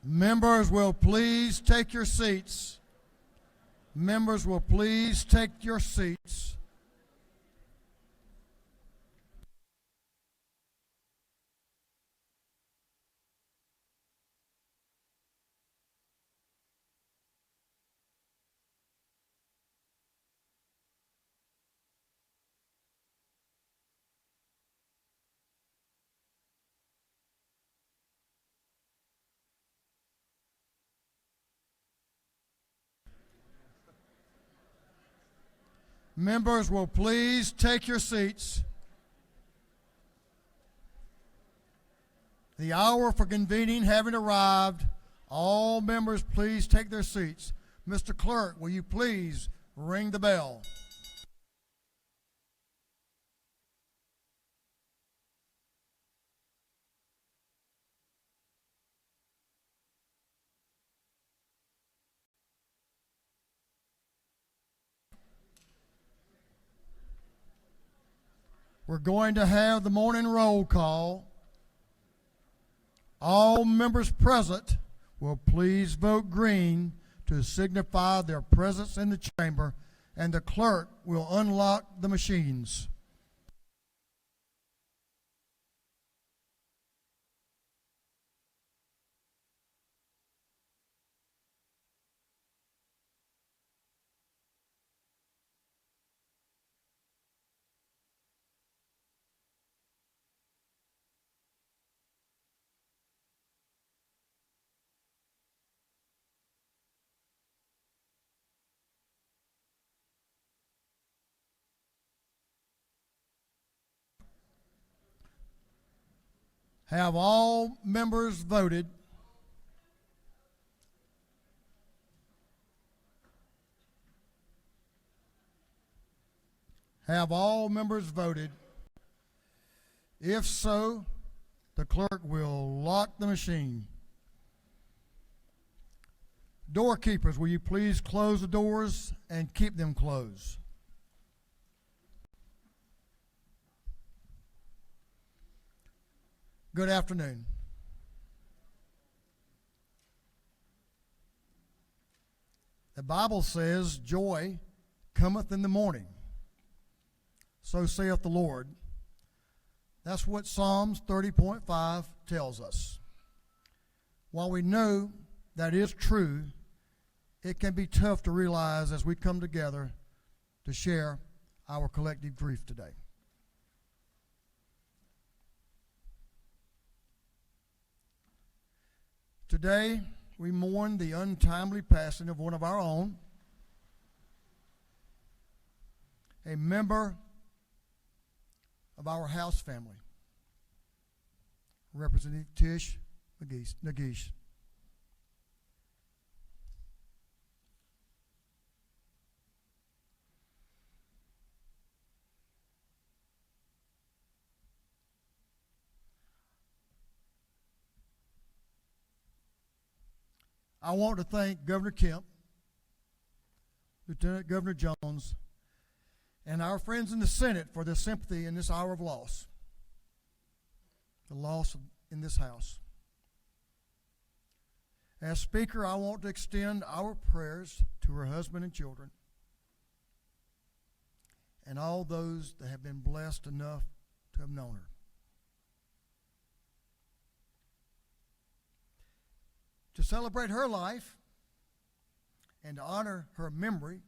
Members will please take your seats. Members will please take your seats. Members will please take your seats. The hour for convening having arrived, all members please take their seats. Mr. Clerk, will you please ring the bell? We're going to have the morning roll call. All members present will please vote green to signify their presence in the chamber, and the clerk will unlock the machines. Have all members voted? Have all members voted? If so, the clerk will lock the machine. Doorkeepers, will you please close the doors and keep them closed? Good afternoon. The Bible says, joy cometh in the morning. So saith the Lord. That's what Psalms 30.5 tells us. While we know that is true, it can be tough to realize as we come together to share our collective grief today. Today, we mourn the untimely passing of one of our own, a member of our house family, Representative Tish Nagish. I want to thank Governor Kemp, Lieutenant Governor Jones, and our friends in the Senate for their sympathy in this hour of loss, the loss in this House. As Speaker, I want to extend our prayers to her husband and children and all those that have been blessed enough to have known her. To celebrate her life and to honor her memory,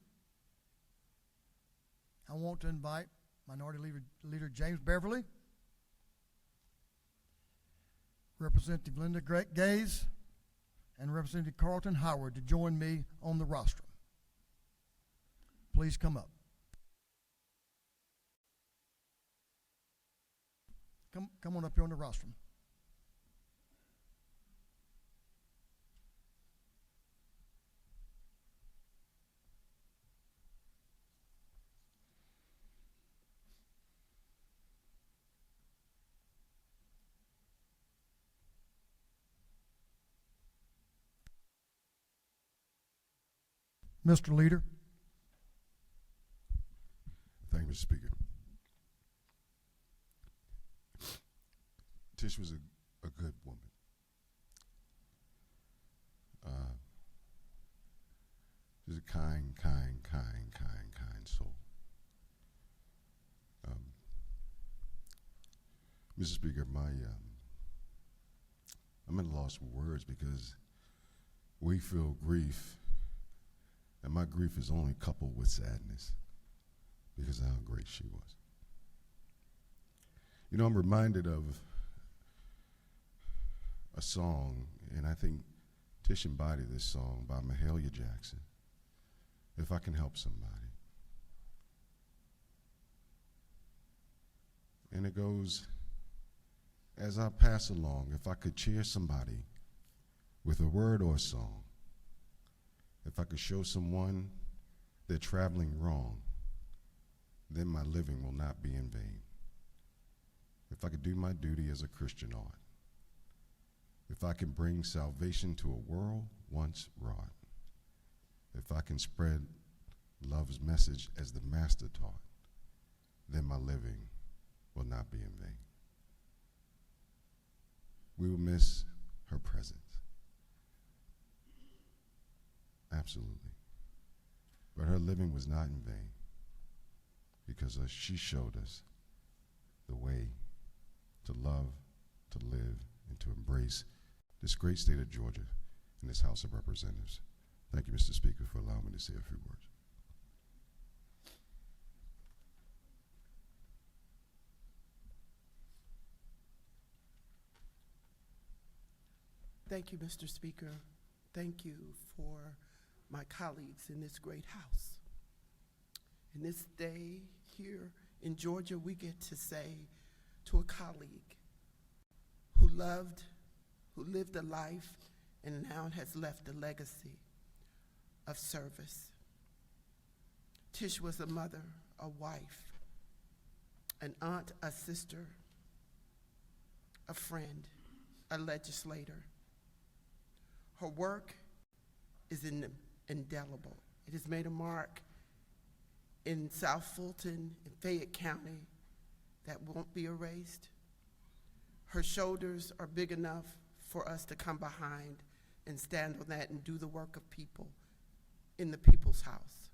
I want to invite Minority Leader James Beverly, Representative Linda Gaze, and Representative Carlton Howard to join me on the rostrum. Please come up. Come on up here on the rostrum. Mr. Leader. Thank you, Mr. Speaker. Tish was a good woman. Mr. Speaker, I'm at a loss for words because we feel grief, and my grief is only coupled with sadness because of how great she was. You know, I'm reminded of a song, and I think Tish embodied this song by Mahalia Jackson, If I Can Help Somebody. And it goes, as I pass along, if I could cheer somebody with a word or a song, if I could show someone they're traveling wrong, then my living will not be in vain. If I could do my duty as a Christian ought, if I can bring salvation to a world once wrought, if I can spread love's message as the Master taught, then my living will not be in vain. We will miss her presence. Absolutely. But her living was not in vain because she showed us the way to love, to live, and to embrace this great state of Georgia and this House of Representatives. Thank you, Mr. Speaker, for allowing me to say a few words. Thank you, Mr. Speaker. Thank you for my colleagues in this great House. In this day here in Georgia, we get to say to a colleague who lived a life and now has left a legacy of service. Tish was a mother, a wife, an aunt, a sister, a friend, a legislator. Her work is indelible. It has made a mark in South Fulton and Fayette County that won't be erased. Her shoulders are big enough for us to come behind and stand on that and do the work of people in the people's house.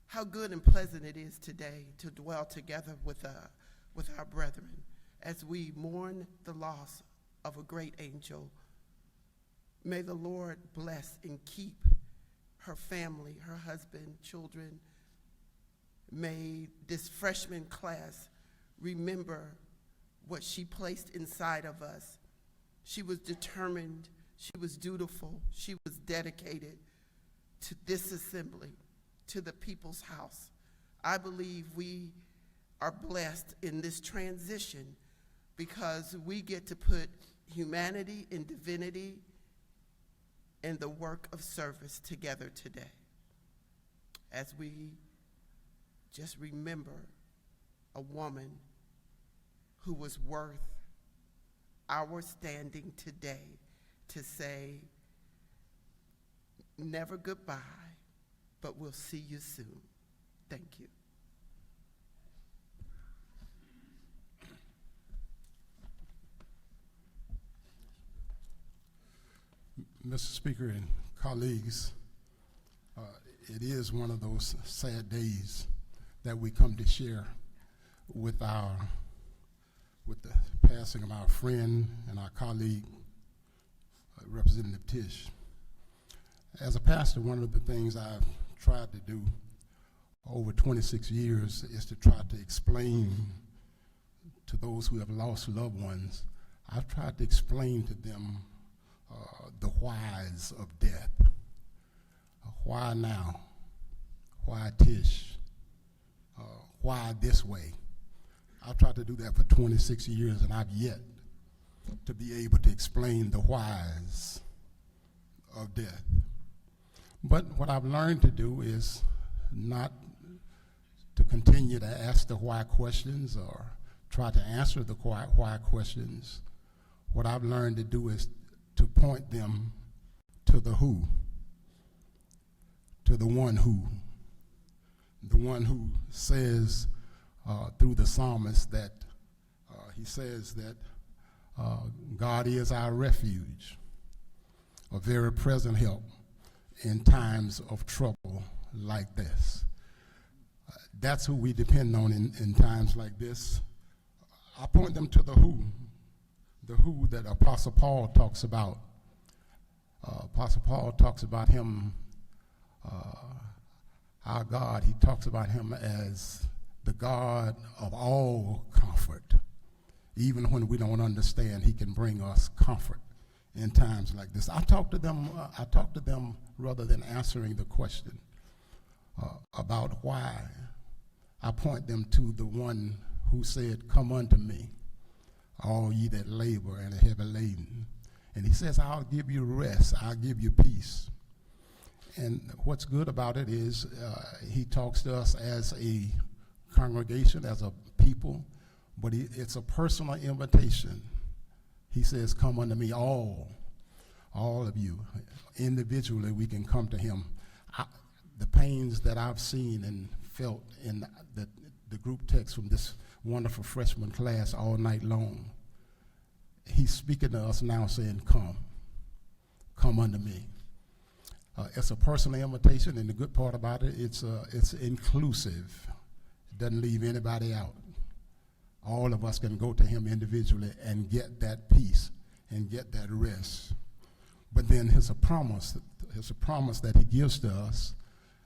How good and pleasant it is today to dwell together with our brethren as we mourn the loss of a great angel. May the Lord bless and keep her family, her husband, children. May this freshman class remember what she placed inside of us. She was determined, she was dutiful, she was dedicated to this assembly, to the people's house. I believe we are blessed in this transition because we get to put humanity and divinity and the work of service together today as we just remember a woman who was worth our standing today to say, never goodbye, but we'll see you soon. Thank you. Mr. Speaker and colleagues, it is one of those sad days that we come to share with the passing of our friend and our colleague, Representative Tish. As a pastor, one of the things I've tried to do over 26 years is to try to explain to those who have lost loved ones, I've tried to explain to them the whys of death. Why now? Why Tish? Why this way? I've tried to do that for 26 years, and I've yet to be able to explain the whys of death. But what I've learned to do is not to continue to ask the why questions or try to answer the why questions. What I've learned to do is to point them to the who, to the one who says through the psalmist that he says that God is our refuge, a very present help in times of trouble like this. That's who we depend on in times like this. I point them to the who that Apostle Paul talks about. Apostle Paul talks about him, our God, he talks about him as the God of all comfort. Even when we don't understand, he can bring us comfort in times like this. I talk to them rather than answering the question about why. I point them to the one who said, "Come unto me, all ye that labor and are heavy laden." And he says, "I'll give you rest, I'll give you peace." And what's good about it is he talks to us as a congregation, as a people, but it's a personal invitation. He says, "Come unto me, all of you." Individually, we can come to him. The pains that I've seen and felt in the group text from this wonderful freshman class all night long, he's speaking to us now saying, come unto me. It's a personal invitation, and the good part about it, it's inclusive. It doesn't leave anybody out. All of us can go to him individually and get that peace and get that rest. But then there's a promise that he gives to us,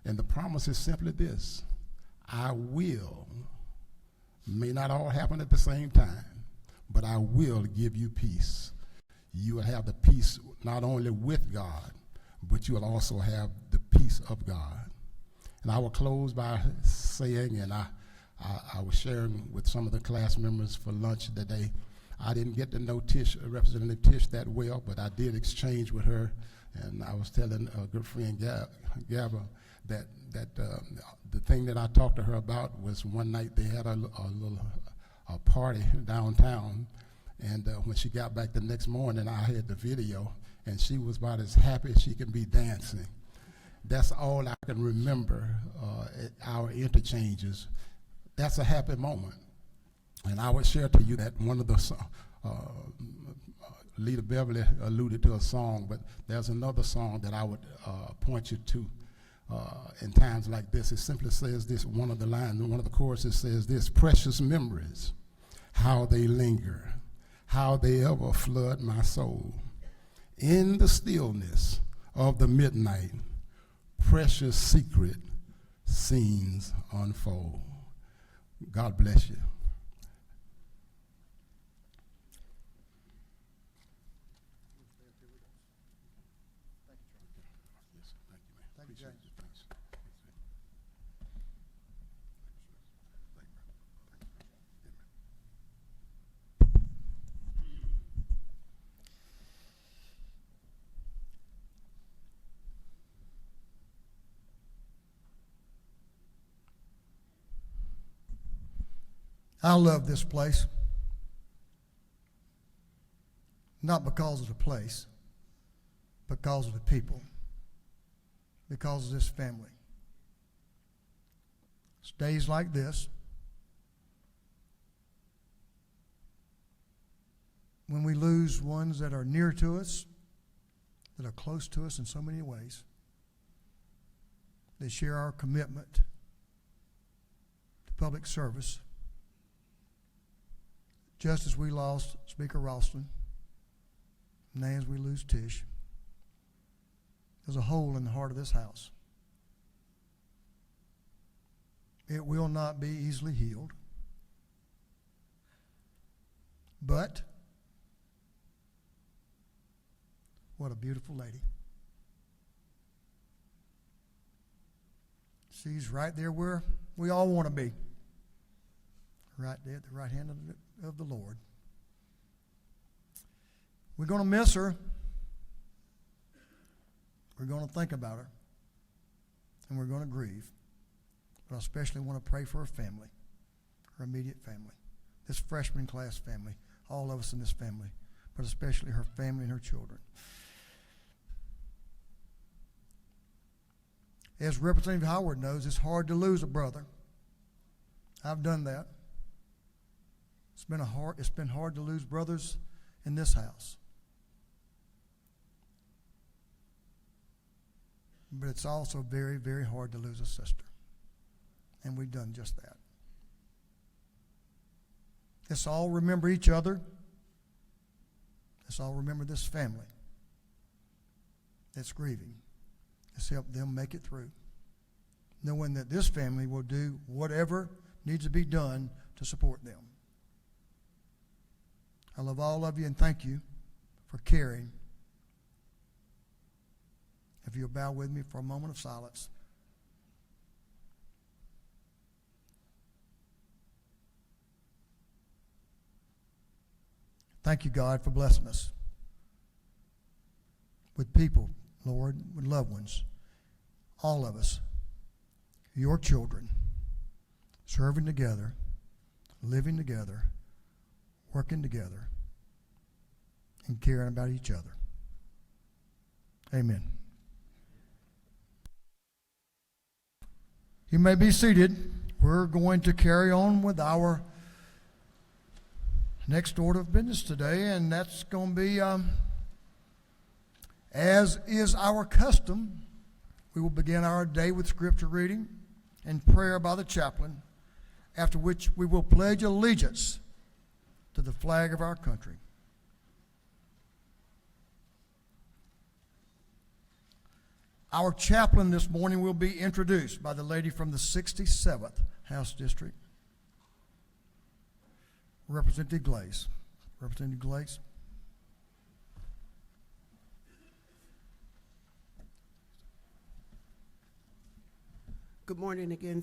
and the promise is simply this: I will. May not all happen at the same time, but I will give you peace. You will have the peace not only with God, but you will also have the peace of God. And I will close by saying, and I was sharing with some of the class members for lunch today, I didn't get to know Representative Tish that well, but I did exchange with her, and I was telling a good friend, Gabba, that the thing that I talked to her about was one night they had a little party downtown, and when she got back the next morning, I had the video, and she was about as happy as she can be dancing. That's all I can remember, our interchanges. That's a happy moment. And I would share to you that one of the, Lita Beverly alluded to a song, but there's another song that I would point you to in times like this. It simply says this, one of the choruses says this: "Precious memories, how they linger, how they ever flood my soul. In the stillness of the midnight, precious secret scenes unfold." God bless you. Thank you, James. I love this place, not because of the place, but because of the people, because of this family. It's days like this when we lose ones that are near to us, that are close to us in so many ways. They share our commitment to public service. Just as we lost Speaker Ralston, now as we lose Tish, there's a hole in the heart of this house. It will not be easily healed. But what a beautiful lady. She's right there where we all want to be. Right there at the right hand of the Lord. We're going to miss her. We're going to think about her. And we're going to grieve. But I especially want to pray for her family, her immediate family, this freshman class family, all of us in this family, but especially her family and her children. As Representative Howard knows, it's hard to lose a brother. I've done that. It's been hard to lose brothers in this house. But it's also very, very hard to lose a sister. And we've done just that. Let's all remember each other. Let's all remember this family that's grieving. Let's help them make it through, knowing that this family will do whatever needs to be done to support them. I love all of you and thank you for caring. If you'll bow with me for a moment of silence. Thank you, God, for blessing us with people, Lord, with loved ones, all of us, your children, serving together, living together, working together, and caring about each other. Amen. You may be seated. We're going to carry on with our next order of business today, and that's going to be, as is our custom, we will begin our day with scripture reading and prayer by the chaplain, after which we will pledge allegiance to the flag of our country. Our chaplain this morning will be introduced by the lady from the 67th House District, Representative Glaze. Representative Glaze. Good morning again,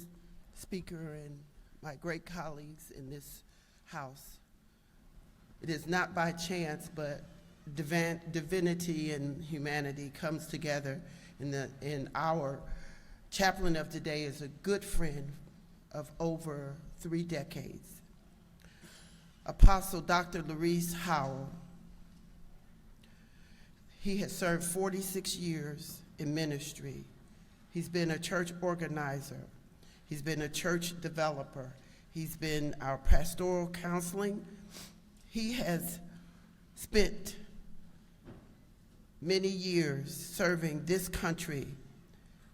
Speaker and my great colleagues in this House. It is not by chance, but divinity and humanity comes together in our chaplain of today is a good friend of over 3 decades. Apostle Dr. Larice Howell. He has served 46 years in ministry. He's been a church organizer. He's been a church developer. He's been our pastoral counseling. He has spent many years serving this country,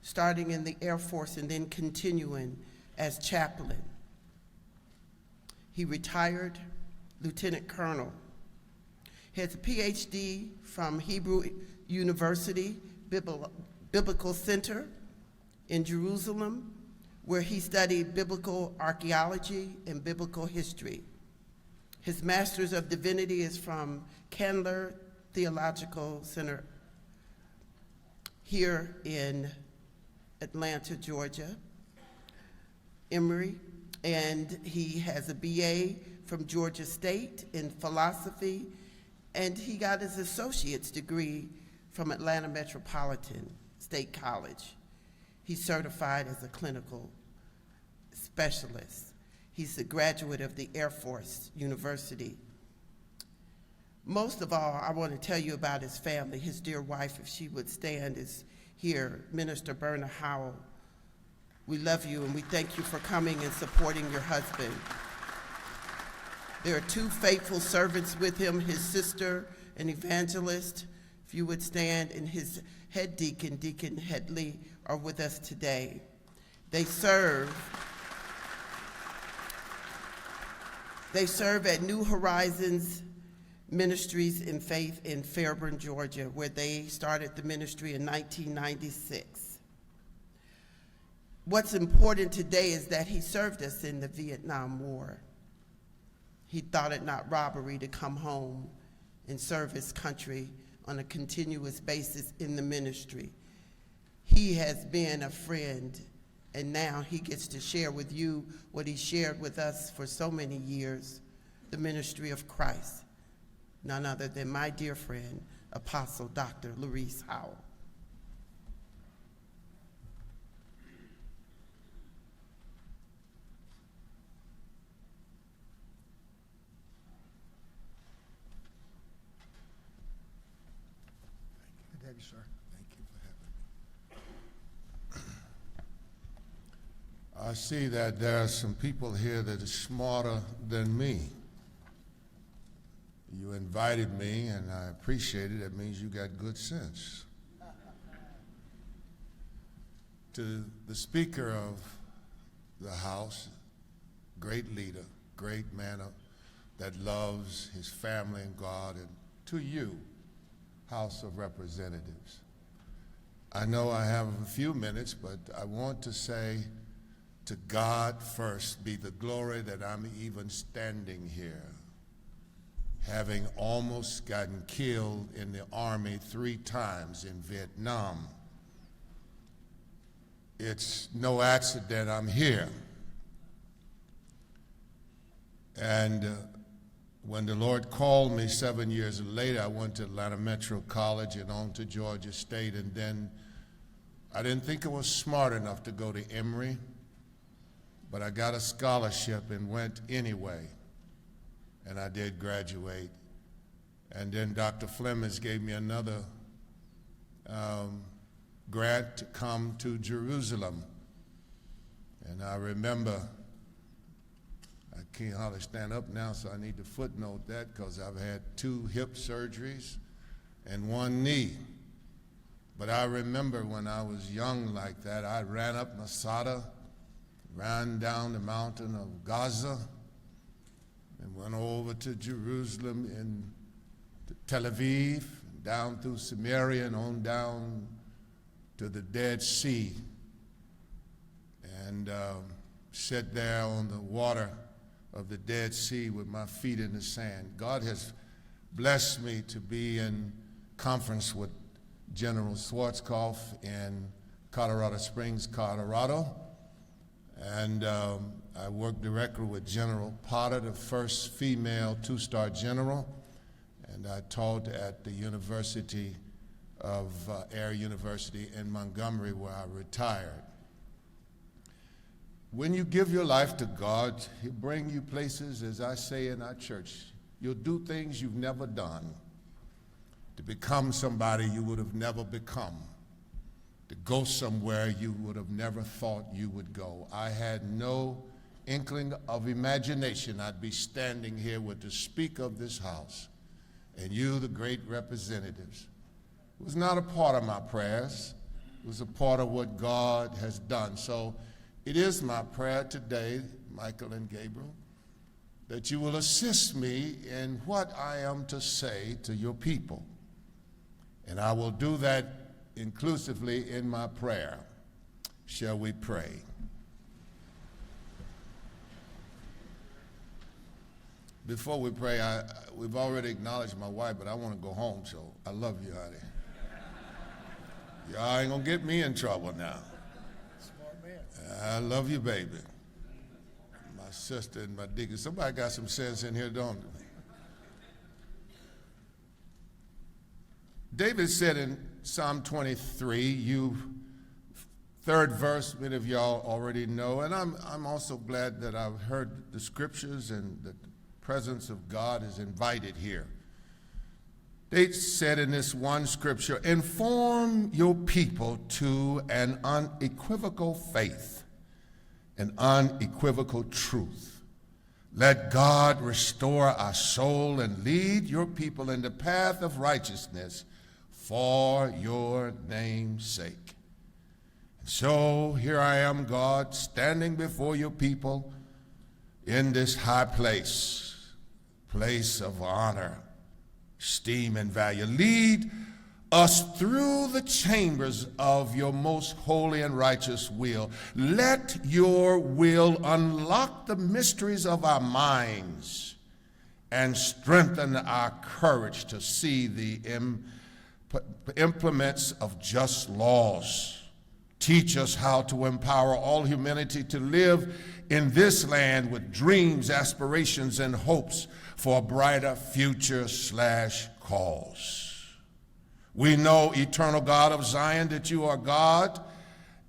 starting in the Air Force and then continuing as chaplain. He retired Lieutenant Colonel. He has a PhD from Hebrew University Biblical Center in Jerusalem, where he studied biblical archaeology and biblical history. His Master's of Divinity is from Candler Theological Center here in Atlanta, Georgia, Emory, and he has a BA from Georgia State in philosophy, and he got his associate's degree from Atlanta Metropolitan State College. He's certified as a clinical specialist. He's a graduate of the Air Force University. Most of all, I want to tell you about his family. His dear wife, if she would stand, is here, Minister Berna Howell. We love you and we thank you for coming and supporting your husband. There are 2 faithful servants with him, his sister, an evangelist, if you would stand, and his head deacon, Deacon Headley, are with us today. They serve at New Horizons Ministries in Faith in Fairburn, Georgia, where they started the ministry in 1996. What's important today is that he served us in the Vietnam War. He thought it not robbery to come home and serve his country on a continuous basis in the ministry. He has been a friend, and now he gets to share with you what he shared with us for so many years, the ministry of Christ. None other than my dear friend, Apostle Dr. Larice Howell. Good to have you, sir. Thank you for having me. I see that there are some people here that are smarter than me. You invited me, and I appreciate it. That means you got good sense. To the Speaker of the House, great leader, great man of that loves his family and God, and to you, House of Representatives. I know I have a few minutes, but I want to say to God first be the glory that I'm even standing here, having almost gotten killed in the Army 3 times in Vietnam. It's no accident I'm here. And when the Lord called me 7 years later, I went to Atlanta Metro College and on to Georgia State, and then I didn't think I was smart enough to go to Emory, but I got a scholarship and went anyway, and I did graduate. And then Dr. Flemings gave me another grant to come to Jerusalem. And I remember, I can't hardly stand up now, so I need to footnote that because I've had 2 hip surgeries and 1 knee. But I remember when I was young like that, I ran up Masada, ran down the mountain of Gaza, and went over to Jerusalem and to Tel Aviv, down through Samaria and on down to the Dead Sea, and sit there on the water of the Dead Sea with my feet in the sand. God has blessed me to be in conference with General Schwarzkopf in Colorado Springs, Colorado, and I worked directly with General Potter, the first female 2-star general, and I taught at the University of Air University in Montgomery, where I retired. When you give your life to God, He'll bring you places, as I say in our church. You'll do things you've never done, to become somebody you would have never become, to go somewhere you would have never thought you would go. I had no inkling of imagination I'd be standing here with the Speaker of this House and you, the great representatives. It was not a part of my prayers. It was a part of what God has done. So it is my prayer today, Michael and Gabriel, that you will assist me in what I am to say to your people. And I will do that inclusively in my prayer. Shall we pray? Before we pray, we've already acknowledged my wife, but I want to go home, so I love you, honey. Y'all ain't gonna get me in trouble now. Smart man. I love you, baby. My sister and my deacon. Somebody got some sense in here, don't they? David said in Psalm 23, third verse, many of y'all already know, and I'm also glad that I've heard the scriptures and that the presence of God is invited here. David said in this one scripture, inform your people to an unequivocal faith, an unequivocal truth. Let God restore our soul and lead your people in the path of righteousness for your name's sake. And so here I am, God, standing before your people in this high place of honor, esteem, and value. Lead us through the chambers of your most holy and righteous will. Let your will unlock the mysteries of our minds and strengthen our courage to see the implements of just laws. Teach us how to empower all humanity to live in this land with dreams, aspirations, and hopes for a brighter future / cause. We know, eternal God of Zion, that you are God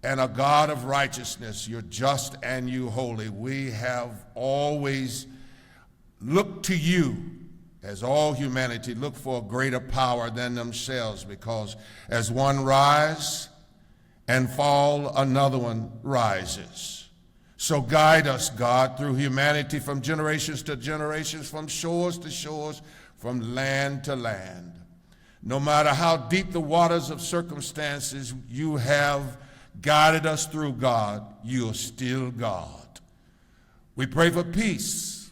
and a God of righteousness. You're just and you holy. We have always looked to you, as all humanity look for a greater power than themselves, because as one rises and fall, another one rises. So guide us, God, through humanity from generations to generations, from shores to shores, from land to land. No matter how deep the waters of circumstances you have guided us through, God, you are still God. We pray for peace.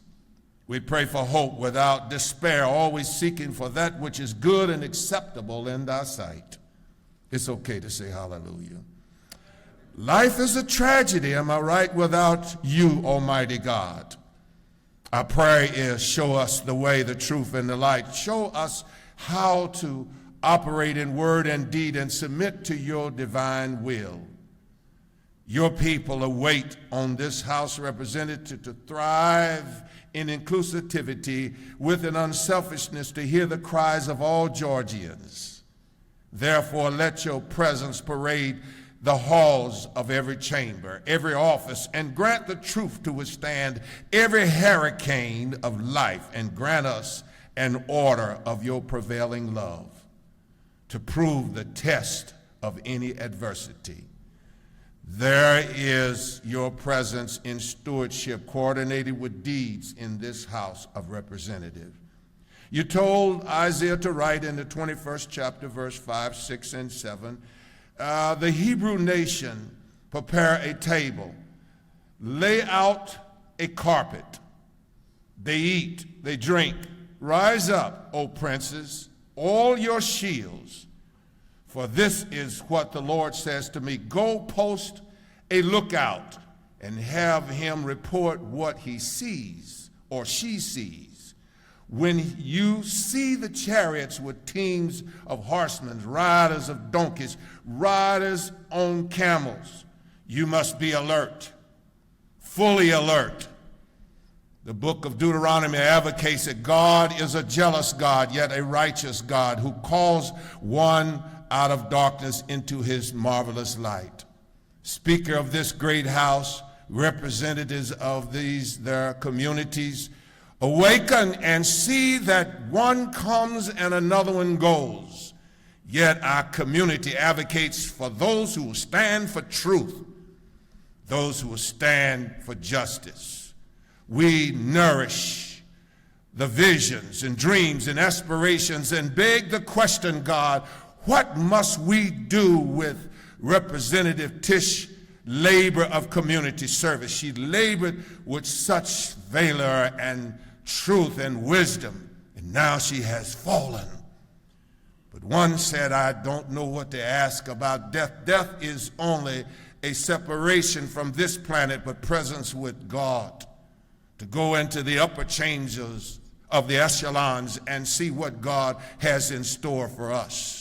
We pray for hope without despair, always seeking for that which is good and acceptable in thy sight. It's okay to say hallelujah. Life is a tragedy, am I right, without you, Almighty God. Our prayer is, show us the way, the truth, and the light. Show us how to operate in word and deed and submit to your divine will. Your people await on this House representative to thrive in inclusivity with an unselfishness to hear the cries of all Georgians. Therefore, let your presence parade the halls of every chamber, every office, and grant the truth to withstand every hurricane of life, and grant us an order of your prevailing love to prove the test of any adversity. There is your presence in stewardship, coordinated with deeds in this House of Representatives. You told Isaiah to write in the 21st chapter, verse 5, 6, and 7, the Hebrew nation prepare a table, lay out a carpet. They eat, they drink. Rise up, O princes, all your shields. For this is what the Lord says to me, go post a lookout and have him report what he sees or she sees. When you see the chariots with teams of horsemen, riders of donkeys, riders on camels, you must be alert, fully alert. The book of Deuteronomy advocates that God is a jealous God, yet a righteous God who calls one out of darkness into his marvelous light. Speaker of this great house, representatives of their communities, awaken and see that one comes and another one goes. Yet our community advocates for those who will stand for truth, those who will stand for justice. We nourish the visions and dreams and aspirations and beg the question, God, what must we do with Representative Tish labor of community service? She labored with such valor and truth and wisdom, and now she has fallen. But one said, I don't know what to ask about death. Death is only a separation from this planet, but presence with God, to go into the upper chambers of the echelons and see what God has in store for us.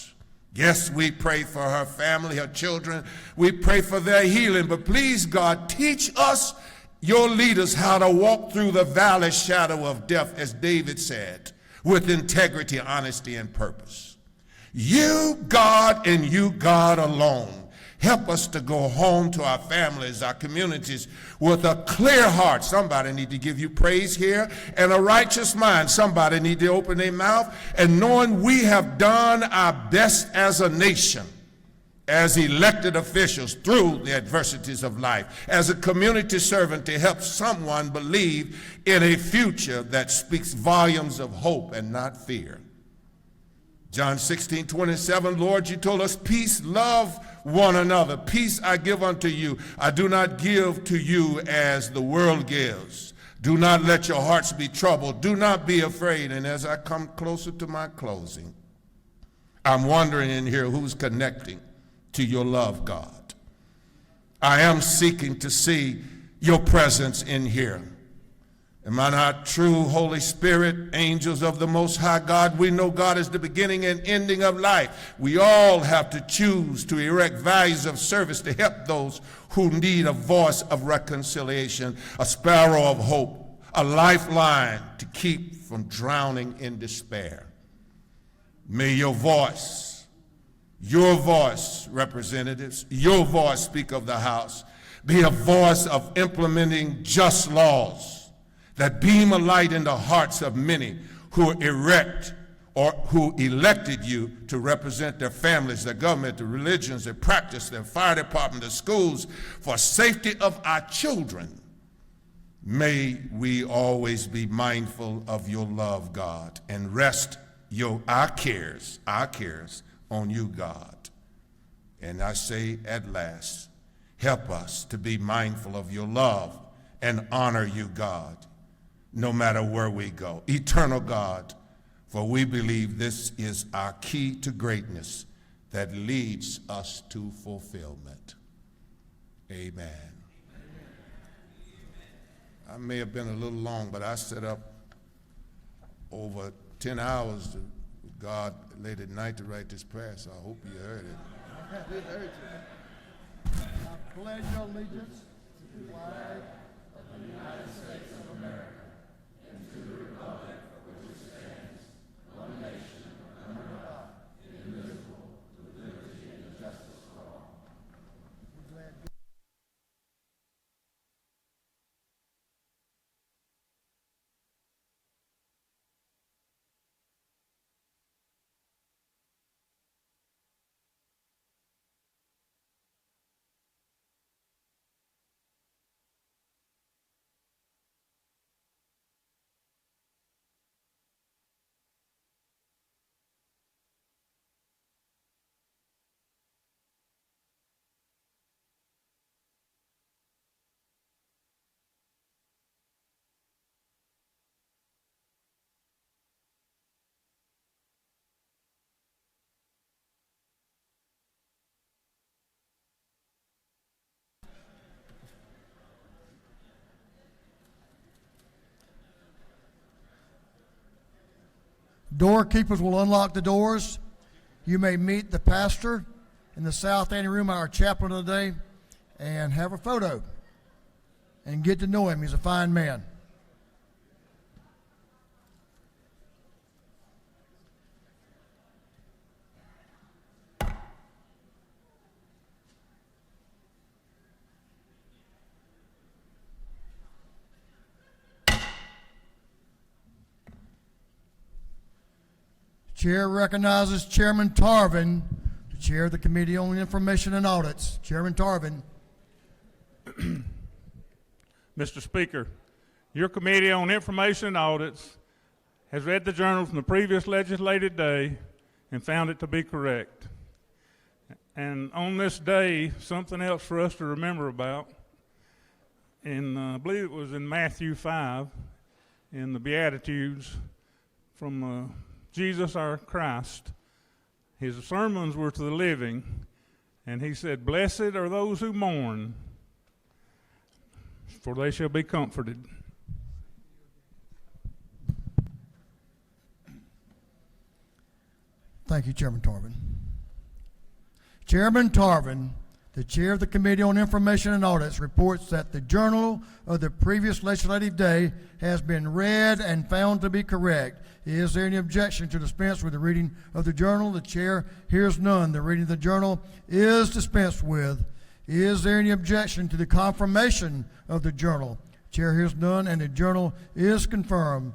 Yes, we pray for her family, her children. We pray for their healing. But please, God, teach us, your leaders, how to walk through the valley shadow of death, as David said, with integrity, honesty, and purpose. You, God, and you, God alone. Help us to go home to our families, our communities, with a clear heart. Somebody need to give you praise here. And a righteous mind. Somebody need to open their mouth. And knowing we have done our best as a nation, as elected officials through the adversities of life, as a community servant to help someone believe in a future that speaks volumes of hope and not fear. John 16:27, Lord, you told us, peace, love one another. Peace I give unto you. I do not give to you as the world gives. Do not let your hearts be troubled. Do not be afraid. And as I come closer to my closing, I'm wondering in here who's connecting to your love, God. I am seeking to see your presence in here. Am I not true, Holy Spirit, angels of the Most High God? We know God is the beginning and ending of life. We all have to choose to erect values of service to help those who need a voice of reconciliation, a sparrow of hope, a lifeline to keep from drowning in despair. May your voice, representatives, your voice, Speaker of the House, be a voice of implementing just laws that beam a light in the hearts of many who erect or who elected you to represent their families, their government, their religions, their practice, their fire department, their schools, for safety of our children. May we always be mindful of your love, God, and rest our cares on you, God. And I say at last, help us to be mindful of your love and honor you, God. no matter where we go. Eternal God, for we believe this is our key to greatness that leads us to fulfillment. Amen. I may have been a little long, but I set up over 10 hours to God late at night to write this prayer, so I hope you heard it. I pledge allegiance to the flag Doorkeepers will unlock the doors. You may meet the pastor in the south anteroom, our chaplain of the day, and have a photo and get to know him. He's a fine man. Chair recognizes Chairman Tarvin to chair the Committee on Information and Audits. Chairman Tarvin. Mr. Speaker, your Committee on Information and Audits has read the journal from the previous legislative day and found it to be correct. And on this day, something else for us to remember about, and I believe it was in Matthew 5, in the Beatitudes from Jesus our Christ. His sermons were to the living, and he said, "Blessed are those who mourn, for they shall be comforted." Thank you, Chairman Tarvin. Chairman Tarvin, the chair of the Committee on Information and Audits, reports that the journal of the previous legislative day has been read and found to be correct. Is there any objection to dispense with the reading of the journal? The chair hears none. The reading of the journal is dispensed with. Is there any objection to the confirmation of the journal? Chair hears none, and the journal is confirmed.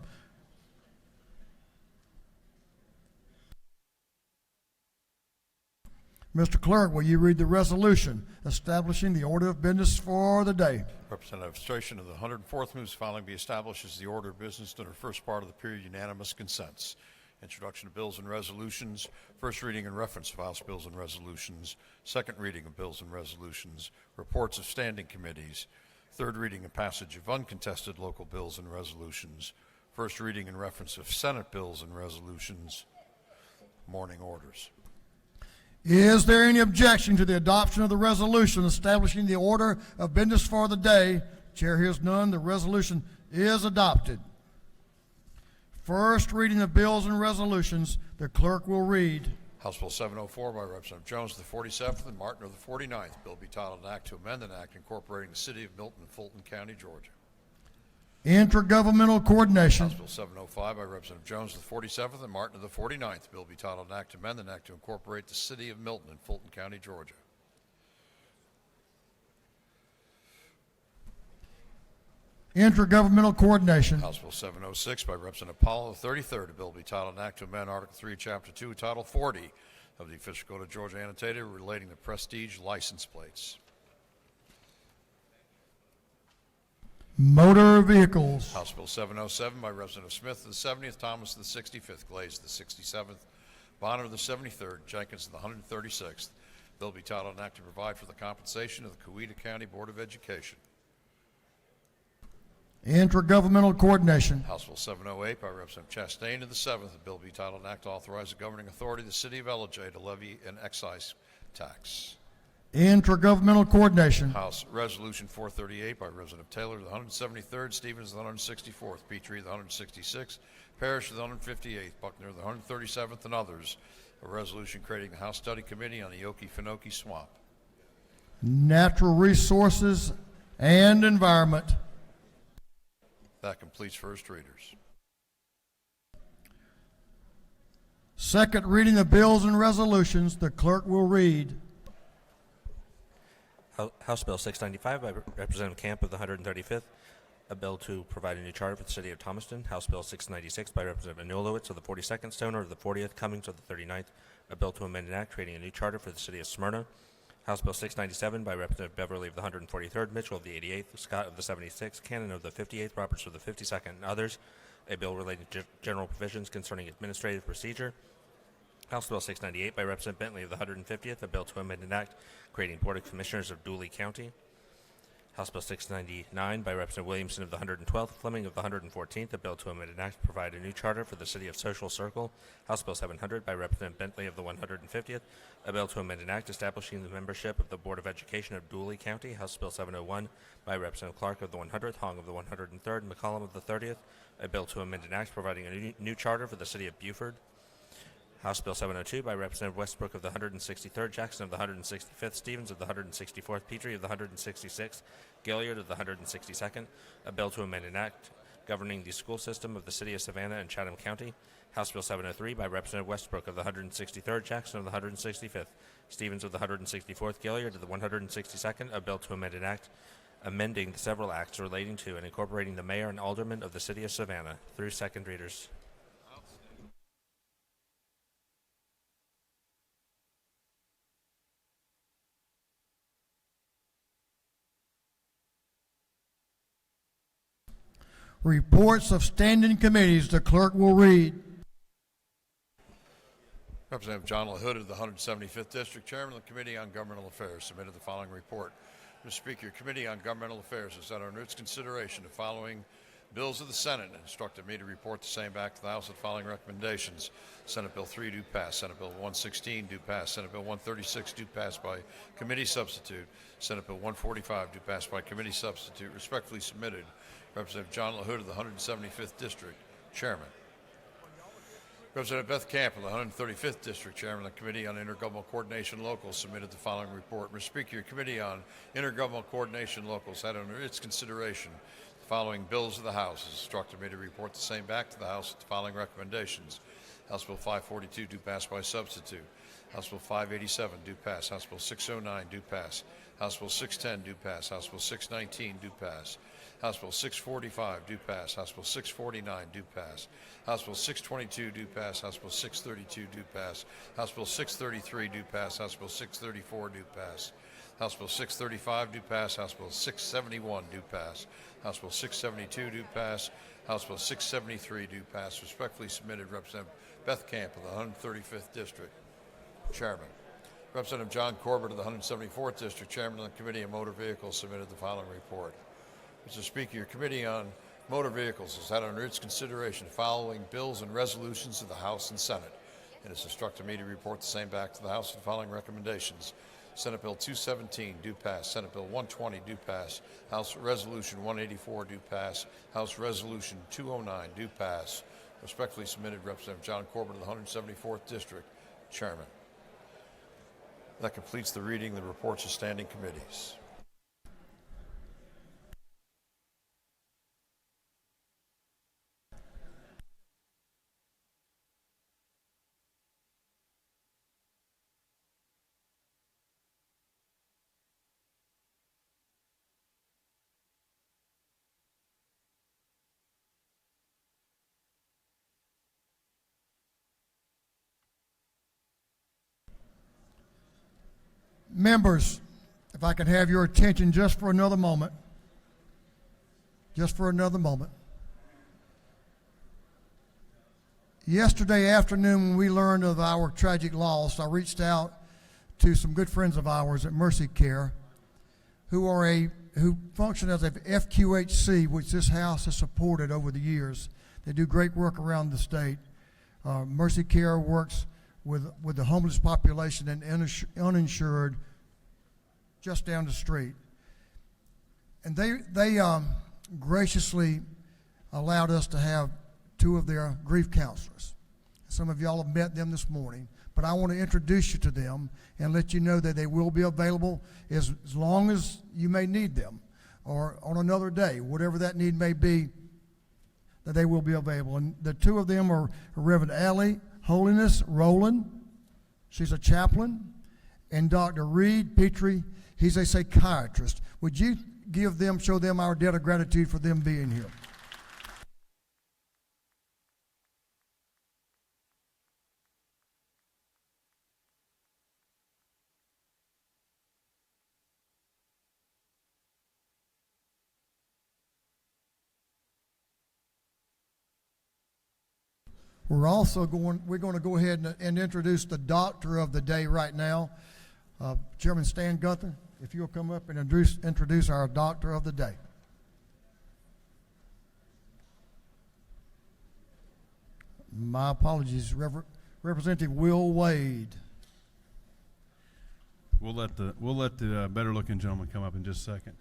Mr. Clerk, will you read the resolution establishing the order of business for the day? Representative Administration of the 104th moves the following be established as the order of business under first part of the period unanimous consents. Introduction of bills and resolutions, first reading and reference of House bills and resolutions, second reading of bills and resolutions, reports of standing committees, third reading and passage of uncontested local bills and resolutions, first reading and reference of Senate bills and resolutions, morning orders. Is there any objection to the adoption of the resolution establishing the order of business for the day? Chair hears none. The resolution is adopted. First reading of bills and resolutions, the clerk will read. House Bill 704 by Representative Jones of the 47th and Martin of the 49th. Bill be titled an act to amend an act incorporating the city of Milton and Fulton County, Georgia. Intergovernmental coordination. House Bill 705 by Representative Jones of the 47th and Martin of the 49th. Bill be titled an act to amend an act to incorporate the city of Milton and Fulton County, Georgia. Intergovernmental coordination. House Bill 706 by Representative Powell of the 33rd. A bill be titled an act to amend Article 3, Chapter 2, Title 40 of the Official Code of Georgia Annotated relating to prestige license plates. Motor vehicles. House Bill 707 by Representative Smith of the 70th, Thomas of the 65th, Glaze of the 67th, Bonner of the 73rd, Jenkins of the 136th. Bill be titled an act to provide for the compensation of the Coweta County Board of Education. Intergovernmental coordination. House Bill 708 by Representative Chastain to the 7th, a bill be titled an act to authorize the governing authority of the city of LJ to levy an excise tax. Intergovernmental coordination. House Resolution 438 by Representative Taylor to the 173rd, Stevens to the 164th, Petrie to the 166th, Parrish to the 158th, Buckner to the 137th, and others. A resolution creating the House Study Committee on the Okefenokee Swamp. Natural resources and environment. That completes first readers. Second reading of bills and resolutions. The clerk will read. House Bill 695 by Representative Camp of the 135th, a bill to provide a new charter for the city of Thomaston. House Bill 696 by Representative Anulowitz of the 42nd, Stoner of the 40th, Cummings of the 39th, a bill to amend an act creating a new charter for the city of Smyrna. House Bill 697 by Representative Beverly of the 143rd, Mitchell of the 88th, Scott of the 76th, Cannon of the 58th, Roberts of the 52nd, and others. A bill relating to general provisions concerning administrative procedure. House Bill 698 by Representative Bentley of the 150th, a bill to amend an act creating Board of Commissioners of Dooley County. House Bill 699 by Representative Williamson of the 112th, Fleming of the 114th, a bill to amend an act to provide a new charter for the city of Social Circle. House Bill 700 by Representative Bentley of the 150th, a bill to amend an act establishing the membership of the Board of Education of Dooley County. House Bill 701 by Representative Clark of the 100th, Hong of the 103rd, McCollum of the 30th, a bill to amend an act providing a new charter for the city of Beaufort. House Bill 702 by Representative Westbrook of the 163rd, Jackson of the 165th, Stevens of the 164th, Petrie of the 166th, Gilliard of the 162nd, a bill to amend an act governing the school system of the city of Savannah and Chatham County. House Bill 703 by Representative Westbrook of the 163rd, Jackson of the 165th, Stevens of the 164th, Gilliard of the 162nd, a bill to amend an act amending the several acts relating to and incorporating the mayor and aldermen of the city of Savannah. Through second readers. Reports of standing committees. The clerk will read. Representative John LaHood of the 175th District, Chairman of the Committee on Governmental Affairs, submitted the following report. Mr. Speaker, your Committee on Governmental Affairs has had under its consideration the following bills of the Senate and instructed me to report the same back to the House with the following recommendations. Senate Bill 3 do pass. Senate Bill 116 do pass. Senate Bill 136 do pass by committee substitute. Senate Bill 145 do pass by committee substitute. Respectfully submitted, Representative John LaHood of the 175th District, Chairman. Representative Beth Camp of the 135th District, Chairman of the Committee on Intergovernmental Coordination Locals, submitted the following report. Mr. Speaker, your Committee on Intergovernmental Coordination Locals had under its consideration the following bills of the House. Has instructed me to report the same back to the House with the following recommendations. House Bill 542 do pass by substitute. House Bill 587 do pass. House Bill 609 do pass. House Bill 610 do pass. House Bill 619 do pass. House Bill 645 do pass. House Bill 649 do pass. House Bill 622 do pass. House Bill 632 do pass. House Bill 633 do pass. House Bill 634 do pass. House Bill 635 do pass. House Bill 671 do pass. House Bill 672 do pass. House Bill 673 do pass. Respectfully submitted, Representative Beth Camp of the 135th District, Chairman. Representative John Corbett of the 174th District, Chairman of the Committee on Motor Vehicles, submitted the following report. Mr. Speaker, your Committee on Motor Vehicles has had under its consideration the following bills and resolutions of the House and Senate, and has instructed me to report the same back to the House with the following recommendations. Senate Bill 217 do pass. Senate Bill 120 do pass. House Resolution 184 do pass. House Resolution 209 do pass. Respectfully submitted, Representative John Corbett of the 174th District, Chairman. That completes the reading of the reports of standing committees. Members, if I can have your attention just for another moment. Just for another moment. Yesterday afternoon, when we learned of our tragic loss, I reached out to some good friends of ours at Mercy Care, who are a who function as a FQHC, which this house has supported over the years. They do great work around the state. Mercy Care works with the homeless population and uninsured just down the street. And they graciously allowed us to have 2 of their grief counselors. Some of y'all have met them this morning, but I want to introduce you to them and let you know that they will be available as long as you may need them, or on another day, whatever that need may be, that they will be available. And the 2 of them are Reverend Allie Holiness Rowland, she's a chaplain, and Dr. Reed Petrie, he's a psychiatrist. Would you show them our debt of gratitude for them being here? We're going to go ahead and introduce the doctor of the day right now. Chairman Stan Gunther, if you'll come up and introduce our doctor of the day. My apologies, Representative Will Wade. We'll let the better looking gentleman come up in just a second.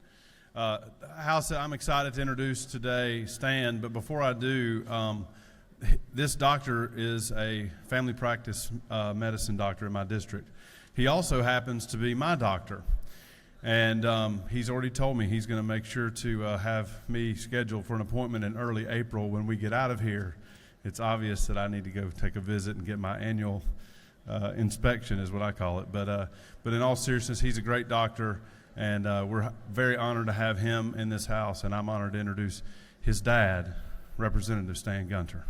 House, I'm excited to introduce today Stan, but before I do, this doctor is a family practice medicine doctor in my district. He also happens to be my doctor, and he's already told me he's going to make sure to have me scheduled for an appointment in early April when we get out of here. It's obvious that I need to go take a visit and get my annual inspection, is what I call it. But in all seriousness, he's a great doctor, and we're very honored to have him in this house, and I'm honored to introduce his dad, Representative Stan Gunther.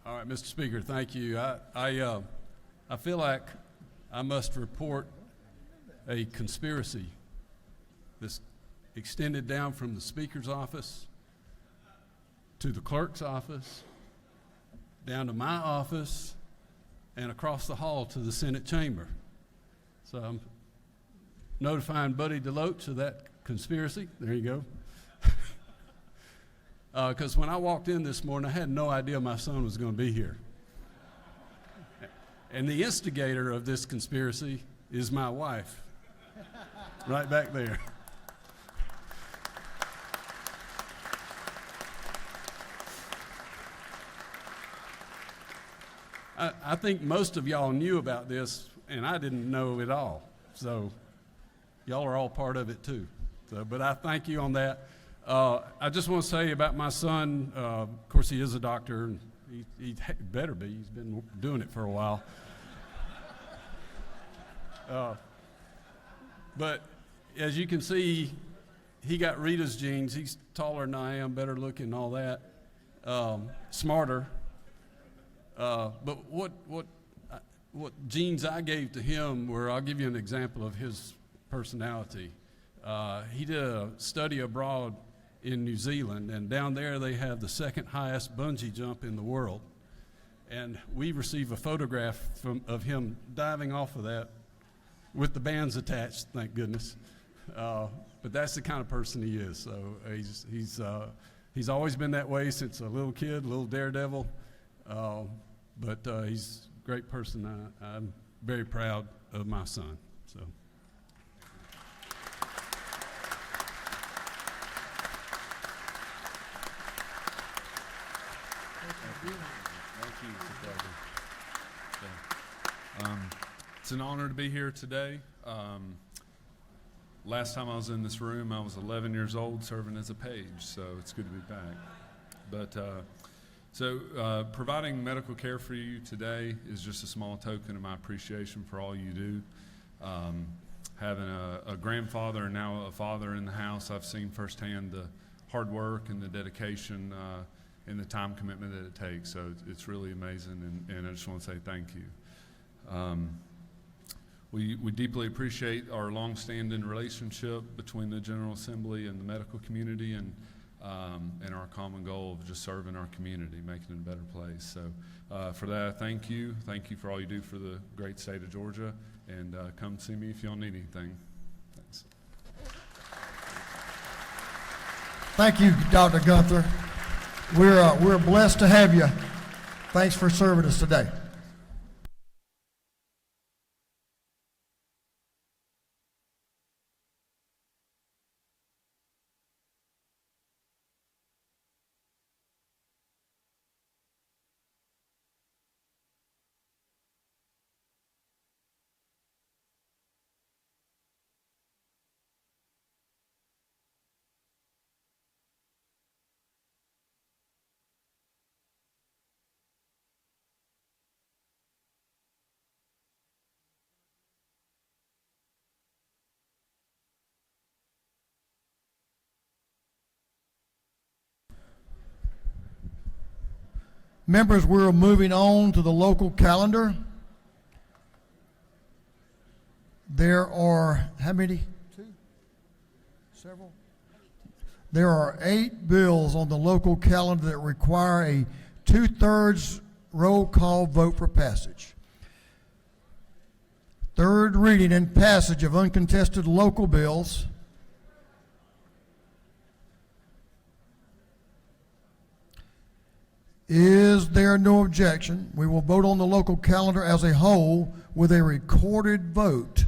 All right, Mr. Speaker, thank you. I feel like I must report a conspiracy that's extended down from the Speaker's office to the clerk's office, down to my office, and across the hall to the Senate chamber. So I'm notifying Buddy DeLoach of that conspiracy. There you go. Because when I walked in this morning, I had no idea my son was going to be here. And the instigator of this conspiracy is my wife, right back there. I think most of y'all knew about this, and I didn't know it all. So y'all are all part of it too. So, but I thank you on that. I just want to say about my son, of course he is a doctor, and he better be, he's been doing it for a while. But as you can see, he got Rita's genes. He's taller than I am, better looking, all that, smarter. But what genes I gave to him were, I'll give you an example of his personality. He did a study abroad in New Zealand, and down there they have the second highest bungee jump in the world. And we received a photograph of him diving off of that with the bands attached, thank goodness. But that's the kind of person he is. So he's always been that way since a little kid, a little daredevil. But he's a great person. I'm very proud of my son. So. It's an honor to be here today. Last time I was in this room, I was 11 years old serving as a page, so it's good to be back. But providing medical care for you today is just a small token of my appreciation for all you do. Having a grandfather and now a father in the house, I've seen firsthand the hard work and the dedication and the time commitment that it takes. So it's really amazing, and I just want to say thank you. We deeply appreciate our long-standing relationship between the General Assembly and the medical community, and and our common goal of just serving our community, making it a better place. So for that, thank you. Thank you for all you do for the great state of Georgia, and come see me if y'all need anything. Thanks. Thank you, Dr. Gunther. We're blessed to have you. Thanks for serving us today. Members, we're moving on to the local calendar. There are, how many? Two? Several? There are 8 bills on the local calendar that require a 2/3 roll call vote for passage. Third reading and passage of uncontested local bills. Is there no objection? We will vote on the local calendar as a whole with a recorded vote.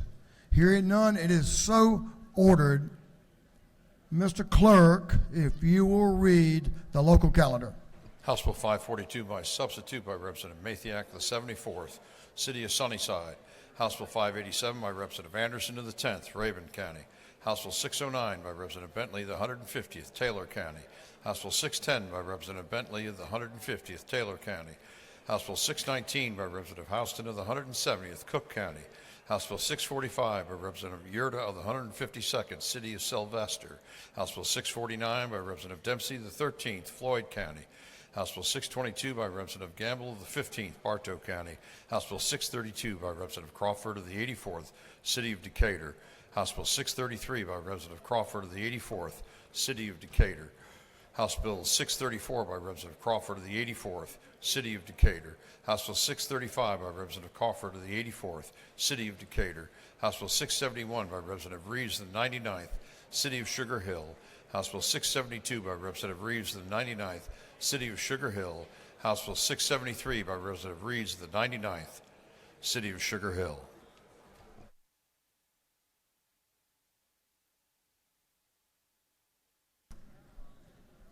Hearing none, it is so ordered. Mr. Clerk, if you will read the local calendar. House Bill 542 by substitute by Representative Mathiak, the 74th, City of Sunnyside. House Bill 587 by Representative Anderson of the 10th, Raven County. House Bill 609 by Representative Bentley, the 150th, Taylor County. House Bill 610 by Representative Bentley of the 150th, Taylor County. House Bill 619 by Representative Houston of the 170th, Cook County. House Bill 645 by Representative Yurda of the 152nd, City of Sylvester. House Bill 649 by Representative Dempsey of the 13th, Floyd County. House Bill 622 by Representative Gamble of the 15th, Bartow County. House Bill 632 by Representative Crawford of the 84th, City of Decatur. House Bill 633 by Representative Crawford of the 84th, City of Decatur. House Bill 634 by Representative Crawford of the 84th, City of Decatur. House Bill 635 by Representative Crawford of the 84th, City of Decatur. House Bill 671 by Representative Reeves of the 99th, City of Sugar Hill. House Bill 672 by Representative Reeves of the 99th, City of Sugar Hill. House Bill 673 by Representative Reeves of the 99th, City of Sugar Hill.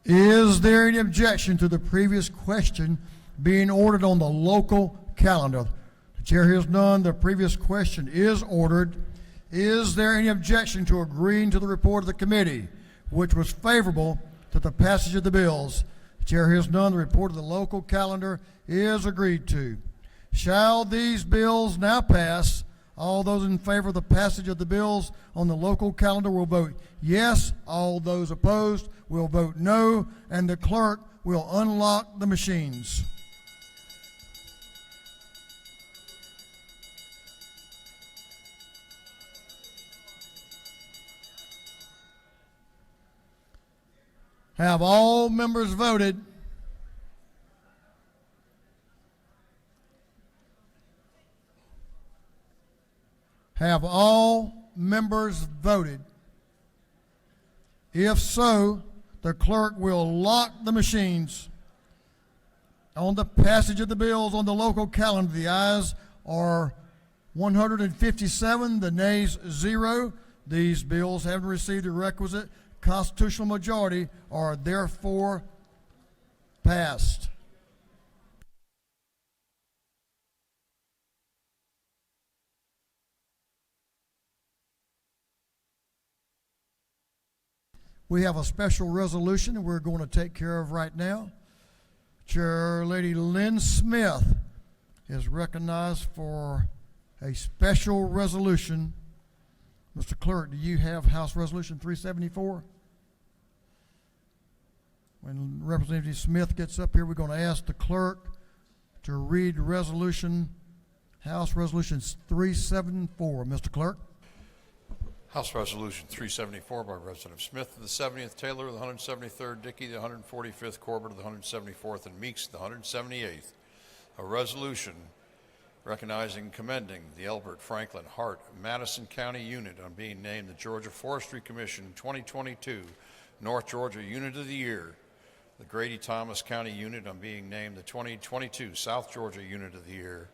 Is there any objection to the previous question being ordered on the local calendar? The chair hears none. The previous question is ordered. Is there any objection to agreeing to the report of the committee, which was favorable to the passage of the bills? The chair hears none. The report of the local calendar is agreed to. Shall these bills now pass? All those in favor of the passage of the bills on the local calendar will vote yes. All those opposed will vote no, and the clerk will unlock the machines. Have all members voted? Have all members voted? If so, the clerk will lock the machines. On the passage of the bills on the local calendar, the ayes are 157, the nays 0. These bills having received the requisite constitutional majority are therefore passed. We have a special resolution that we're going to take care of right now. Chair Lady Lynn Smith is recognized for a special resolution. Mr. Clerk, do you have House Resolution 374? When Representative Smith gets up here, we're going to ask the clerk to read House Resolution 374. Mr. Clerk. House Resolution 374 by Representative Smith of the 70th, Taylor of the 173rd, Dickey the 145th, Corbett of the 174th, and Meeks of the 178th. A resolution recognizing and commending the Elbert, Franklin, Hart, Madison County Unit on being named the Georgia Forestry Commission 2022 North Georgia Unit of the Year, the Grady Thomas County Unit on being named the 2022 South Georgia Unit of the Year,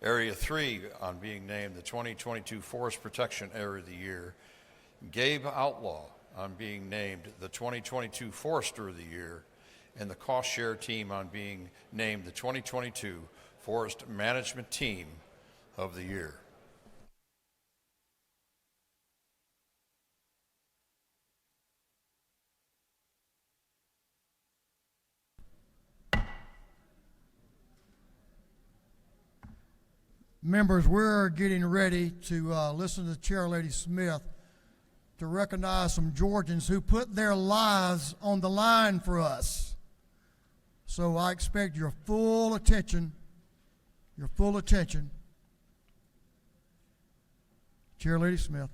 Area 3 on being named the 2022 Forest Protection Area of the Year, Gabe Outlaw on being named the 2022 Forester of the Year, and the Cost Share Team on being named the 2022 Forest Management Team of the Year. Members, we're getting ready to listen to Chair Lady Smith to recognize some Georgians who put their lives on the line for us. So I expect your full attention, Chair Lady Smith.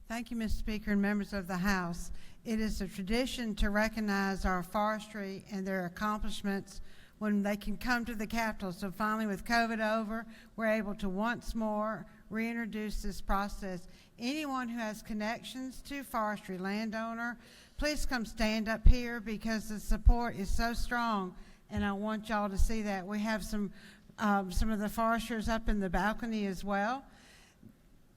Thank you, Mr. Speaker and members of the House. It is a tradition to recognize our forestry and their accomplishments when they can come to the Capitol. So finally, with COVID over, we're able to once more reintroduce this process. Anyone who has connections to forestry, landowner, please come stand up here because the support is so strong, and I want y'all to see that. We have some of the foresters up in the balcony as well.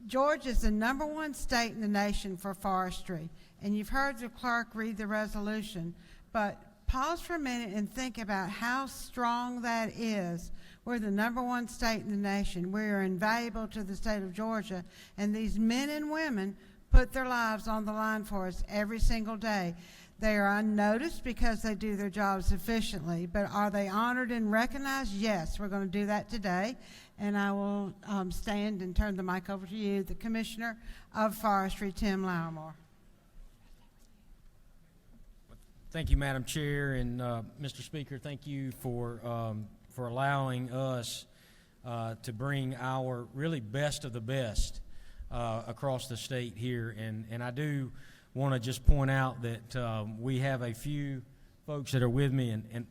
Georgia is the #1 state in the nation for forestry, and you've heard the clerk read the resolution, but pause for a minute and think about how strong that is. We're the #1 state in the nation. We are invaluable to the state of Georgia, and these men and women put their lives on the line for us every single day. They are unnoticed because they do their jobs efficiently, but are they honored and recognized? Yes, we're going to do that today, and I will stand and turn the mic over to you, the Commissioner of Forestry, Tim Lourimore. Thank you, Madam Chair, and Mr. Speaker, thank you for allowing us to bring our really best of the best across the state here. And I do want to just point out that we have a few folks that are with me, and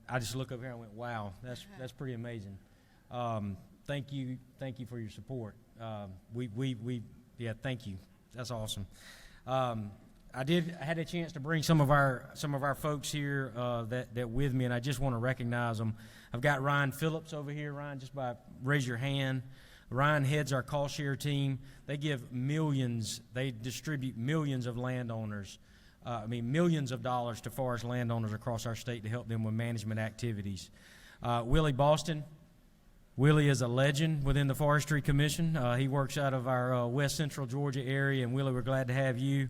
I just look up here and went, wow, that's pretty amazing. Thank you for your support. Yeah, thank you. That's awesome. I had a chance to bring some of our folks here that with me, and I just want to recognize them. I've got Ryan Phillips over here. Ryan, just raise your hand. Ryan heads our call share team. They give millions. They distribute millions of landowners. Millions of dollars to forest landowners across our state to help them with management activities. Willie Boston. Willie is a legend within the Forestry Commission. He works out of our West Central Georgia area, and Willie, we're glad to have you.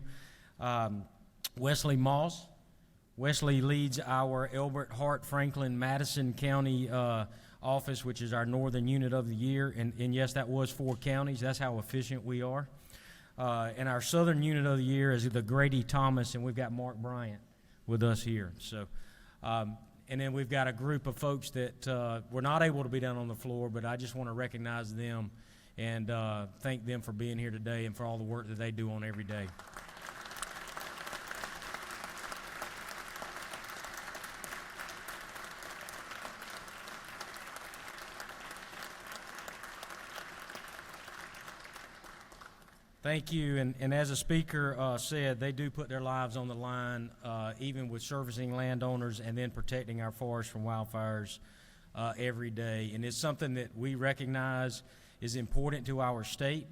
Wesley Moss. Wesley leads our Elbert, Hart, Franklin, Madison County office, which is our northern unit of the year. And yes, that was 4 counties. That's how efficient we are. And our southern unit of the year is the Grady Thomas, and we've got Mark Bryant with us here. So, and then we've got a group of folks that were not able to be down on the floor, but I just want to recognize them and thank them for being here today and for all the work that they do on every day. Thank you, and as the speaker said, they do put their lives on the line, even with servicing landowners and then protecting our forests from wildfires every day. And it's something that we recognize is important to our state.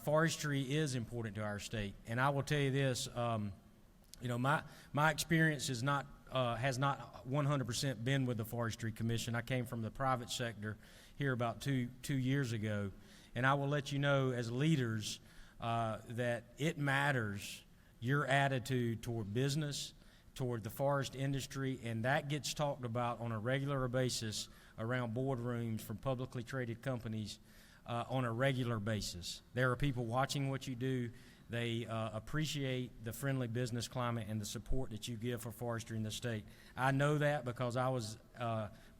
Forestry is important to our state, and I will tell you this: my experience has not 100% been with the Forestry Commission. I came from the private sector here about two years ago, and I will let you know, as leaders, that it matters your attitude toward business, toward the forest industry, and that gets talked about on a regular basis around boardrooms from publicly traded companies on a regular basis. There are people watching what you do. They appreciate the friendly business climate and the support that you give for forestry in the state. I know that because I was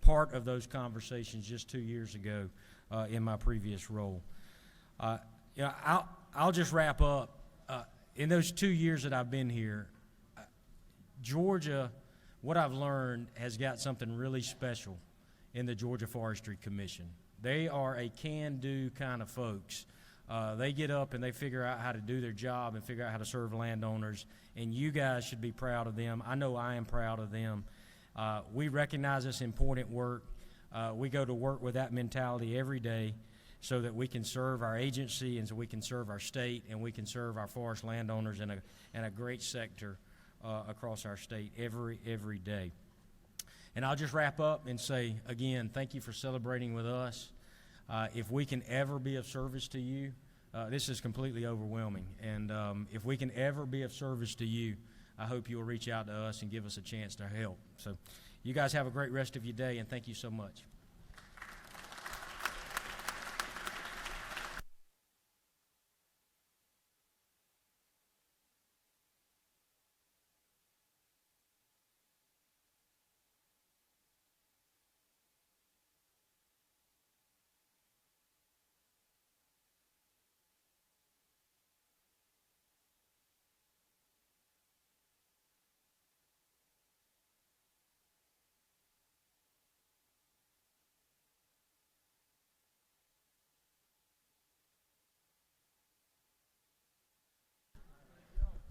part of those conversations just 2 years ago in my previous role. I'll just wrap up. In those 2 years that I've been here, Georgia, what I've learned, has got something really special in the Georgia Forestry Commission. They are a can-do kind of folks. They get up and they figure out how to do their job and figure out how to serve landowners, and you guys should be proud of them. I know I am proud of them. We recognize this important work. We go to work with that mentality every day so that we can serve our agency and so we can serve our state and we can serve our forest landowners in a great sector across our state every day. And I'll just wrap up and say, again, thank you for celebrating with us. If we can ever be of service to you, this is completely overwhelming. And if we can ever be of service to you, I hope you'll reach out to us and give us a chance to help. So you guys have a great rest of your day, and thank you so much.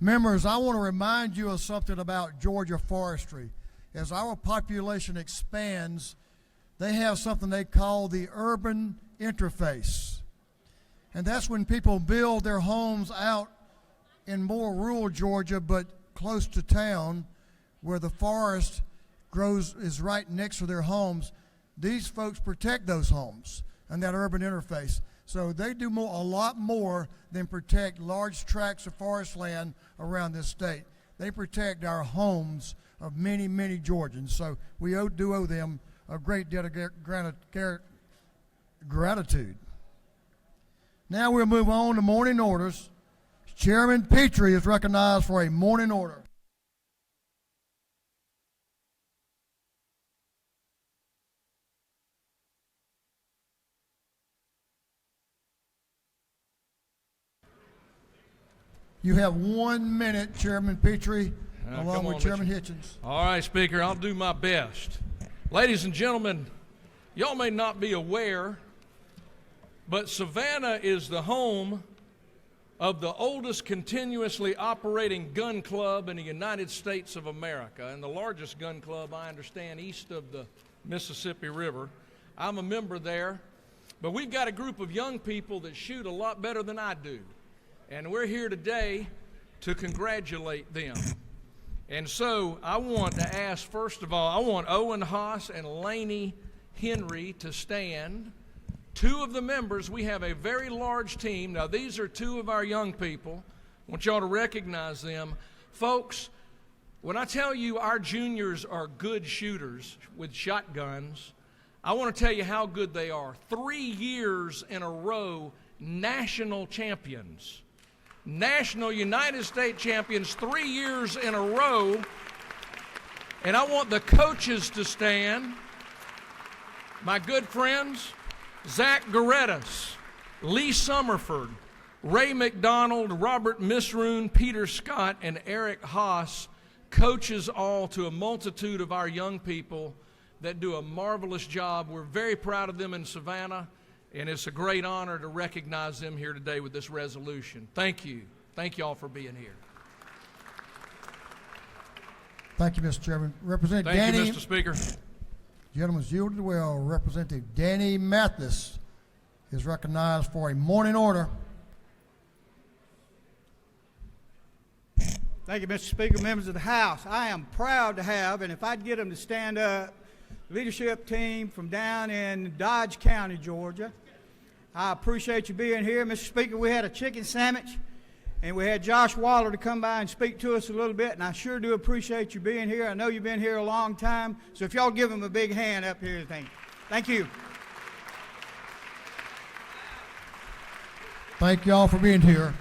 Members, I want to remind you of something about Georgia forestry. As our population expands, they have something they call the urban interface. And that's when people build their homes out in more rural Georgia, but close to town, where the forest is right next to their homes. These folks protect those homes and that urban interface. So they do a lot more than protect large tracts of forest land around this state. They protect our homes of many, many Georgians. So we do owe them a great debt of gratitude. Now we'll move on to morning orders. Chairman Petrie is recognized for a morning order. You have 1 minute, Chairman Petrie, along with Chairman Hitchens. All right, Speaker, I'll do my best. Ladies and gentlemen, y'all may not be aware, but Savannah is the home of the oldest continuously operating gun club in the United States of America, and the largest gun club, I understand, east of the Mississippi River. I'm a member there, but we've got a group of young people that shoot a lot better than I do. And we're here today to congratulate them. And so I want to ask, first of all, I want Owen Haas and Laney Henry to stand. Two of the members, we have a very large team. Now, these are two of our young people. I want y'all to recognize them. Folks, when I tell you our juniors are good shooters with shotguns, I want to tell you how good they are. 3 years in a row, national champions. National United States champions 3 years in a row. And I want the coaches to stand. My good friends, Zach Gorettas, Lee Summerford, Ray McDonald, Robert Misroon, Peter Scott, and Eric Haas, coaches all to a multitude of our young people that do a marvelous job. We're very proud of them in Savannah. And it's a great honor to recognize them here today with this resolution. Thank you. Thank you all for being here. Thank you, Mr. Chairman. Representative Thank Danny. you, Mr. Speaker. Gentleman's yielded well. Representative Danny Mathis is recognized for a morning order. Thank you, Mr. Speaker, members of the House. I am proud to have, and if I'd get them to stand up, leadership team from down in Dodge County, Georgia. I appreciate you being here. Mr. Speaker, we had a chicken sandwich, and we had Josh Waller to come by and speak to us a little bit, and I sure do appreciate you being here. I know you've been here a long time, so if y'all give him a big hand up here, thank you. Thank y'all for being here.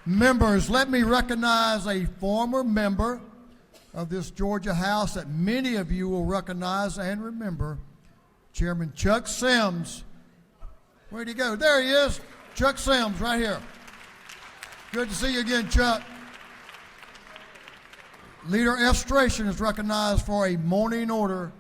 Members, let me recognize a former member of this Georgia House that many of you will recognize and remember, Chairman Chuck Sims. Where'd he go? There he is. Chuck Sims, right here. Good to see you again, Chuck. Leader F. Stration is recognized for a morning order.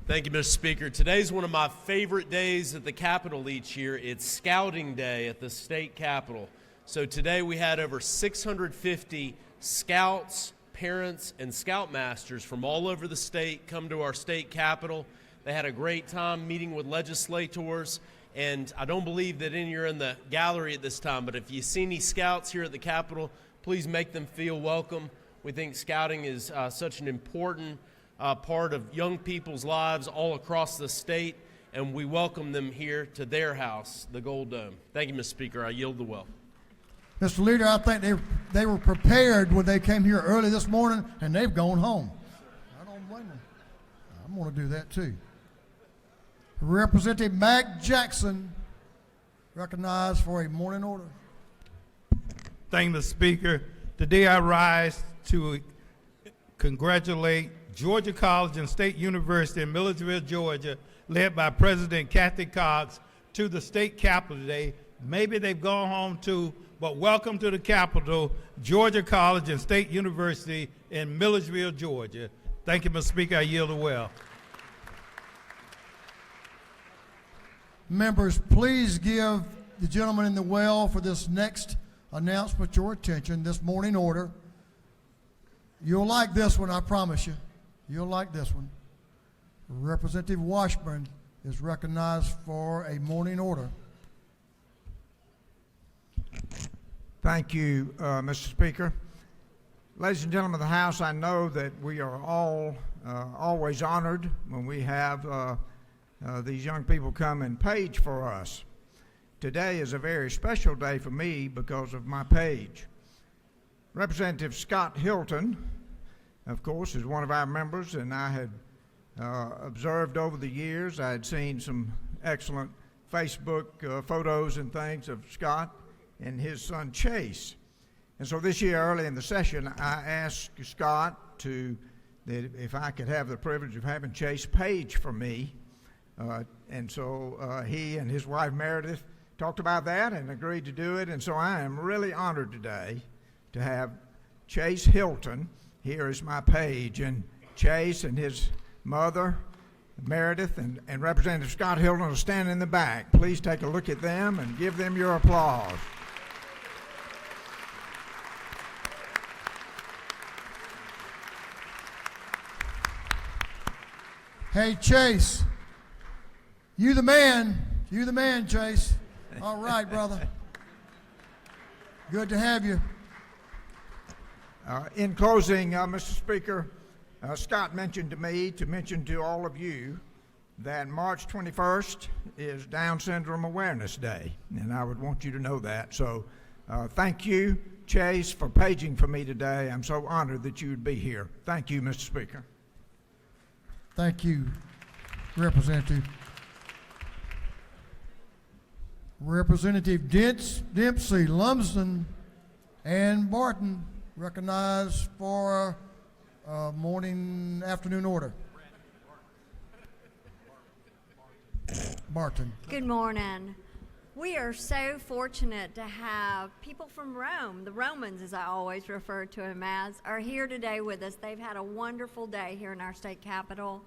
Thank you, Mr. Speaker. Today's one of my favorite days at the Capitol each year. It's Scouting Day at the state Capitol. So today we had over 650 scouts, parents, and scoutmasters from all over the state come to our state Capitol. They had a great time meeting with legislators, and I don't believe that any are in the gallery at this time, but if you see any scouts here at the Capitol, please make them feel welcome. We think scouting is such an important part of young people's lives all across the state, and we welcome them here to their house, the Gold Dome. Thank you, Mr. Speaker. I yield the well. Mr. Leader, I think they were prepared when they came here early this morning, and they've gone home. I don't blame them. I'm going to do that too. Representative Mac Jackson, recognized for a morning order. Thank you, Mr. Speaker. Today I rise to congratulate Georgia College and State University in Milledgeville, Georgia, led by President Kathy Cox, to the state capitol today. Maybe they've gone home too, but welcome to the Capitol, Georgia College and State University in Milledgeville, Georgia. Thank you, Mr. Speaker. I yield the well. Members, please give the gentleman in the well for this next announcement your attention, this morning order. You'll like this one, I promise you. You'll like this one. Representative Washburn is recognized for a morning order. Thank you, Mr. Speaker. Ladies and gentlemen of the House, I know that we are all always honored when we have these young people come and page for us. Today is a very special day for me because of my page. Representative Scott Hilton, of course, is one of our members, and I had observed over the years. I had seen some excellent Facebook photos and things of Scott and his son Chase. And so this year, early in the session, I asked Scott that if I could have the privilege of having Chase page for me. And so he and his wife Meredith talked about that and agreed to do it. And so I am really honored today to have Chase Hilton here as my page. And Chase and his mother, Meredith, and Representative Scott Hilton will stand in the back. Please take a look at them and give them your applause. Hey, Chase, you the man, Chase. All right, brother. Good to have you. In closing, Mr. Speaker, Scott mentioned to me to mention to all of you that March 21st is Down Syndrome Awareness Day, and I would want you to know that. So thank you, Chase, for paging for me today. I'm so honored that you would be here. Thank you, Mr. Speaker. Thank you, Representative. Representative Dempsey, Lumsden, and Barton recognized for afternoon order. Barton. Good morning. We are so fortunate to have people from Rome, the Romans as I always refer to them as, are here today with us. They've had a wonderful day here in our state capitol,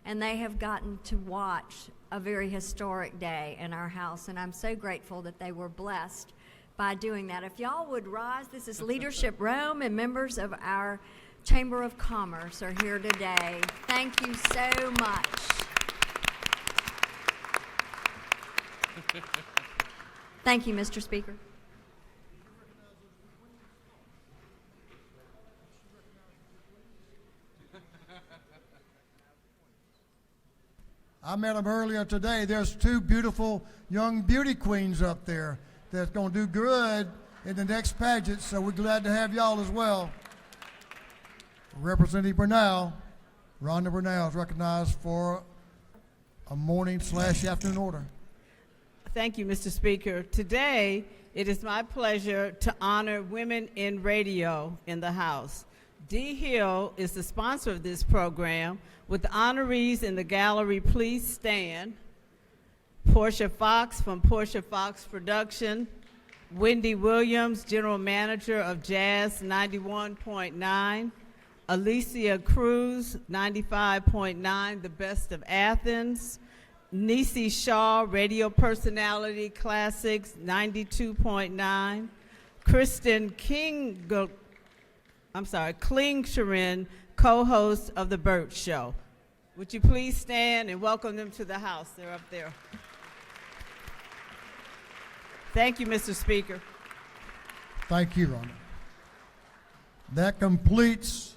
and they have gotten to watch a very historic day in our house, and I'm so grateful that they were blessed by doing that. If y'all would rise, this is Leadership Rome, and members of our Chamber of Commerce are here today. Thank you so much. Thank you, Mr. Speaker. I met them earlier today. There's two beautiful young beauty queens up there that's going to do good in the next pageant, so we're glad to have y'all as well. Representative Bernal, Rhonda Bernal is recognized for a morning/afternoon order. Thank you, Mr. Speaker. Today, it is my pleasure to honor women in radio in the House. Dee Hill is the sponsor of this program. With the honorees in the gallery, please stand. Portia Fox from Portia Fox Production, Wendy Williams, General Manager of Jazz 91.9, Alicia Cruz 95.9, The Best of Athens, Nisi Shaw, Radio Personality Classics 92.9, Kristen Klingsherin, co-host of The Burt Show. Would you please stand and welcome them to the house? They're up there. Thank you, Mr. Speaker. Thank you, Rhonda. That completes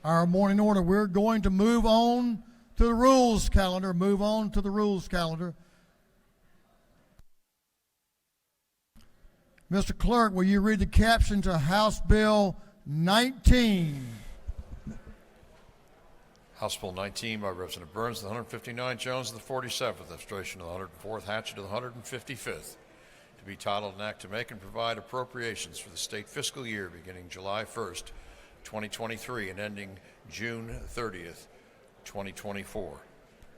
our morning order. We're going to move on to the rules calendar. Mr. Clerk, will you read the caption to House Bill 19? House Bill 19 by Representative Burns, the 159, Jones, the 47th, illustration of the 104th, Hatchett of the 155th. To be titled, an act to make and provide appropriations for the state fiscal year beginning July 1st, 2023 and ending June 30th, 2024.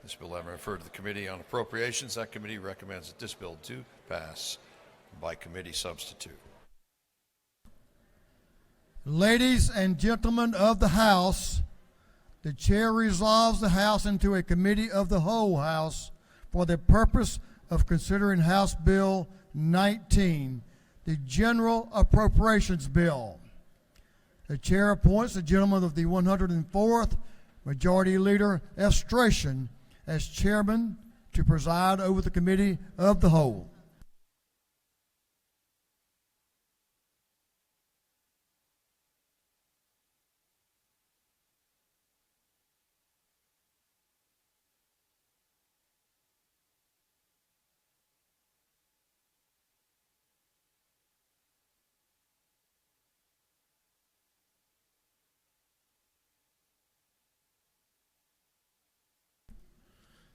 This bill having referred to the Committee on Appropriations, that committee recommends that this bill do pass by committee substitute. Ladies and gentlemen of the House, the chair resolves the House into a committee of the whole House for the purpose of considering House Bill 19, the General Appropriations Bill. The chair appoints the gentleman of the 104th Majority Leader Estration as chairman to preside over the committee of the whole.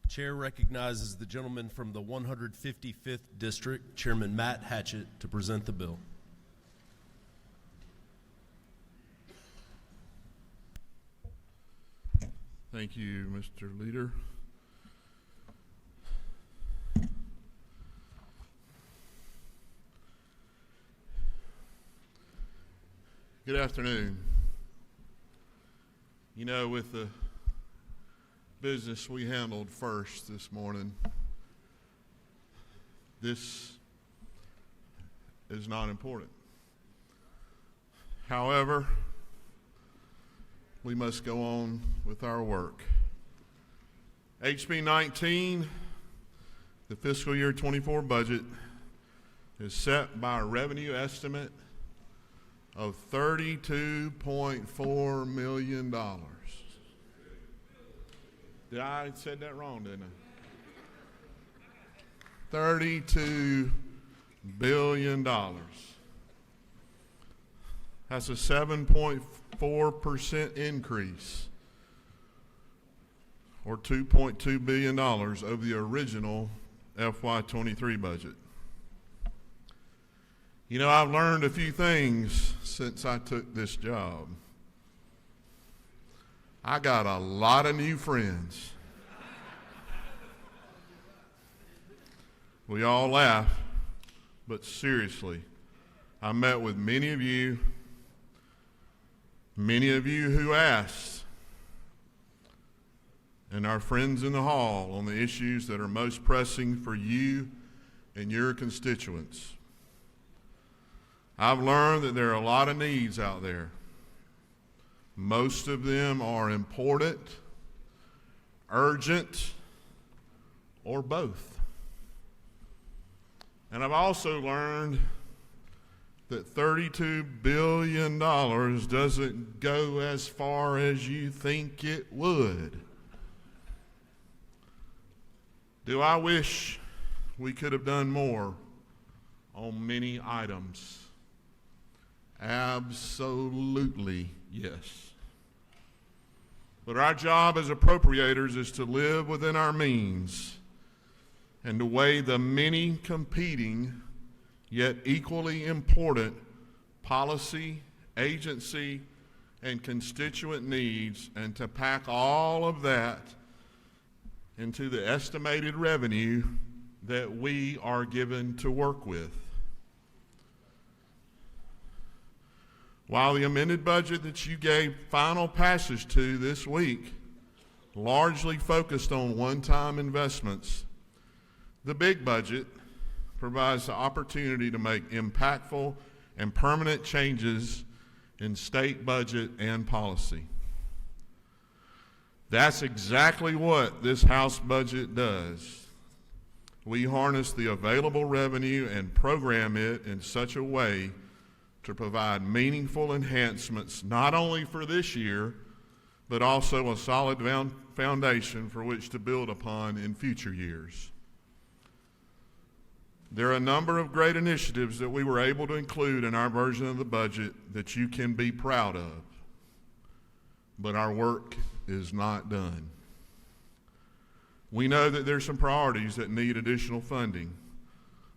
Chair recognizes the gentleman from the 155th District, Chairman Matt Hatchett, to present the bill. Thank you, Mr. Leader. Good afternoon. You know, with the business we handled first this morning, this is not important. However, we must go on with our work. HB 19, the fiscal year 24 budget, is set by a revenue estimate of $32.4 million. I said that wrong, didn't I? $32 billion. That's a 7.4% increase, or $2.2 billion over the original FY23 budget. You know, I've learned a few things since I took this job. I got a lot of new friends. We all laugh, but seriously, I met with many of you who asked, and our friends in the hall on the issues that are most pressing for you and your constituents. I've learned that there are a lot of needs out there. Most of them are important, urgent, or both. And I've also learned that $32 billion doesn't go as far as you think it would. Do I wish we could have done more on many items? Absolutely yes. But our job as appropriators is to live within our means and to weigh the many competing yet equally important policy, agency, and constituent needs, and to pack all of that into the estimated revenue that we are given to work with. While the amended budget that you gave final passage to this week largely focused on one-time investments, the big budget provides the opportunity to make impactful and permanent changes in state budget and policy. That's exactly what this House budget does. We harness the available revenue and program it in such a way to provide meaningful enhancements not only for this year, but also a solid foundation for which to build upon in future years. There are a number of great initiatives that we were able to include in our version of the budget that you can be proud of, but our work is not done. We know that there's some priorities that need additional funding,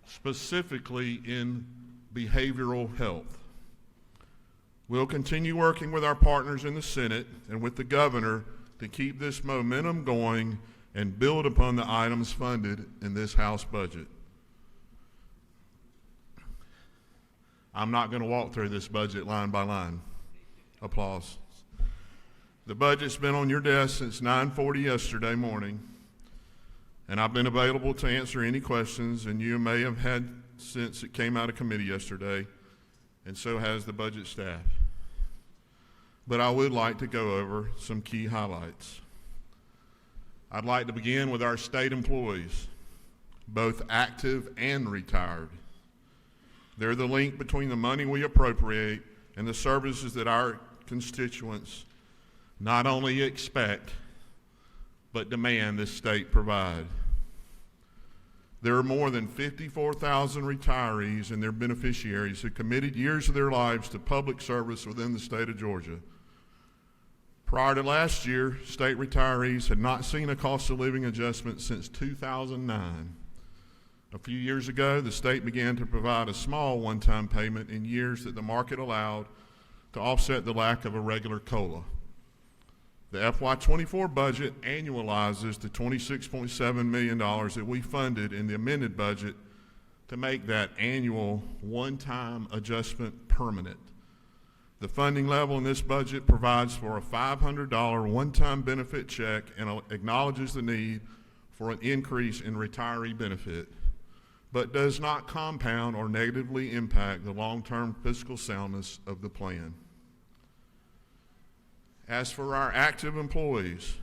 specifically in behavioral health. We'll continue working with our partners in the Senate and with the governor to keep this momentum going and build upon the items funded in this House budget. I'm not going to walk through this budget line by line. Applause. The budget's been on your desk since 9:40 yesterday morning, and I've been available to answer any questions, and you may have had since it came out of committee yesterday, and so has the budget staff. But I would like to go over some key highlights. I'd like to begin with our state employees, both active and retired. They're the link between the money we appropriate and the services that our constituents not only expect, but demand this state provide. There are more than 54,000 retirees and their beneficiaries who committed years of their lives to public service within the state of Georgia. Prior to last year, state retirees had not seen a cost of living adjustment since 2009. A few years ago, the state began to provide a small one-time payment in years that the market allowed to offset the lack of a regular COLA. The FY24 budget annualizes the $26.7 million that we funded in the amended budget to make that annual one-time adjustment permanent. The funding level in this budget provides for a $500 one-time benefit check and acknowledges the need for an increase in retiree benefit, but does not compound or negatively impact the long-term fiscal soundness of the plan. As for our active employees,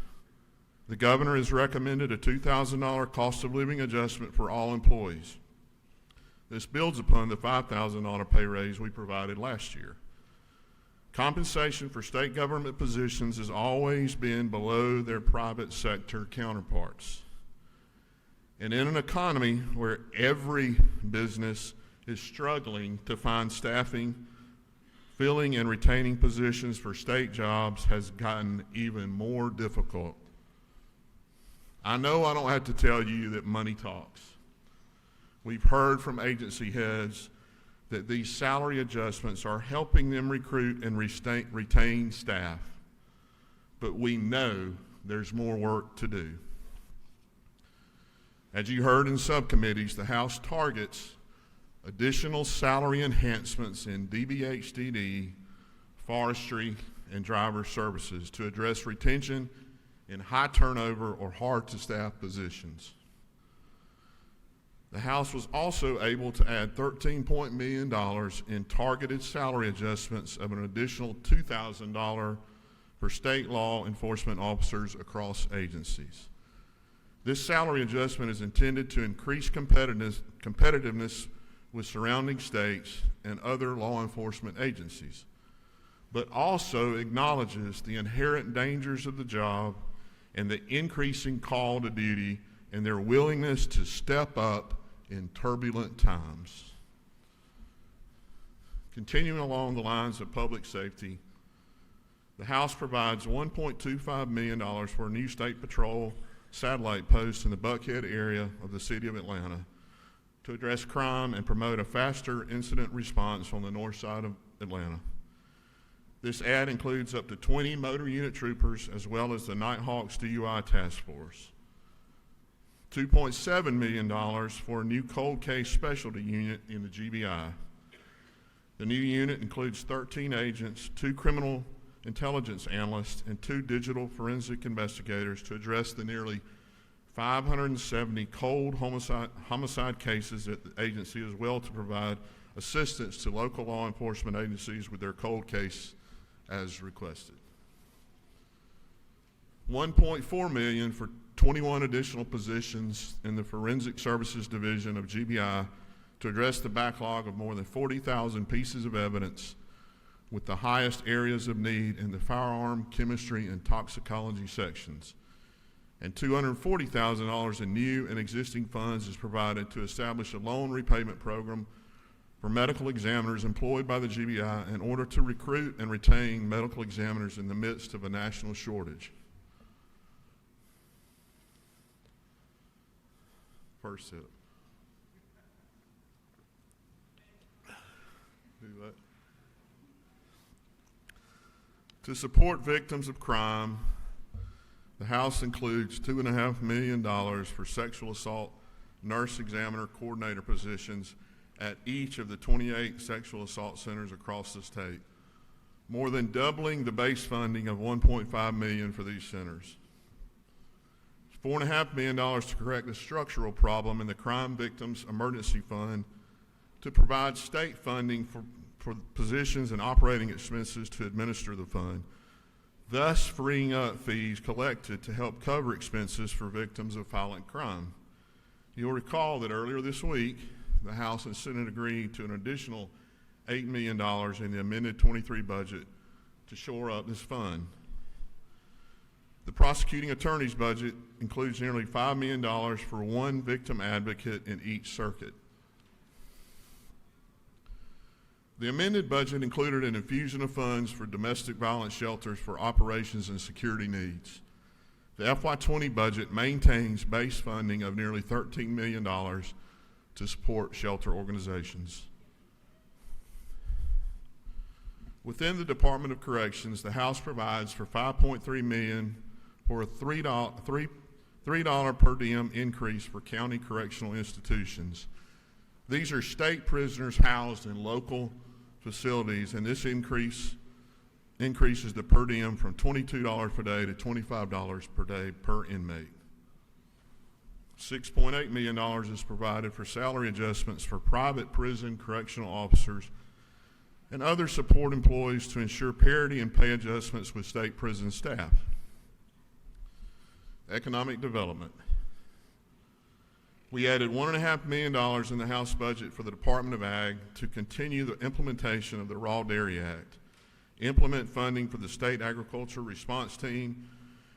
the governor has recommended a $2,000 cost of living adjustment for all employees. This builds upon the $5,000 pay raise we provided last year. Compensation for state government positions has always been below their private sector counterparts. And in an economy where every business is struggling to find staffing, filling and retaining positions for state jobs has gotten even more difficult. I know I don't have to tell you that money talks. We've heard from agency heads that these salary adjustments are helping them recruit and retain staff, but we know there's more work to do. As you heard in subcommittees, the House targets additional salary enhancements in DBHDD, forestry, and driver services to address retention in high turnover or hard to staff positions. The House was also able to add $13 million in targeted salary adjustments of an additional $2,000 for state law enforcement officers across agencies. This salary adjustment is intended to increase competitiveness with surrounding states and other law enforcement agencies, but also acknowledges the inherent dangers of the job and the increasing call to duty and their willingness to step up in turbulent times. Continuing along the lines of public safety, the House provides $1.25 million for a new state patrol satellite post in the Buckhead area of the city of Atlanta to address crime and promote a faster incident response on the north side of Atlanta. This ad includes up to 20 motor unit troopers as well as the Nighthawks DUI task force. $2.7 million for a new cold case specialty unit in the GBI. The new unit includes 13 agents, 2 criminal intelligence analysts, and 2 digital forensic investigators to address the nearly 570 cold homicide cases that the agency, as well to provide assistance to local law enforcement agencies with their cold case as requested. $1.4 million for 21 additional positions in the Forensic Services Division of GBI to address the backlog of more than 40,000 pieces of evidence, with the highest areas of need in the firearm, chemistry, and toxicology sections. And $240,000 in new and existing funds is provided to establish a loan repayment program for medical examiners employed by the GBI in order to recruit and retain medical examiners in the midst of a national shortage. First sip. Do that. To support victims of crime, the House includes $2.5 million for sexual assault nurse examiner coordinator positions at each of the 28 sexual assault centers across the state, more than doubling the base funding of $1.5 million for these centers. $4.5 million to correct the structural problem in the Crime Victims Emergency Fund, to provide state funding for positions and operating expenses to administer the fund, thus freeing up fees collected to help cover expenses for victims of violent crime. You'll recall that earlier this week, the House and Senate agreed to an additional $8 million in the amended 23 budget to shore up this fund. The prosecuting attorney's budget includes nearly $5 million for 1 victim advocate in each circuit. The amended budget included an infusion of funds for domestic violence shelters for operations and security needs. The FY20 budget maintains base funding of nearly $13 million to support shelter organizations. Within the Department of Corrections, the House provides for $5.3 million for a $3 per diem increase for county correctional institutions. These are state prisoners housed in local facilities, and this increases the per diem from $22 per day to $25 per day per inmate. $6.8 million is provided for salary adjustments for private prison correctional officers and other support employees to ensure parity in pay adjustments with state prison staff. Economic development. We added $1.5 million in the House budget for the Department of Ag to continue the implementation of the Raw Dairy Act, implement funding for the State Agriculture Response Team,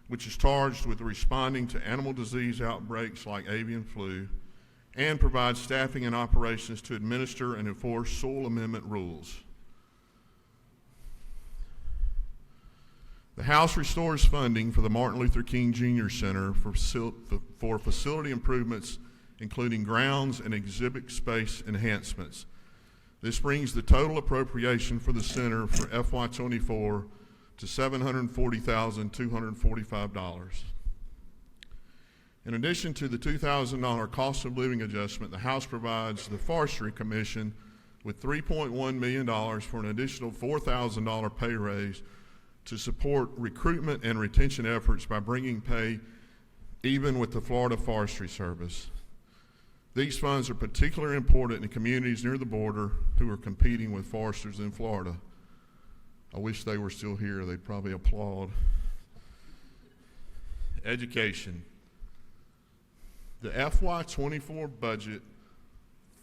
which is charged with responding to animal disease outbreaks like avian flu, and provide staffing and operations to administer and enforce soil amendment rules. The House restores funding for the Martin Luther King Jr. Center for facility improvements, including grounds and exhibit space enhancements. This brings the total appropriation for the center for FY24 to $740,245. In addition to the $2,000 cost of living adjustment, the House provides the Forestry Commission with $3.1 million for an additional $4,000 pay raise to support recruitment and retention efforts by bringing pay even with the Florida Forestry Service. These funds are particularly important in communities near the border who are competing with foresters in Florida. I wish they were still here. They'd probably applaud. Education. The FY24 budget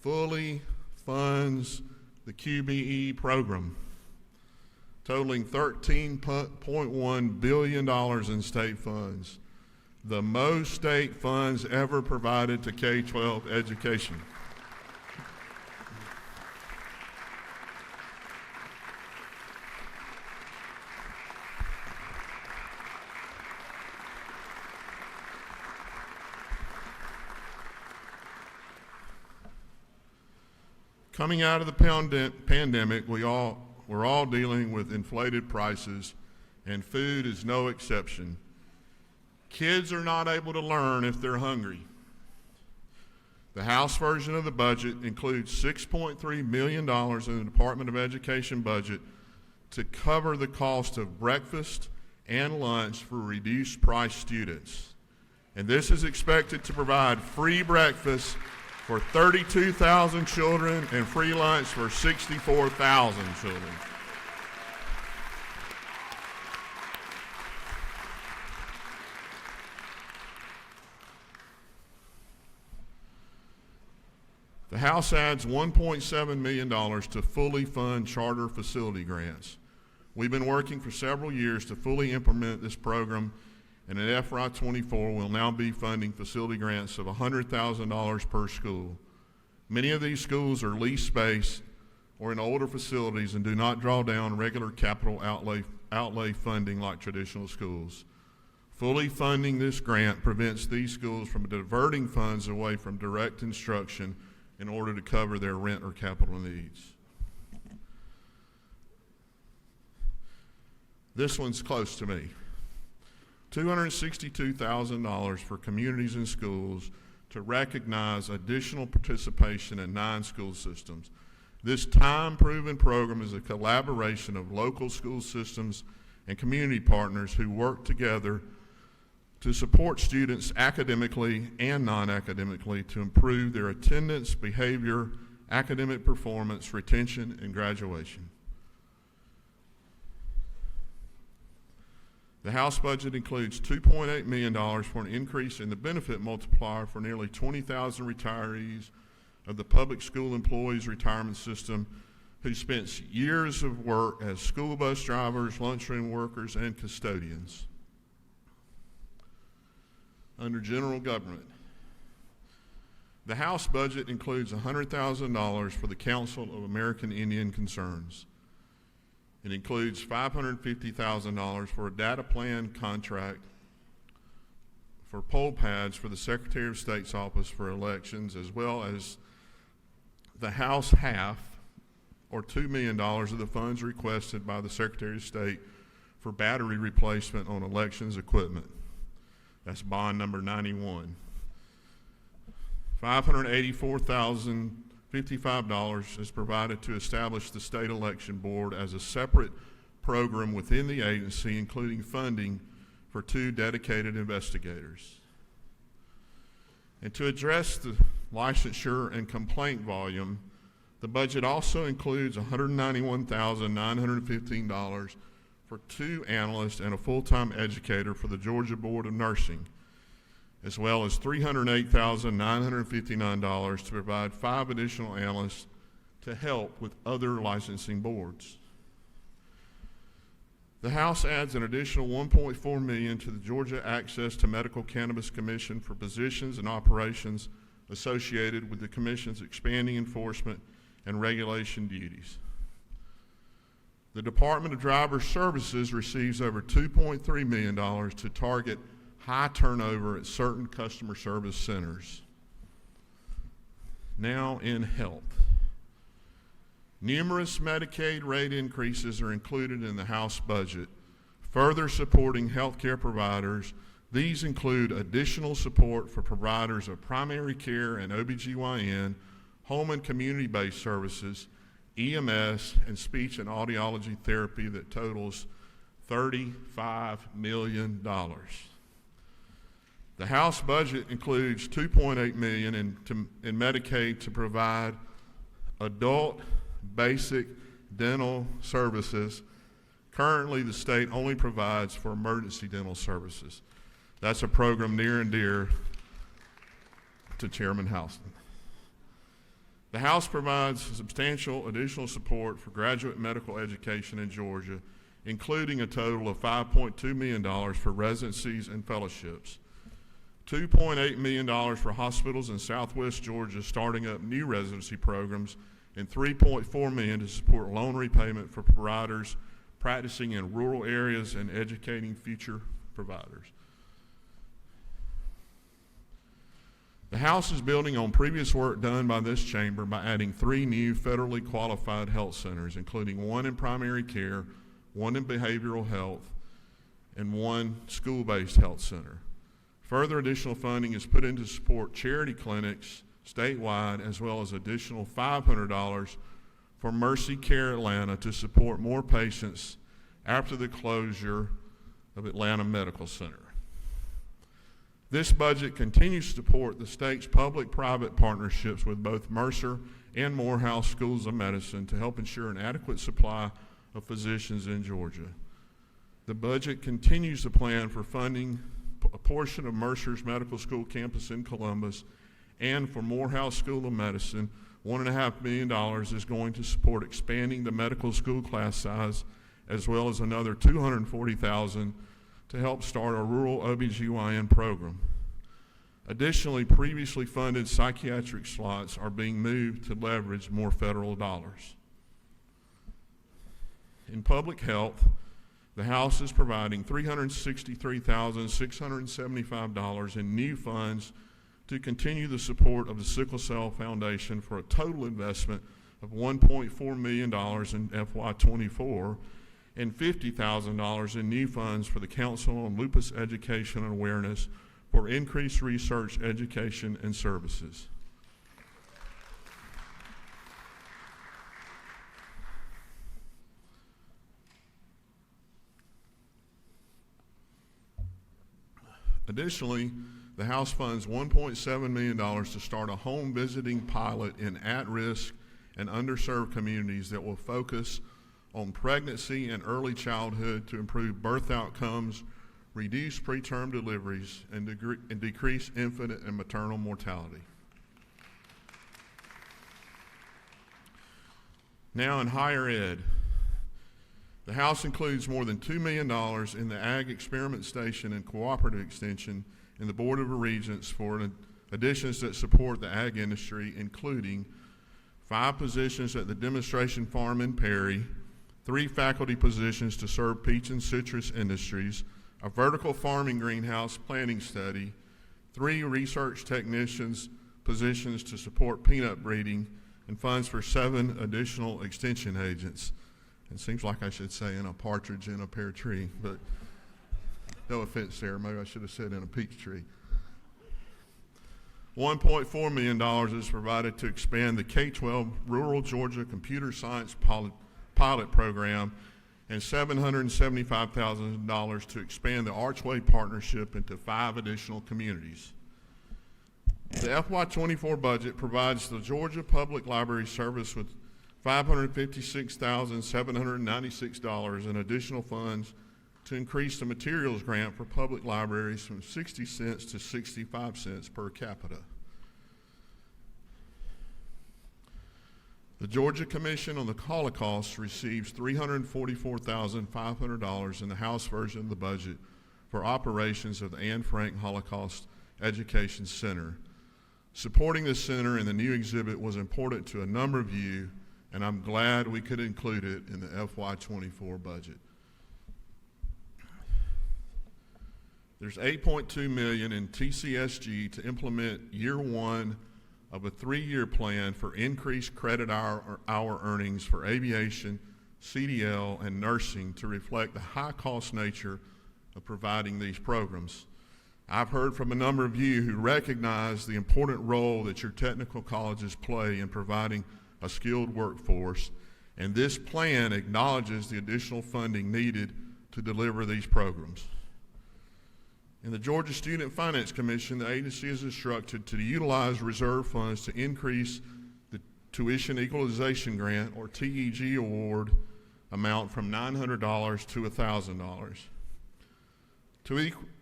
fully funds the QBE program, totaling $13.1 billion in state funds, the most state funds ever provided to K-12 education. Coming out of the pandemic, we're all dealing with inflated prices, and food is no exception. Kids are not able to learn if they're hungry. The House version of the budget includes $6.3 million in the Department of Education budget to cover the cost of breakfast and lunch for reduced price students. And this is expected to provide free breakfast for 32,000 children and free lunch for 64,000 children. The House adds $1.7 million to fully fund charter facility grants. We've been working for several years to fully implement this program, and in FY24 we'll now be funding facility grants of $100,000 per school. Many of these schools are leased space or in older facilities and do not draw down regular capital outlay funding like traditional schools. Fully funding this grant prevents these schools from diverting funds away from direct instruction in order to cover their rent or capital needs. This one's close to me. $262,000 for communities and schools to recognize additional participation in 9 school systems. This time-proven program is a collaboration of local school systems and community partners who work together to support students academically and non-academically to improve their attendance, behavior, academic performance, retention, and graduation. The House budget includes $2.8 million for an increase in the benefit multiplier for nearly 20,000 retirees of the public school employees retirement system who spent years of work as school bus drivers, lunchroom workers, and custodians. Under general government, the House budget includes $100,000 for the Council of American Indian Concerns. It includes $550,000 for a data plan contract for poll pads for the Secretary of State's office for elections, as well as the House half, or $2 million of the funds requested by the Secretary of State for battery replacement on elections equipment. That's bond number 91. $584,055 is provided to establish the State Election Board as a separate program within the agency, including funding for 2 dedicated investigators. And to address the licensure and complaint volume, the budget also includes $191,915 for 2 analysts and a full-time educator for the Georgia Board of Nursing, as well as $308,959 to provide 5 additional analysts to help with other licensing boards. The House adds an additional $1.4 million to the Georgia Access to Medical Cannabis Commission for positions and operations associated with the Commission's expanding enforcement and regulation duties. The Department of Driver Services receives over $2.3 million to target high turnover at certain customer service centers. Now in health. Numerous Medicaid rate increases are included in the House budget, further supporting healthcare providers. These include additional support for providers of primary care and OBGYN, home and community-based services, EMS, and speech and audiology therapy that totals $35 million. The House budget includes $2.8 million in Medicaid to provide adult basic dental services. Currently, the state only provides for emergency dental services. That's a program near and dear to Chairman Houston. The House provides substantial additional support for graduate medical education in Georgia, including a total of $5.2 million for residencies and fellowships, $2.8 million for hospitals in Southwest Georgia starting up new residency programs, and $3.4 million to support loan repayment for providers practicing in rural areas and educating future providers. The House is building on previous work done by this chamber by adding 3 new federally qualified health centers, including 1 in primary care, 1 in behavioral health, and 1 school-based health center. Further additional funding is put in to support charity clinics statewide, as well as additional $500 for Mercy Care Atlanta to support more patients after the closure of Atlanta Medical Center. This budget continues to support the state's public-private partnerships with both Mercer and Morehouse Schools of Medicine to help ensure an adequate supply of physicians in Georgia. The budget continues to plan for funding a portion of Mercer's medical school campus in Columbus, and for Morehouse School of Medicine, $1.5 million is going to support expanding the medical school class size, as well as another $240,000 to help start a rural OBGYN program. Additionally, previously funded psychiatric slots are being moved to leverage more federal dollars. In public health, the House is providing $363,675 in new funds to continue the support of the Sickle Cell Foundation for a total investment of $1.4 million in FY24 and $50,000 in new funds for the Council on Lupus Education and Awareness for increased research, education, and services. Additionally, the House funds $1.7 million to start a home visiting pilot in at-risk and underserved communities that will focus on pregnancy and early childhood to improve birth outcomes, reduce preterm deliveries, and decrease infant and maternal mortality. Now in higher ed, the House includes more than $2 million in the Ag Experiment Station and Cooperative Extension in the Board of Regents for additions that support the ag industry, including 5 positions at the demonstration farm in Perry, 3 faculty positions to serve peach and citrus industries, a vertical farming greenhouse planning study, 3 research technicians positions to support peanut breeding, and funds for 7 additional extension agents. It seems like I should say in a partridge in a pear tree, but no offense there. Maybe I should have said in a peach tree. $1.4 million is provided to expand the K-12 Rural Georgia Computer Science Pilot Program, and $775,000 to expand the Archway Partnership into 5 additional communities. The FY24 budget provides the Georgia Public Library Service with $556,796 in additional funds to increase the materials grant for public libraries from 60 cents to 65 cents per capita. The Georgia Commission on the Holocaust receives $344,500 in the House version of the budget for operations of the Anne Frank Holocaust Education Center. Supporting this center and the new exhibit was important to a number of you, and I'm glad we could include it in the FY24 budget. There's $8.2 million in TCSG to implement year 1 of a 3-year plan for increased credit hour earnings for aviation, CDL, and nursing to reflect the high-cost nature of providing these programs. I've heard from a number of you who recognize the important role that your technical colleges play in providing a skilled workforce, and this plan acknowledges the additional funding needed to deliver these programs. In the Georgia Student Finance Commission, the agency is instructed to utilize reserve funds to increase the Tuition Equalization Grant, or TEG award, amount from $900 to $1,000.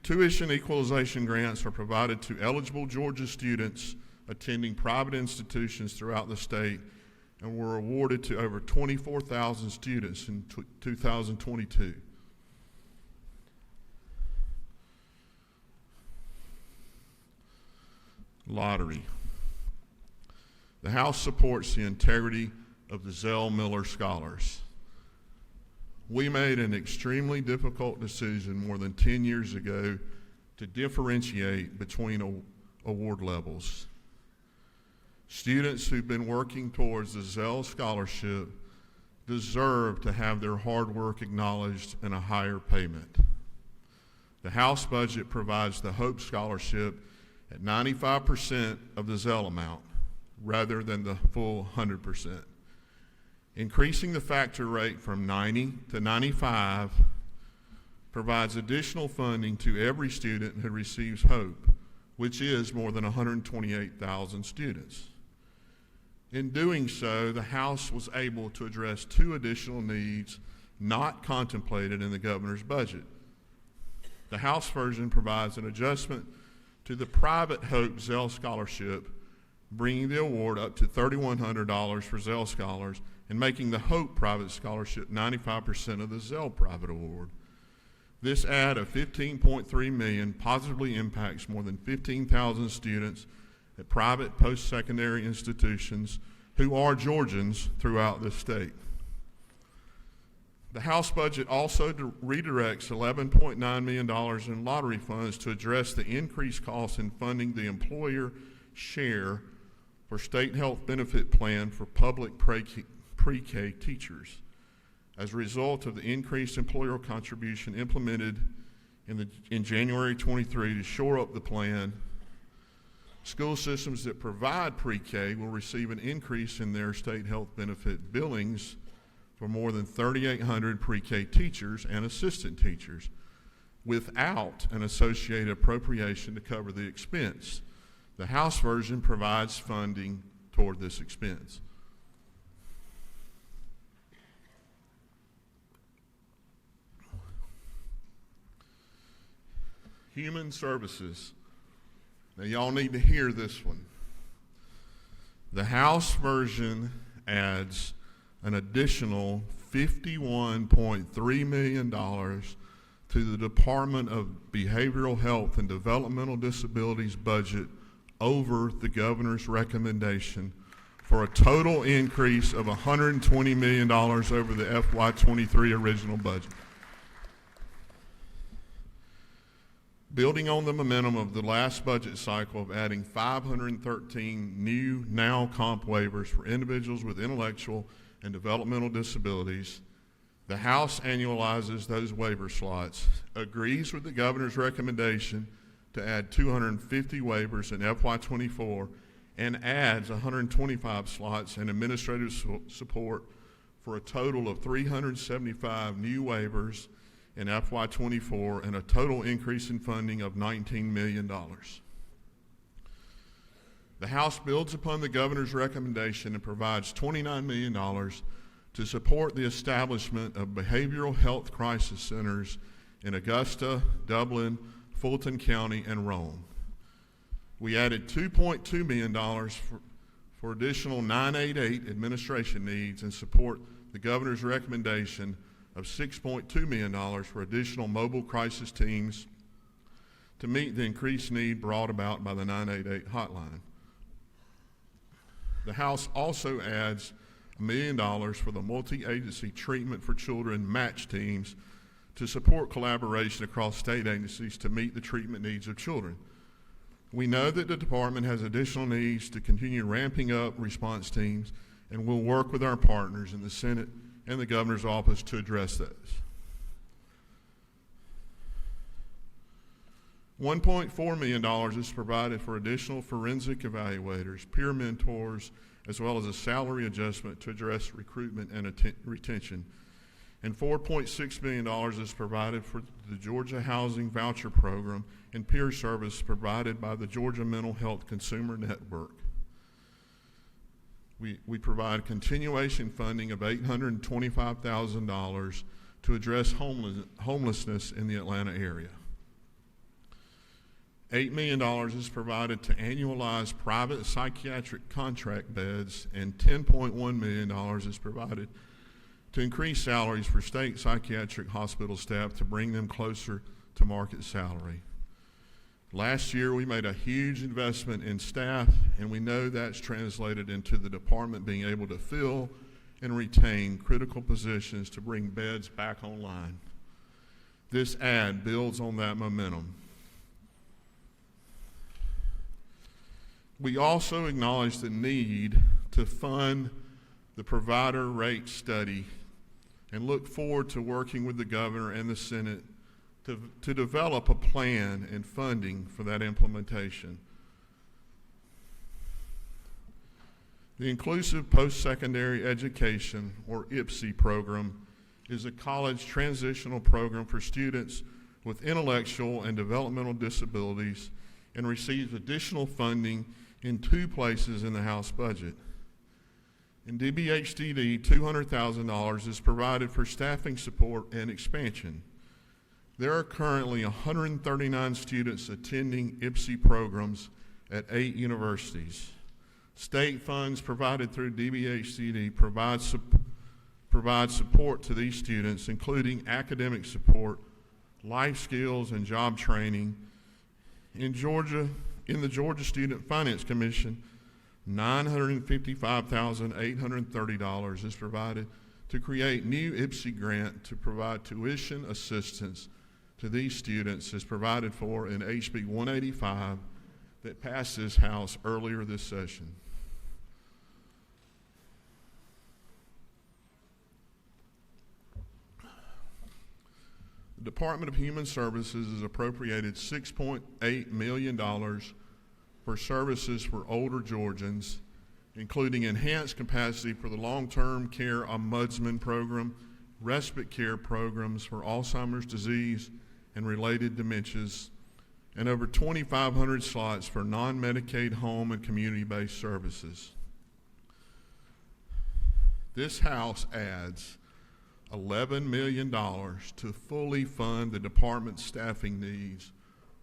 Tuition equalization grants are provided to eligible Georgia students attending private institutions throughout the state and were awarded to over 24,000 students in 2022. Lottery. The House supports the integrity of the Zell Miller Scholars. We made an extremely difficult decision more than 10 years ago to differentiate between award levels. Students who've been working towards the Zell Scholarship deserve to have their hard work acknowledged and a higher payment. The House budget provides the Hope Scholarship at 95% of the Zell amount. rather than the full 100%. Increasing the factor rate from 90 to 95 provides additional funding to every student who receives HOPE, which is more than 128,000 students. In doing so, the House was able to address two additional needs not contemplated in the governor's budget. The House version provides an adjustment to the private HOPE Zell Scholarship, bringing the award up to $3,100 for Zell Scholars and making the HOPE private scholarship 95% of the Zell private award. This add of $15.3 million positively impacts more than 15,000 students at private post-secondary institutions who are Georgians throughout the state. The House budget also redirects $11.9 million in lottery funds to address the increased costs in funding the employer share for state health benefit plan for public pre-K teachers. As a result of the increased employer contribution implemented in January 23 to shore up the plan, school systems that provide pre-K will receive an increase in their state health benefit billings for more than 3,800 pre-K teachers and assistant teachers without an associated appropriation to cover the expense. The House version provides funding toward this expense. Human Services. Now, y'all need to hear this one. The House version adds an additional $51.3 million to the Department of Behavioral Health and Developmental Disabilities budget over the governor's recommendation for a total increase of $120 million over the FY23 original budget. Building on the momentum of the last budget cycle of adding 513 new now comp waivers for individuals with intellectual and developmental disabilities, the House annualizes those waiver slots, agrees with the governor's recommendation to add 250 waivers in FY24, and adds 125 slots in administrative support for a total of 375 new waivers in FY24 and a total increase in funding of $19 million. The House builds upon the governor's recommendation and provides $29 million to support the establishment of behavioral health crisis centers in Augusta, Dublin, Fulton County, and Rome. We added $2.2 million for additional 988 administration needs and support the governor's recommendation of $6.2 million for additional mobile crisis teams to meet the increased need brought about by the 988 hotline. The House also adds $1 million for the multi-agency treatment for children match teams to support collaboration across state agencies to meet the treatment needs of children. We know that the department has additional needs to continue ramping up response teams, and we'll work with our partners in the Senate and the governor's office to address those. $1.4 million is provided for additional forensic evaluators, peer mentors, as well as a salary adjustment to address recruitment and retention. And $4.6 million is provided for the Georgia Housing Voucher Program and peer service provided by the Georgia Mental Health Consumer Network. We provide continuation funding of $825,000 to address homelessness in the Atlanta area. $8 million is provided to annualize private psychiatric contract beds, and $10.1 million is provided to increase salaries for state psychiatric hospital staff to bring them closer to market salary. Last year, we made a huge investment in staff, and we know that's translated into the department being able to fill and retain critical positions to bring beds back online. This ad builds on that momentum. We also acknowledge the need to fund the provider rate study and look forward to working with the governor and the Senate to develop a plan and funding for that implementation. The Inclusive Post-Secondary Education, or IPSE program, is a college transitional program for students with intellectual and developmental disabilities and receives additional funding in 2 places in the House budget. In DBHDD, $200,000 is provided for staffing support and expansion. There are currently 139 students attending IPSE programs at 8 universities. State funds provided through DBHDD provide support to these students, including academic support, life skills, and job training. In the Georgia Student Finance Commission, $955,830 is provided to create new IPSE grant to provide tuition assistance to these students, as provided for in HB 185 that passed this House earlier this session. The Department of Human Services has appropriated $6.8 million for services for older Georgians, including enhanced capacity for the long-term care ombudsman program, respite care programs for Alzheimer's disease and related dementias, and over 2,500 slots for non-Medicaid home and community-based services. This House adds $11 million to fully fund the department's staffing needs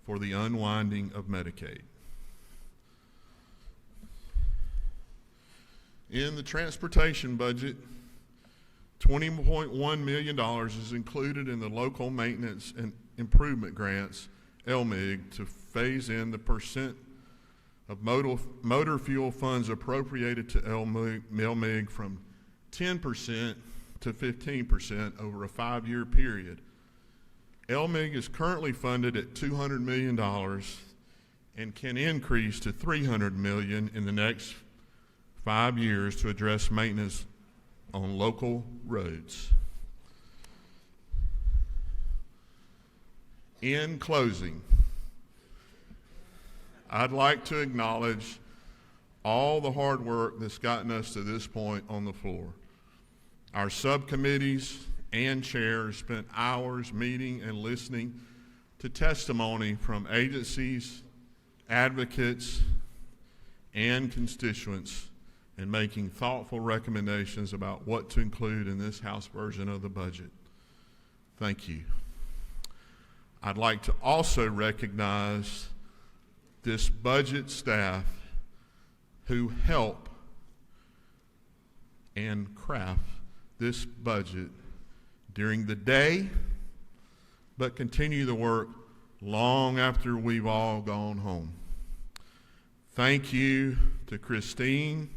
for the unwinding of Medicaid. In the transportation budget, $20.1 million is included in the local maintenance and improvement grants, LMIG, to phase in the percent of motor fuel funds appropriated to LMIG from 10% to 15% over a 5-year period. LMIG is currently funded at $200 million and can increase to $300 million in the next 5 years to address maintenance on local roads. In closing, I'd like to acknowledge all the hard work that's gotten us to this point on the floor. Our subcommittees and chairs spent hours meeting and listening to testimony from agencies, advocates, and constituents, and making thoughtful recommendations about what to include in this House version of the budget. Thank you. I'd like to also recognize this budget staff who help and craft this budget during the day, but continue the work long after we've all gone home. Thank you to Christine,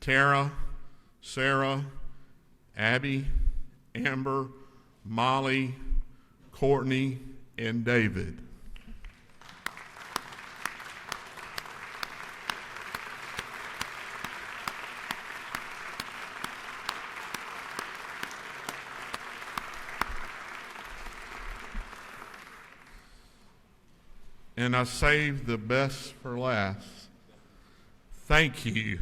Tara, Sarah, Abby, Amber, Molly, Courtney, and David. And I saved the best for last. Thank you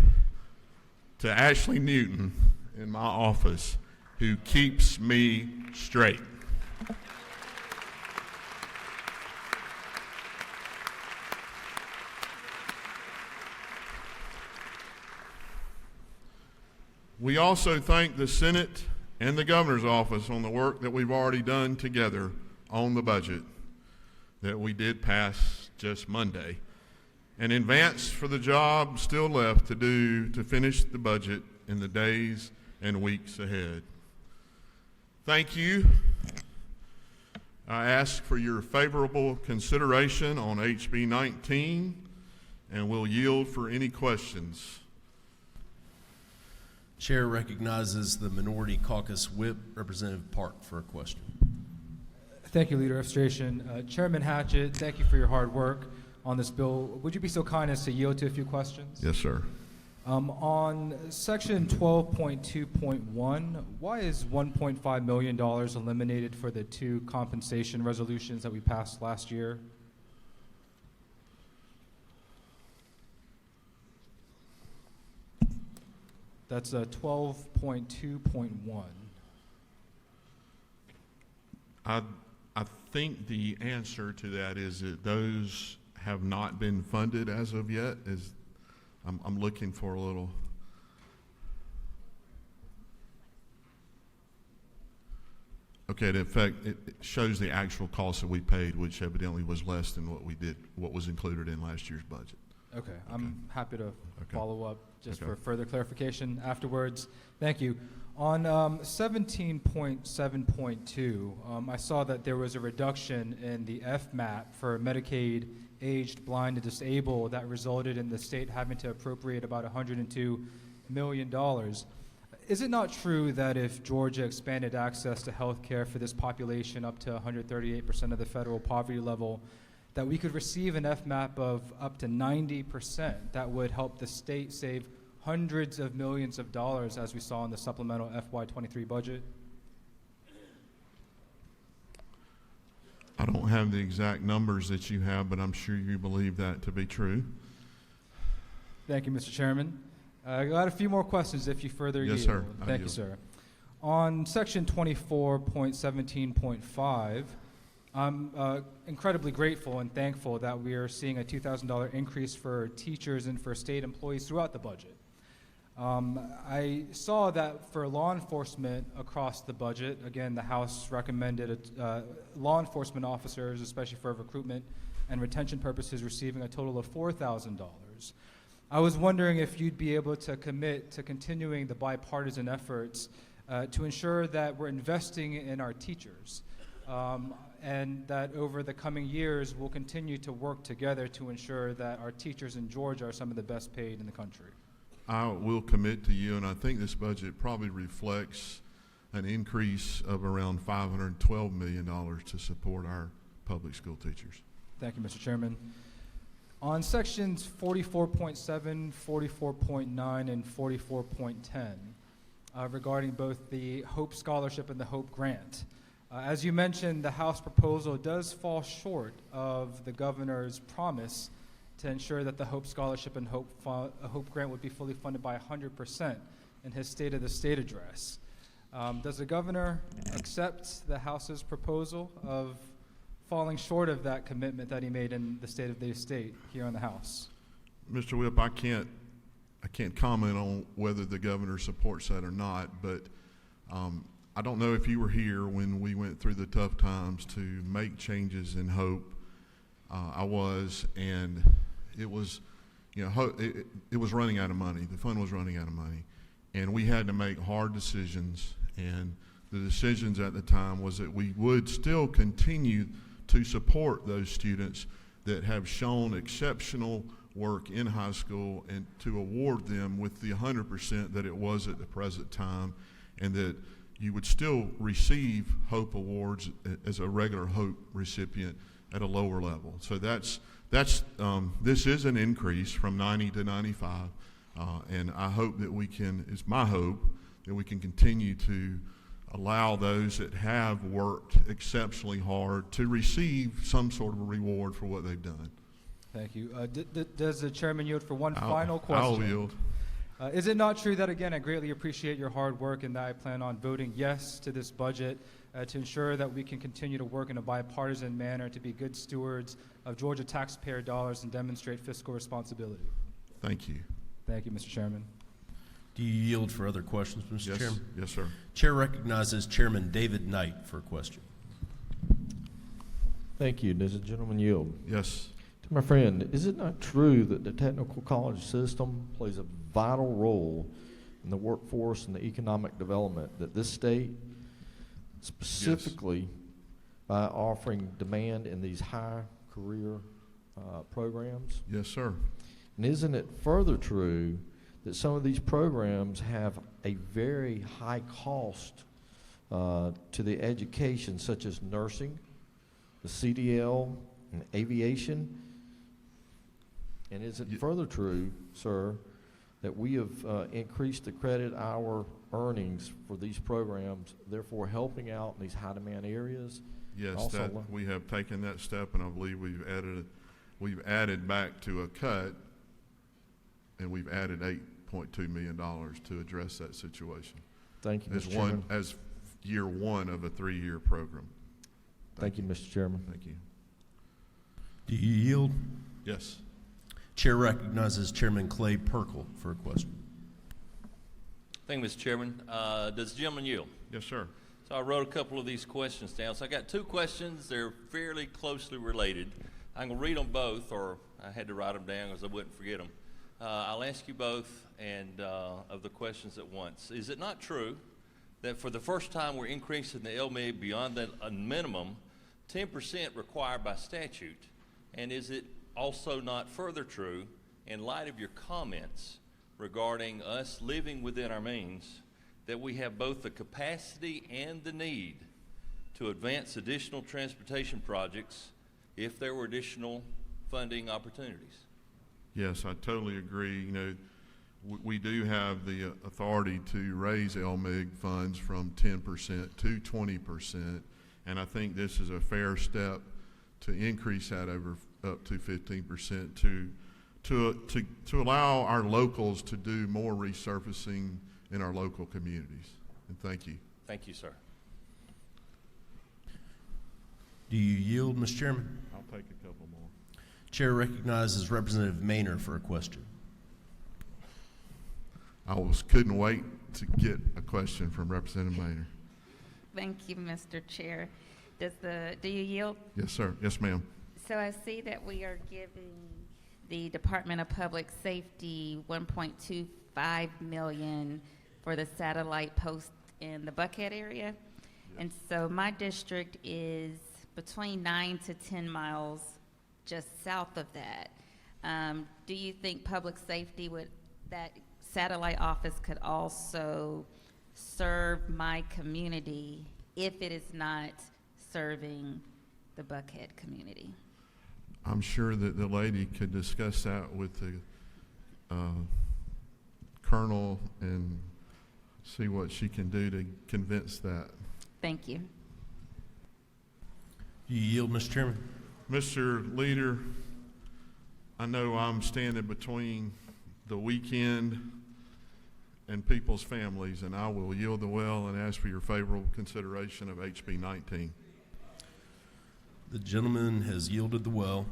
to Ashley Newton in my office, who keeps me straight. We also thank the Senate and the Governor's office on the work that we've already done together on the budget that we did pass just Monday, and in advance for the job still left to do to finish the budget in the days and weeks ahead. Thank you. I ask for your favorable consideration on HB 19, and will yield for any questions. Chair recognizes the Minority Caucus Whip, Representative Park, for a question. Thank you, Leader of Station. Chairman Hatchett, thank you for your hard work on this bill. Would you be so kind as to yield to a few questions? Yes, sir. On section 12.2.1, why is $1.5 million eliminated for the 2 compensation resolutions that we passed last year? That's 12.2.1. I think the answer to that is that those have not been funded as of yet. I'm looking for a little. Okay, in fact, it shows the actual cost that we paid, which evidently was less than what was included in last year's budget. Okay, I'm happy to follow up just Okay. for further clarification afterwards. Thank you. On 17.7.2, I saw that there was a reduction in the FMAP for Medicaid aged, blind, and disabled that resulted in the state having to appropriate about $102 million. Is it not true that if Georgia expanded access to health care for this population up to 138% of the federal poverty level, that we could receive an FMAP of up to 90% that would help the state save hundreds of millions of dollars, as we saw in the supplemental FY23 budget? I don't have the exact numbers that you have, but I'm sure you believe that to be true. Thank you, Mr. Chairman. I got a few more questions if you further Yes, yield. sir. I Thank you, yield. sir. On section 24.17.5, I'm incredibly grateful and thankful that we are seeing a $2,000 increase for teachers and for state employees throughout the budget. I saw that for law enforcement across the budget, again, the House recommended law enforcement officers, especially for recruitment and retention purposes, receiving a total of $4,000. I was wondering if you'd be able to commit to continuing the bipartisan efforts to ensure that we're investing in our teachers, and that over the coming years we'll continue to work together to ensure that our teachers in Georgia are some of the best paid in the country. I will commit to you, and I think this budget probably reflects an increase of around $512 million to support our public school teachers. Thank you, Mr. Chairman. On sections 44.7, 44.9, and 44.10, regarding both the Hope Scholarship and the Hope Grant, as you mentioned, the House proposal does fall short of the governor's promise to ensure that the Hope Scholarship and Hope Grant would be fully funded by 100% in his State of the State address. Does the governor accept the House's proposal of falling short of that commitment that he made in the State of the State here in the House? Mr. Whip, I can't comment on whether the governor supports that or not, but I don't know if you were here when we went through the tough times to make changes in Hope. I was, and it was, it was running out of money. The fund was running out of money, and we had to make hard decisions. And the decisions at the time was that we would still continue to support those students that have shown exceptional work in high school, and to award them with the 100% that it was at the present time, and that you would still receive Hope Awards as a regular Hope recipient at a lower level. So this is an increase from 90 to 95, and I hope that we can, it's my hope that we can continue to allow those that have worked exceptionally hard to receive some sort of a reward for what they've done. Thank you. Does the chairman yield for one final question? I'll yield. Is it not true that, again, I greatly appreciate your hard work and that I plan on voting yes to this budget to ensure that we can continue to work in a bipartisan manner to be good stewards of Georgia taxpayer dollars and demonstrate fiscal responsibility? Thank you. Thank you, Mr. Chairman. Do you yield for other questions, Mr. Yes. Chairman? Yes, sir. Chair recognizes Chairman David Knight for a question. Thank you. Does the gentleman yield? Yes. To my friend, is it not true that the technical college system plays a vital role in the workforce and the economic development that this state, specifically by offering demand in these high career programs? Yes, sir. And isn't it further true that some of these programs have a very high cost to the education, such as nursing, the CDL, and aviation? And is it further true, sir, that we have increased the credit hour earnings for these programs, therefore helping out in these high demand areas? Yes, that we have taken that step, and I believe we've added back to a cut, and we've added $8.2 million to address that situation. Thank you, As Mr. Chairman. as year one of a 3-year program. Thank you, Mr. Chairman. Thank you. Do you yield? Yes. Chair recognizes Chairman Clay Perkle for a question. Thank you, Mr. Chairman. Does the gentleman yield? Yes, sir. So I wrote a couple of these questions down. So I got 2 questions. They're fairly closely related. I'm going to read them both, or I had to write them down because I wouldn't forget them. I'll ask you both and of the questions at once. Is it not true that for the first time we're increasing the LMIG beyond the minimum 10% required by statute? And is it also not further true, in light of your comments regarding us living within our means, that we have both the capacity and the need to advance additional transportation projects if there were additional funding opportunities? Yes, I totally agree. You know, we do have the authority to raise LMIG funds from 10% to 20%, and I think this is a fair step to increase that up to 15% to allow our locals to do more resurfacing in our local communities. And thank you. Thank you, sir. Do you yield, Mr. Chairman? I'll take a couple more. Chair recognizes Representative Maynor for a question. Couldn't wait to get a question from Representative Maynor. Thank you, Mr. Chair. Do you yield? Yes, sir. Yes, ma'am. So I see that we are giving the Department of Public Safety $1.25 million for the satellite post in the Buckhead area. And so my district is between 9 to 10 miles just south of that. Do you think public safety that satellite office could also serve my community if it is not serving the Buckhead community? I'm sure that the lady could discuss that with the colonel and see what she can do to convince that. Thank you. Do you yield, Mr. Chairman? Mr. Leader, I know I'm standing between the weekend and people's families, and I will yield the well and ask for your favorable consideration of HB 19. The gentleman has yielded the well.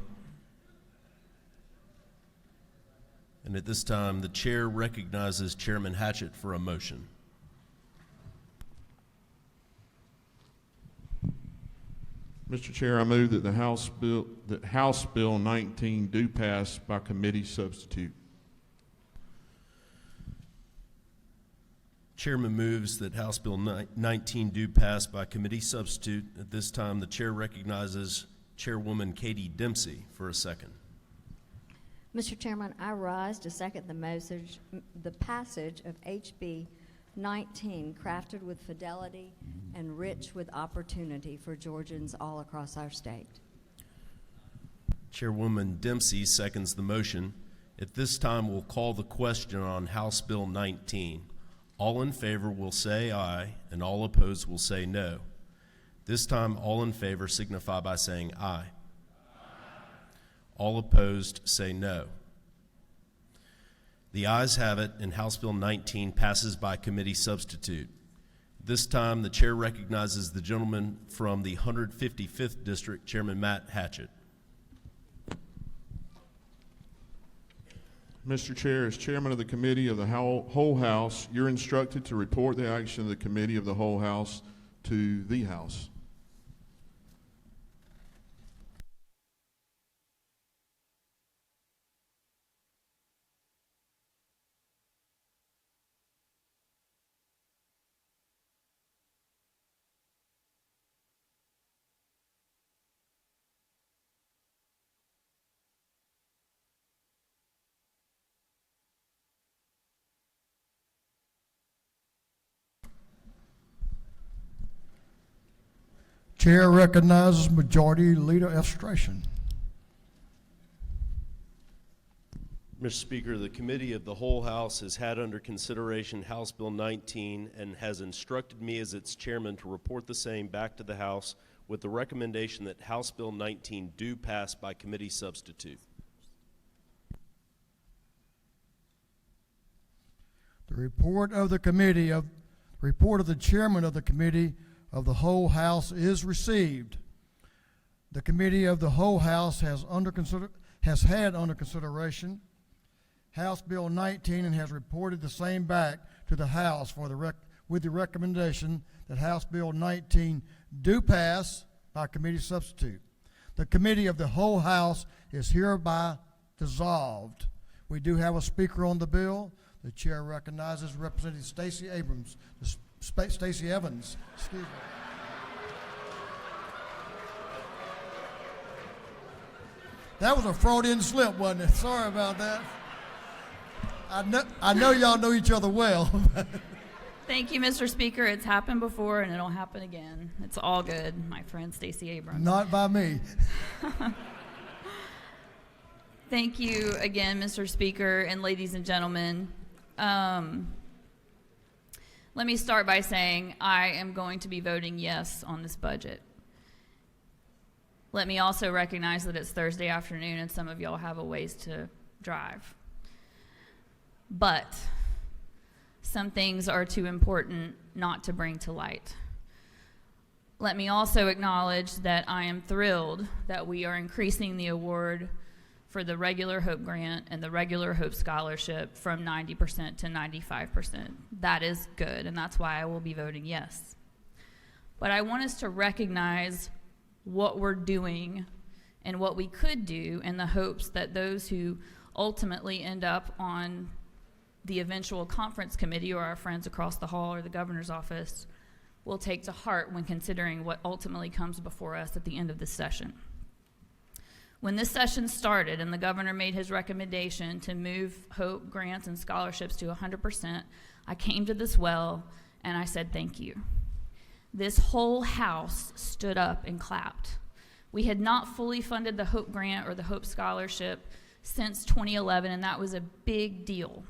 And at this time, the chair recognizes Chairman Hatchett for a motion. Mr. Chair, I move that House Bill 19 do pass by committee substitute. Chairman moves that House Bill 19 do pass by committee substitute. At this time, the chair recognizes Chairwoman Katie Dempsey for a second. Mr. Chairman, I rise to second the passage of HB 19, crafted with fidelity and rich with opportunity for Georgians all across our state. Chairwoman Dempsey seconds the motion. At this time, we'll call the question on House Bill 19. All in favor will say aye, and all opposed will say no. This time, all in favor signify by saying aye. All opposed say no. The ayes have it, and House Bill 19 passes by committee substitute. This time, the chair recognizes the gentleman from the 155th District, Chairman Matt Hatchett. Mr. Chair, as chairman of the committee of the whole House, you're instructed to report the action of the committee of the whole House to the House. Chair recognizes Majority Leader Estration. Mr. Speaker, the Committee of the Whole House has had under consideration House Bill 19 and has instructed me as its chairman to report the same back to the House with the recommendation that House Bill 19 do pass by committee substitute. The report of the chairman of the committee of the whole House is received. The committee of the whole House has had under consideration House Bill 19 and has reported the same back to the House with the recommendation that House Bill 19 do pass by committee substitute. The committee of the whole House is hereby dissolved. We do have a speaker on the bill. The chair recognizes Representative Stacey Evans. Excuse me. That was a Freudian slip, wasn't it? Sorry about that. I know y'all know each other well. Thank you, Mr. Speaker. It's happened before, and it'll happen again. It's all good, my friend Stacey Abrams. Not by me. Thank you again, Mr. Speaker, and ladies and gentlemen. Let me start by saying I am going to be voting yes on this budget. Let me also recognize that it's Thursday afternoon and some of y'all have a ways to drive. But some things are too important not to bring to light. Let me also acknowledge that I am thrilled that we are increasing the award for the regular Hope Grant and the regular Hope Scholarship from 90% to 95%. That is good, and that's why I will be voting yes. But I want us to recognize what we're doing and what we could do in the hopes that those who ultimately end up on the eventual conference committee or our friends across the hall or the governor's office will take to heart when considering what ultimately comes before us at the end of this session. When this session started and the governor made his recommendation to move Hope grants and scholarships to 100%, I came to this well and I said, thank you. This whole house stood up and clapped. We had not fully funded the Hope Grant or the Hope Scholarship since 2011, and that was a big deal.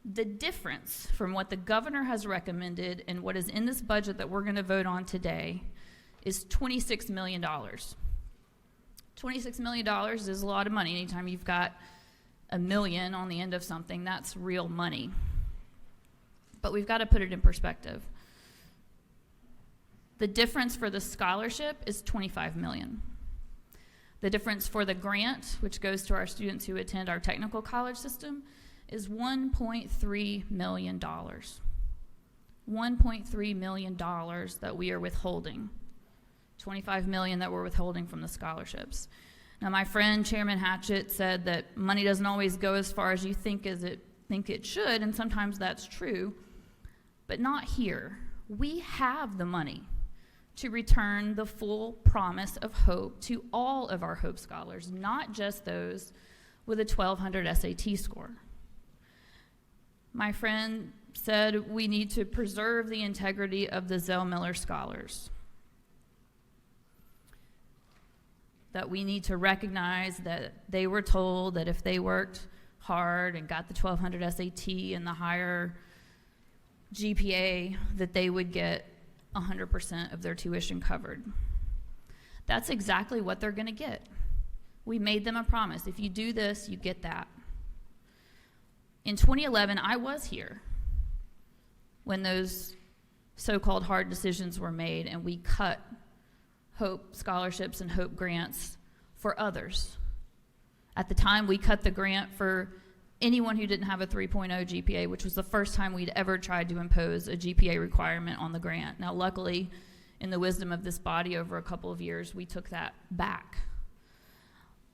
The difference from what the governor has recommended and what is in this budget that we're going to vote on today is $26 million. $26 million is a lot of money. Anytime you've got $1 million on the end of something, that's real money. But we've got to put it in perspective. The difference for the scholarship is $25 million. The difference for the grant, which goes to our students who attend our technical college system, is $1.3 million. $1.3 million that we are withholding. $25 million that we're withholding from the scholarships. Now, my friend Chairman Hatchett said that money doesn't always go as far as you think it should, and sometimes that's true, but not here. We have the money to return the full promise of hope to all of our Hope Scholars, not just those with a 1200 SAT score. My friend said we need to preserve the integrity of the Zell Miller Scholars, that we need to recognize that they were told that if they worked hard and got the 1200 SAT and the higher GPA, that they would get 100% of their tuition covered. That's exactly what they're going to get. We made them a promise. If you do this, you get that. In 2011, I was here when those so-called hard decisions were made and we cut Hope scholarships and Hope grants for others. At the time, we cut the grant for anyone who didn't have a 3.0 GPA, which was the first time we'd ever tried to impose a GPA requirement on the grant. Now, luckily, in the wisdom of this body over a couple of years, we took that back.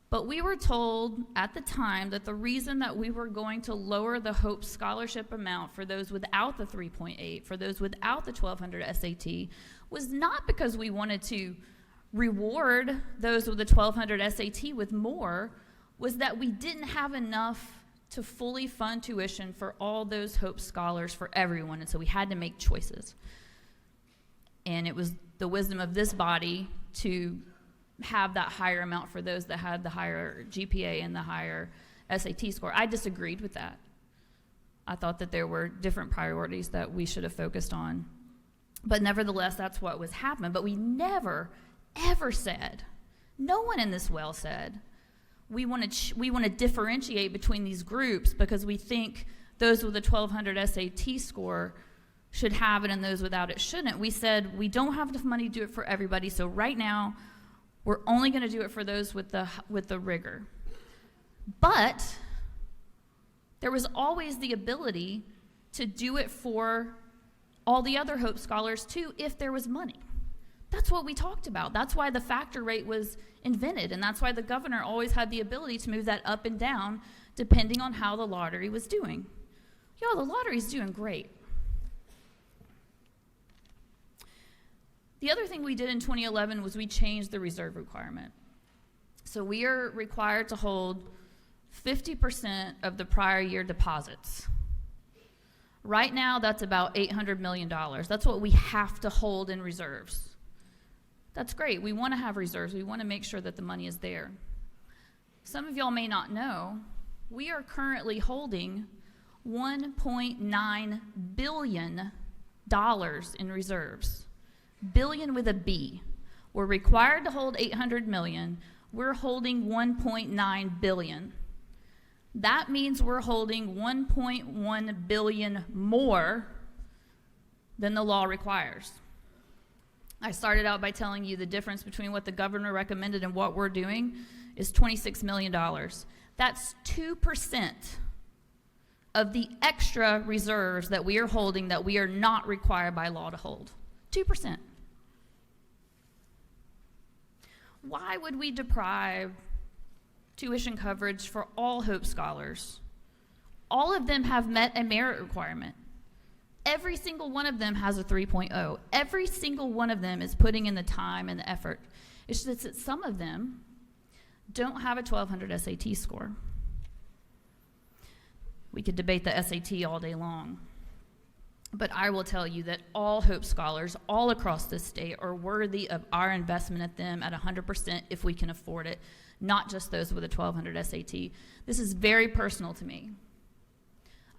But we were told at the time that the reason that we were going to lower the Hope Scholarship amount for those without the 3.8, for those without the 1200 SAT, was not because we wanted to reward those with the 1200 SAT with more, was that we didn't have enough to fully fund tuition for all those Hope Scholars for everyone, and so we had to make choices. And it was the wisdom of this body to have that higher amount for those that had the higher GPA and the higher SAT score. I disagreed with that. I thought that there were different priorities that we should have focused on. But nevertheless, that's what was happening. But we never, ever said, no one in this well said, we want to differentiate between these groups because we think those with a 1200 SAT score should have it and those without it shouldn't. We said we don't have enough money to do it for everybody, so right now we're only going to do it for those with the rigor. But there was always the ability to do it for all the other Hope Scholars too if there was money. That's what we talked about. That's why the factor rate was invented, and that's why the governor always had the ability to move that up and down depending on how the lottery was doing. Y'all, the lottery's doing great. The other thing we did in 2011 was we changed the reserve requirement. So we are required to hold 50% of the prior year deposits. Right now, that's about $800 million. That's what we have to hold in reserves. That's great. We want to have reserves. We want to make sure that the money is there. Some of y'all may not know, we are currently holding $1.9 billion in reserves. Billion with a B. We're required to hold $800 million. We're holding $1.9 billion. That means we're holding $1.1 billion more than the law requires. I started out by telling you the difference between what the governor recommended and what we're doing is $26 million. That's 2% of the extra reserves that we are holding that we are not required by law to hold. 2%. Why would we deprive tuition coverage for all Hope Scholars? All of them have met a merit requirement. Every single one of them has a 3.0. Every single one of them is putting in the time and the effort. It's just that some of them don't have a 1200 SAT score. We could debate the SAT all day long. But I will tell you that all Hope Scholars all across this state are worthy of our investment at them at 100% if we can afford it, not just those with a 1200 SAT. This is very personal to me.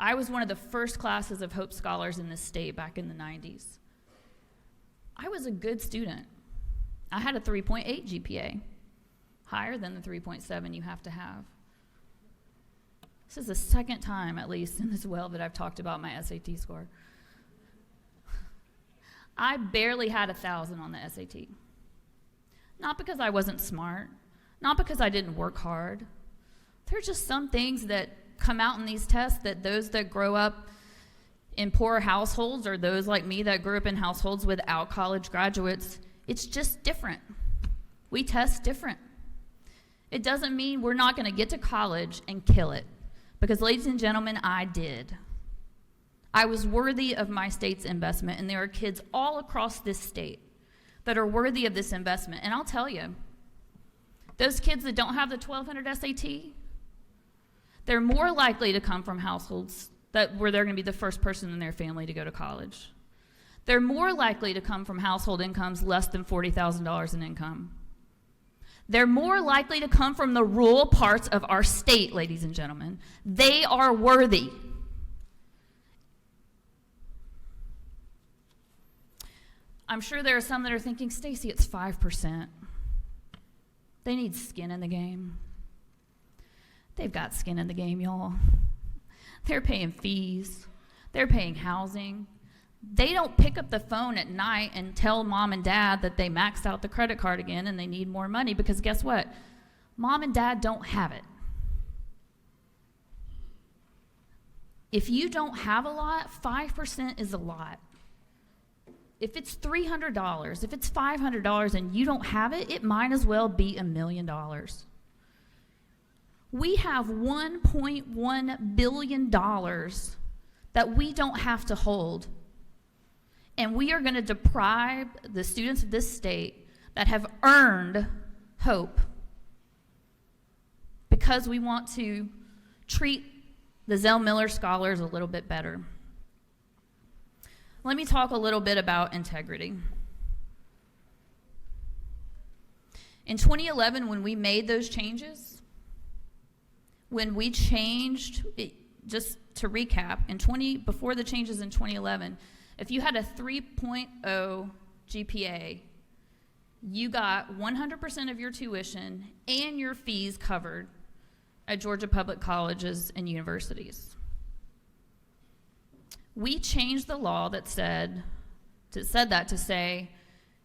I was one of the first classes of Hope Scholars in this state back in the 90s. I was a good student. I had a 3.8 GPA, higher than the 3.7 you have to have. This is the second time, at least, in this well that I've talked about my SAT score. I barely had 1,000 on the SAT. Not because I wasn't smart, not because I didn't work hard. There are just some things that come out in these tests that those that grow up in poor households or those like me that grew up in households without college graduates, it's just different. We test different. It doesn't mean we're not going to get to college and kill it. Because, ladies and gentlemen, I did. I was worthy of my state's investment, and there are kids all across this state that are worthy of this investment. And I'll tell you, those kids that don't have the 1200 SAT, they're more likely to come from households where they're going to be the first person in their family to go to college. They're more likely to come from household incomes less than $40,000 in income. They're more likely to come from the rural parts of our state, ladies and gentlemen. They are worthy. I'm sure there are some that are thinking, Stacy, it's 5%. They need skin in the game. They've got skin in the game, y'all. They're paying fees. They're paying housing. They don't pick up the phone at night and tell mom and dad that they maxed out the credit card again and they need more money, because guess what? Mom and dad don't have it. If you don't have a lot, 5% is a lot. If it's $300, if it's $500 and you don't have it, it might as well be $1 million. We have $1.1 billion that we don't have to hold. And we are going to deprive the students of this state that have earned hope because we want to treat the Zell Miller Scholars a little bit better. Let me talk a little bit about integrity. In 2011, when we made those changes, when we changed, just to recap, before the changes in 2011, if you had a 3.0 GPA, you got 100% of your tuition and your fees covered at Georgia public colleges and universities. We changed the law that said that to say,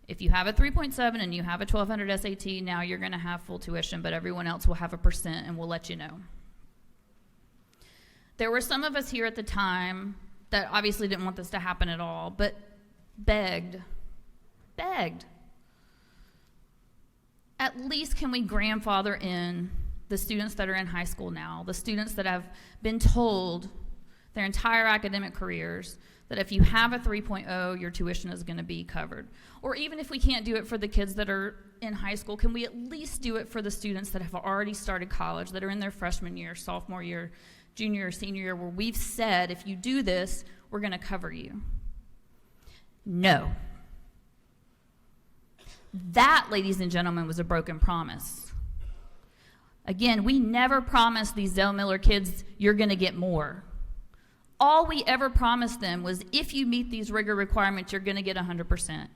if you have a 3.7 and you have a 1200 SAT, now you're going to have full tuition, but everyone else will have 1% and we'll let you know. There were some of us here at the time that obviously didn't want this to happen at all, but begged. At least can we grandfather in the students that are in high school now, the students that have been told their entire academic careers that if you have a 3.0, your tuition is going to be covered. Or even if we can't do it for the kids that are in high school, can we at least do it for the students that have already started college, that are in their freshman year, sophomore year, junior or senior year, where we've said, if you do this, we're going to cover you? No. That, ladies and gentlemen, was a broken promise. Again, we never promised these Zell Miller kids, you're going to get more. All we ever promised them was, if you meet these rigor requirements, you're going to get 100%.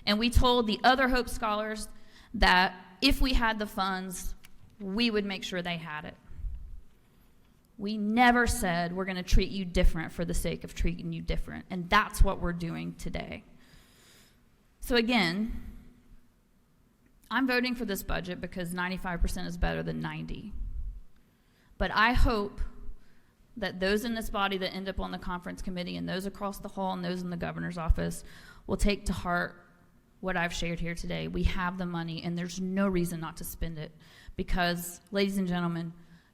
And we told the other Hope Scholars that if we had the funds, we would make sure they had it. We never said we're going to treat you different for the sake of treating you different. And that's what we're doing today. So again, I'm voting for this budget because 95% is better than 90. But I hope that those in this body that end up on the conference committee and those across the hall and those in the governor's office will take to heart what I've shared here today. We have the money, and there's no reason not to spend it because, ladies and gentlemen,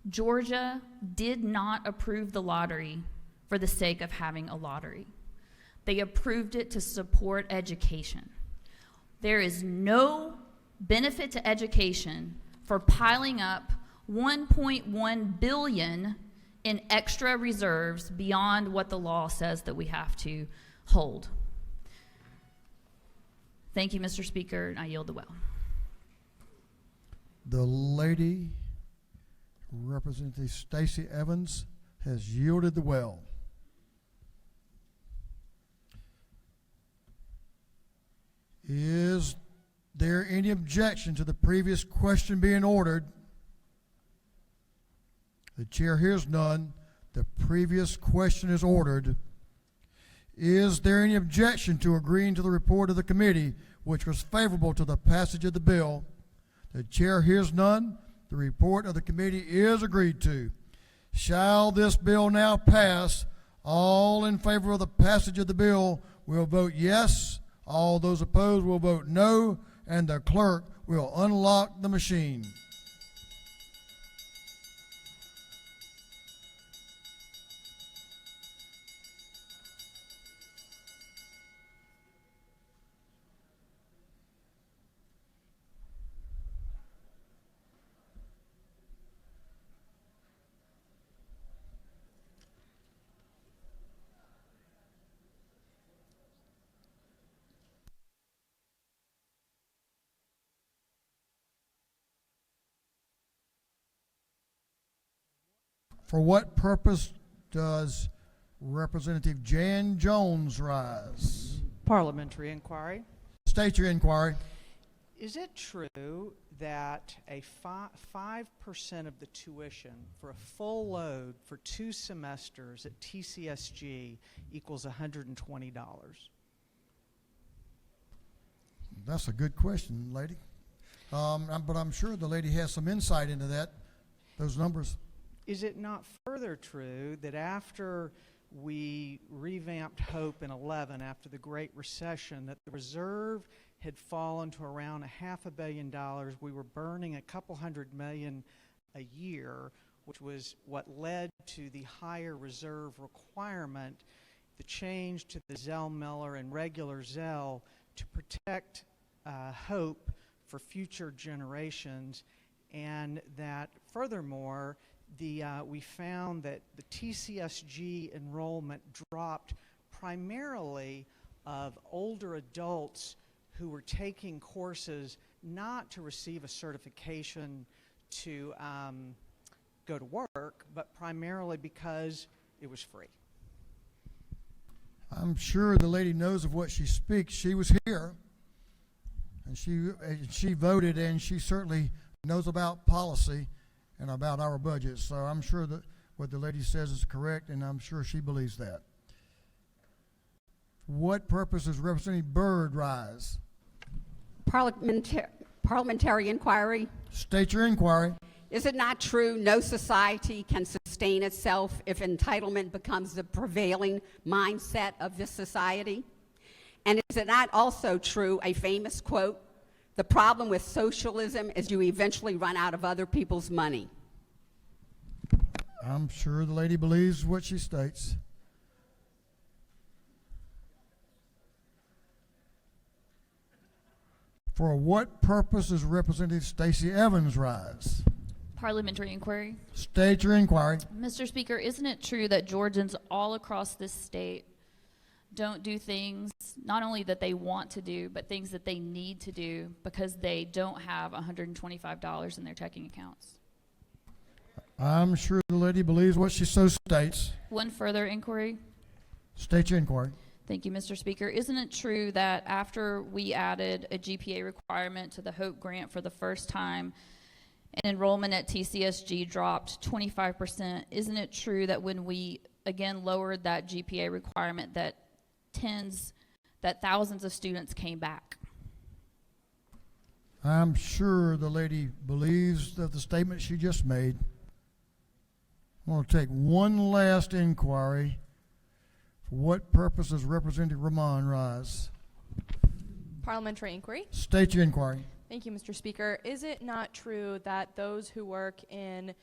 Georgia did not approve the lottery for the sake of having a lottery. They approved it to support education. There is no benefit to education for piling up $1.1 billion in extra reserves beyond what the law says that we have to hold. Thank you, Mr. Speaker, and I yield the well. The lady, Representative Stacey Evans, has yielded the well. Is there any objection to the previous question being ordered? The chair hears none. The previous question is ordered. Is there any objection to agreeing to the report of the committee, which was favorable to the passage of the bill? The chair hears none. The report of the committee is agreed to. Shall this bill now pass? All in favor of the passage of the bill will vote yes. All those opposed will vote no, and the clerk will unlock the machine. For what purpose does Representative Jan Jones rise? Parliamentary inquiry. State your inquiry. Is it true that a 5% of the tuition for a full load for 2 semesters at TCSG equals $120? That's a good question, lady. But I'm sure the lady has some insight into those numbers. Is it not further true that after we revamped Hope in 11, after the Great Recession, that the reserve had fallen to around $500 million? We were burning a couple $100 million a year, which was what led to the higher reserve requirement, the change to the Zell Miller and regular Zell to protect Hope for future generations, and that furthermore, we found that the TCSG enrollment dropped primarily of older adults who were taking courses not to receive a certification to go to work, but primarily because it was free. I'm sure the lady knows of what she speaks. She was here, and she voted, and she certainly knows about policy and about our budget. So I'm sure that what the lady says is correct, and I'm sure she believes that. what purpose does Representative Byrd rise? Parliamentary inquiry. State your inquiry. Is it not true no society can sustain itself if entitlement becomes the prevailing mindset of this society? And is it not also true, a famous quote, the problem with socialism is you eventually run out of other people's money? I'm sure the lady believes what she states. For what purpose does Representative Stacey Evans rise? Parliamentary inquiry. State your inquiry. Mr. Speaker, isn't it true that Georgians all across this state don't do things, not only that they want to do, but things that they need to do because they don't have $125 in their checking accounts? I'm sure the lady believes what she so states. One further inquiry. State your inquiry. Thank you, Mr. Speaker. Isn't it true that after we added a GPA requirement to the HOPE grant for the first time, and enrollment at TCSG dropped 25%, isn't it true that when we again lowered that GPA requirement that thousands of students came back? I'm sure the lady believes that the statement she just made. I want to take one last inquiry. For what purpose does Representative Ramon rise? Parliamentary inquiry. State your inquiry. Thank you, Mr. Speaker. Is it not true that those who work in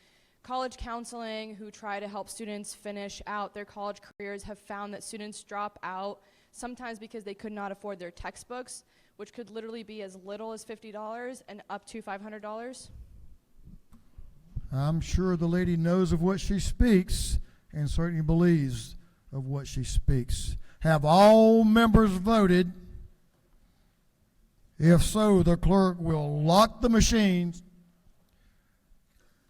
college counseling, who try to help students finish out their college careers, have found that students drop out sometimes because they could not afford their textbooks, which could literally be as little as $50 and up to $500? I'm sure the lady knows of what she speaks and certainly believes of what she speaks. Have all members voted? If so, the clerk will lock the machines.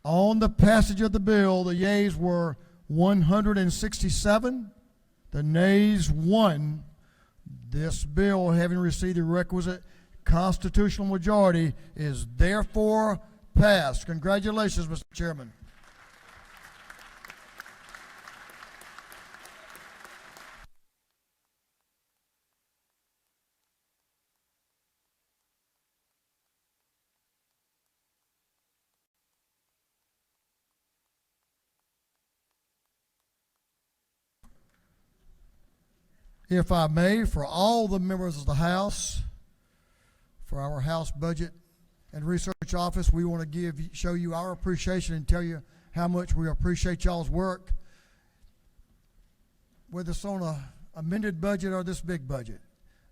On the passage of the bill, the yeas were 167, the nays 1. This bill, having received the requisite constitutional majority, is therefore passed. Congratulations, Mr. Chairman. If I may, for all the members of the House, for our House Budget and Research Office, we want to show you our appreciation and tell you how much we appreciate y'all's work. Whether it's on a amended budget or this big budget,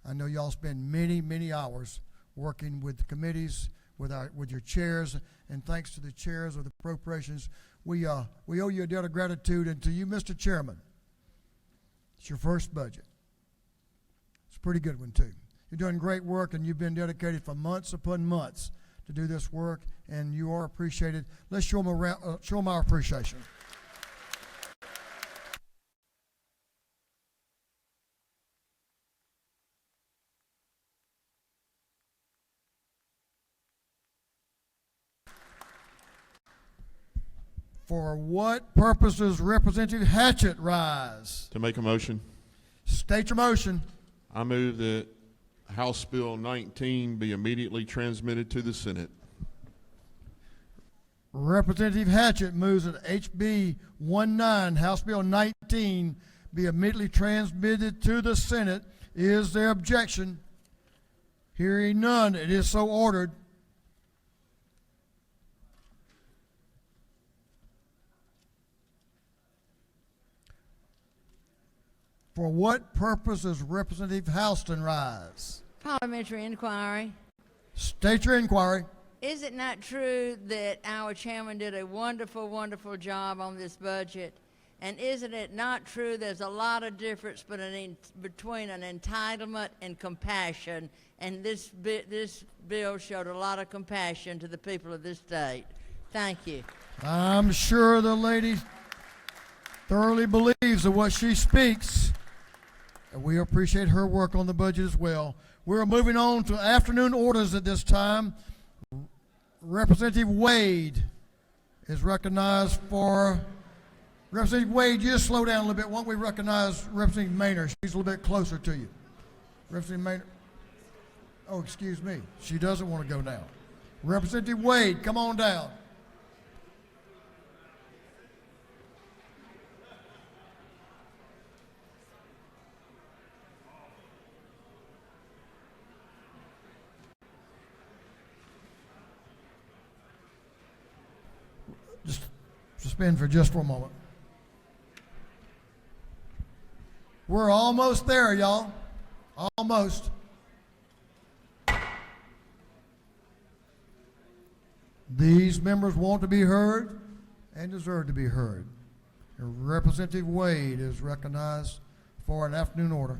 I know y'all spend many, many hours working with the committees, with your chairs, and thanks to the chairs of the appropriations, we owe you a debt of gratitude. And to you, Mr. Chairman, it's your first budget. Pretty good one too. You're doing great work, and you've been dedicated for months upon months to do this work, and you are appreciated. Let's show them our appreciation. For what purpose does Representative Hatchett rise? To make a motion. State your motion. I move that House Bill 19 be immediately transmitted to the Senate. Representative Hatchett moves that HB 19, House Bill 19, be immediately transmitted to the Senate. Is there objection? Hearing none, it is so ordered. For what purpose does Representative Houston rise? Parliamentary inquiry. State your inquiry. Is it not true that our chairman did a wonderful, wonderful job on this budget? And isn't it not true there's a lot of difference between an entitlement and compassion? And this bill showed a lot of compassion to the people of this state. Thank you. I'm sure the lady thoroughly believes of what she speaks. And we appreciate her work on the budget as well. We're moving on to afternoon orders at this time. Representative Wade is recognized for Representative Wade, you just slow down a little bit. Why don't we recognize Representative Maynard? She's a little bit closer to you. Representative Maynard. Oh, excuse me. She doesn't want to go now. Representative Wade, come on down. Just suspend for just a moment. We're almost there, y'all. Almost. These members want to be heard and deserve to be heard. Representative Wade is recognized for an afternoon order.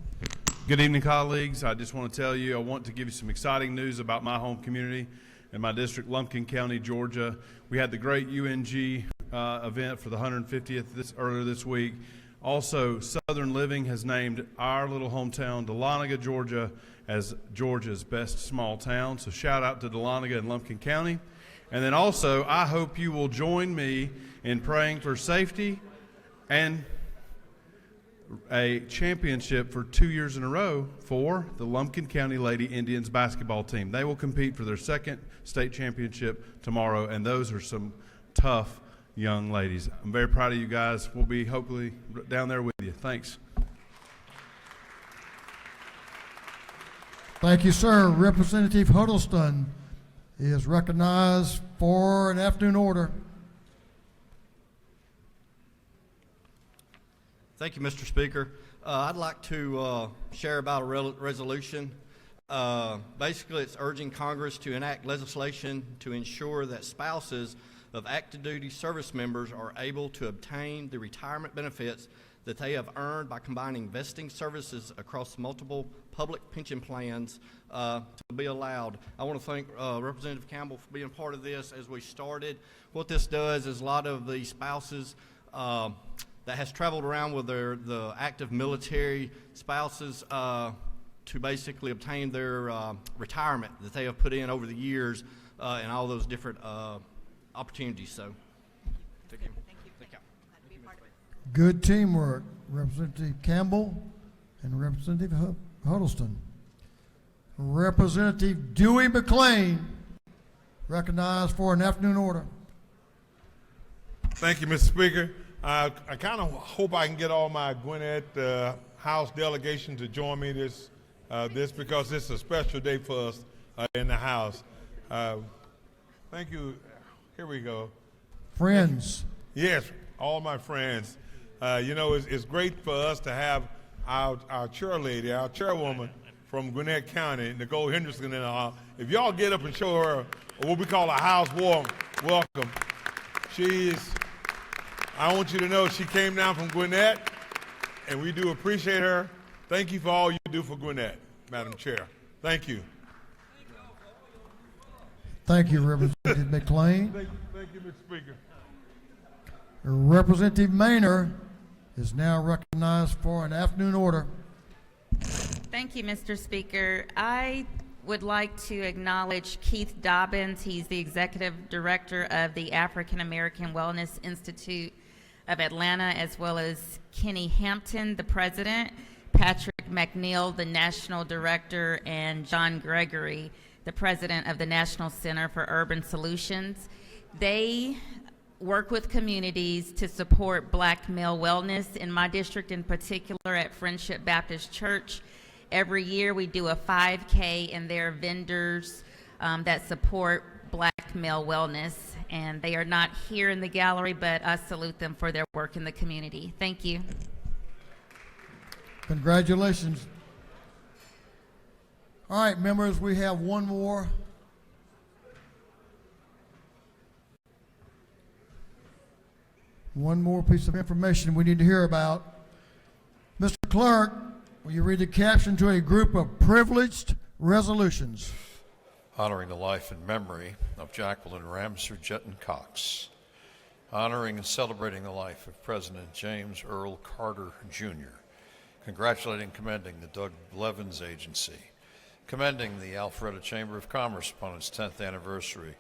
Good evening, colleagues. I just want to tell you, I want to give you some exciting news about my home community in my district, Lumpkin County, Georgia. We had the great UNG event for the 150th earlier this week. Also, Southern Living has named our little hometown, Dahlonega, Georgia, as Georgia's best small town. So shout out to Dahlonega and Lumpkin County. And then also, I hope you will join me in praying for safety and a championship for 2 years in a row for the Lumpkin County Lady Indians basketball team. They will compete for their second state championship tomorrow, and those are some tough young ladies. I'm very proud of you guys. We'll be hopefully down there with you. Thanks. Thank you, sir. Representative Huddleston is recognized for an afternoon order. Thank you, Mr. Speaker. I'd like to share about a resolution. Basically, it's urging Congress to enact legislation to ensure that spouses of active duty service members are able to obtain the retirement benefits that they have earned by combining vesting services across multiple public pension plans to be allowed. I want to thank Representative Campbell for being part of this as we started. What this does is a lot of the spouses that has traveled around with the active military spouses to basically obtain their retirement that they have put in over the years and all those different opportunities. So, thank you. Good teamwork, Representative Campbell and Representative Huddleston. Representative Dewey McLean, recognized for an afternoon order. Thank you, Mr. Speaker. I kind of hope I can get all my Gwinnett House delegation to join me this because it's a special day for us in the House. Thank you. Here we go. Friends. Yes, all my friends. You know, it's great for us to have our chair lady, our chairwoman from Gwinnett County, Nicole Henderson, in the house. If y'all get up and show her what we call a house warm welcome. I want you to know she came down from Gwinnett, and we do appreciate her. Thank you for all you do for Gwinnett, Madam Chair. Thank you. Thank you, Representative McLean. Thank you, Mr. Speaker. Representative Maynard is now recognized for an afternoon order. Thank you, Mr. Speaker. I would like to acknowledge Keith Dobbins. He's the Executive Director of the African American Wellness Institute of Atlanta, as well as Kenny Hampton, the President, Patrick McNeil, the National Director, and John Gregory, the President of the National Center for Urban Solutions. They work with communities to support black male wellness. In my district in particular, at Friendship Baptist Church, every year we do a 5K, and there are vendors that support black male wellness. And they are not here in the gallery, but I salute them for their work in the community. Thank you. Congratulations. All right, members, we have one more. One more piece of information we need to hear about. Mr. Clerk, will you read the caption to a group of privileged resolutions? Honoring the life and memory of Jacqueline Ramsey Jetton Cox. Honoring and celebrating the life of President James Earl Carter, Jr. Congratulating and commending the Doug Blevins Agency. Commending the Alpharetta Chamber of Commerce upon its 10th anniversary.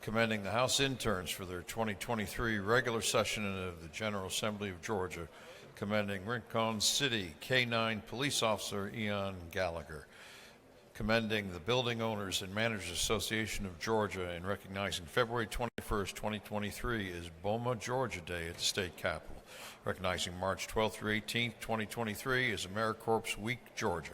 commending the House interns for their 2023 regular session of the General Assembly of Georgia, commending Rincon City K-9 police officer Ian Gallagher, commending the Building Owners and Managers Association of Georgia, and recognizing February 21st, 2023 as BOMA Georgia Day at the state capitol, recognizing March 12th through 18th, 2023 as AmeriCorps Week Georgia,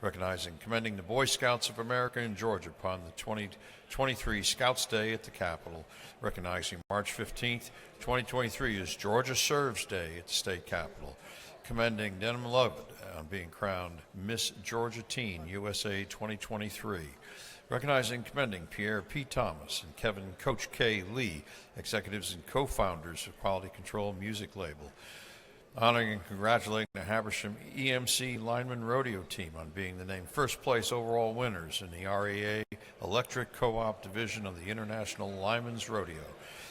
recognizing commending the Boy Scouts of America in Georgia upon the 2023 Scouts Day at the Capitol, recognizing March 15th, 2023 as Georgia Serves Day at the state capitol, commending Denham Lovett on being crowned Miss Georgia Teen USA 2023, recognizing and commending Pierre P. Thomas and Kevin Coach K. Lee, executives and co-founders of Quality Control Music Label, honoring and congratulating the Habersham EMC Lineman Rodeo team on being the named first place overall winners in the REA Electric Co-op Division of the International Lineman's Rodeo,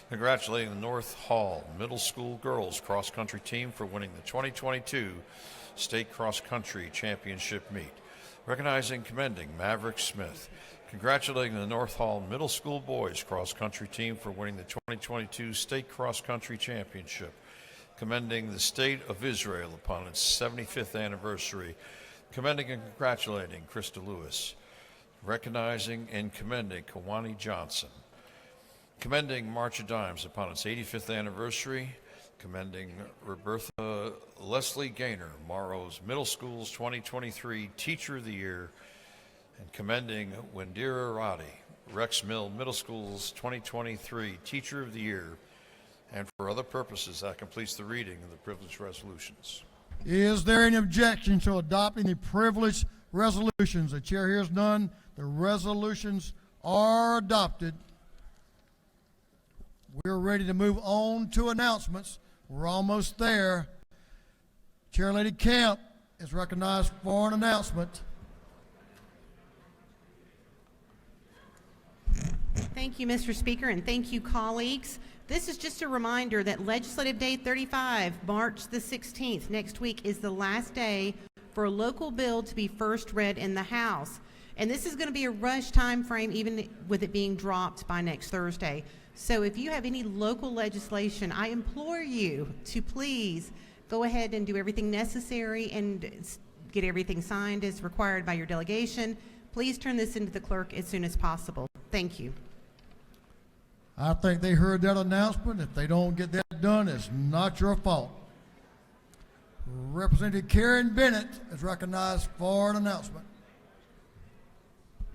congratulating the North Hall Middle School Girls Cross Country team for winning the 2022 State Cross Country Championship meet, recognizing and commending Maverick Smith, congratulating the North Hall Middle School Boys Cross Country team for winning the 2022 State Cross Country Championship, commending the State of Israel upon its 75th anniversary, commending and congratulating Krista Lewis, recognizing and commending Kawani Johnson, commending March of Dimes upon its 85th anniversary, commending Roberta Leslie Gaynor, Morrow's Middle School's 2023 Teacher of the Year, and commending Wendira Roddy, Rex Mill Middle School's 2023 Teacher of the Year. And for other purposes, that completes the reading of the privileged resolutions. Is there any objection to adopting the privileged resolutions? The chair hears none. The resolutions are adopted. We're ready to move on to announcements. We're almost there. Chair Lady Camp is recognized for an announcement. Thank you, Mr. Speaker, and thank you, colleagues. This is just a reminder that Legislative Day 35, March the 16th, next week, is the last day for a local bill to be first read in the House. And this is going to be a rush time frame, even with it being dropped by next Thursday. So if you have any local legislation, I implore you to please go ahead and do everything necessary and get everything signed as required by your delegation. Please turn this into the clerk as soon as possible. Thank you. I think they heard that announcement. If they don't get that done, it's not your fault. Representative Karen Bennett is recognized for an announcement.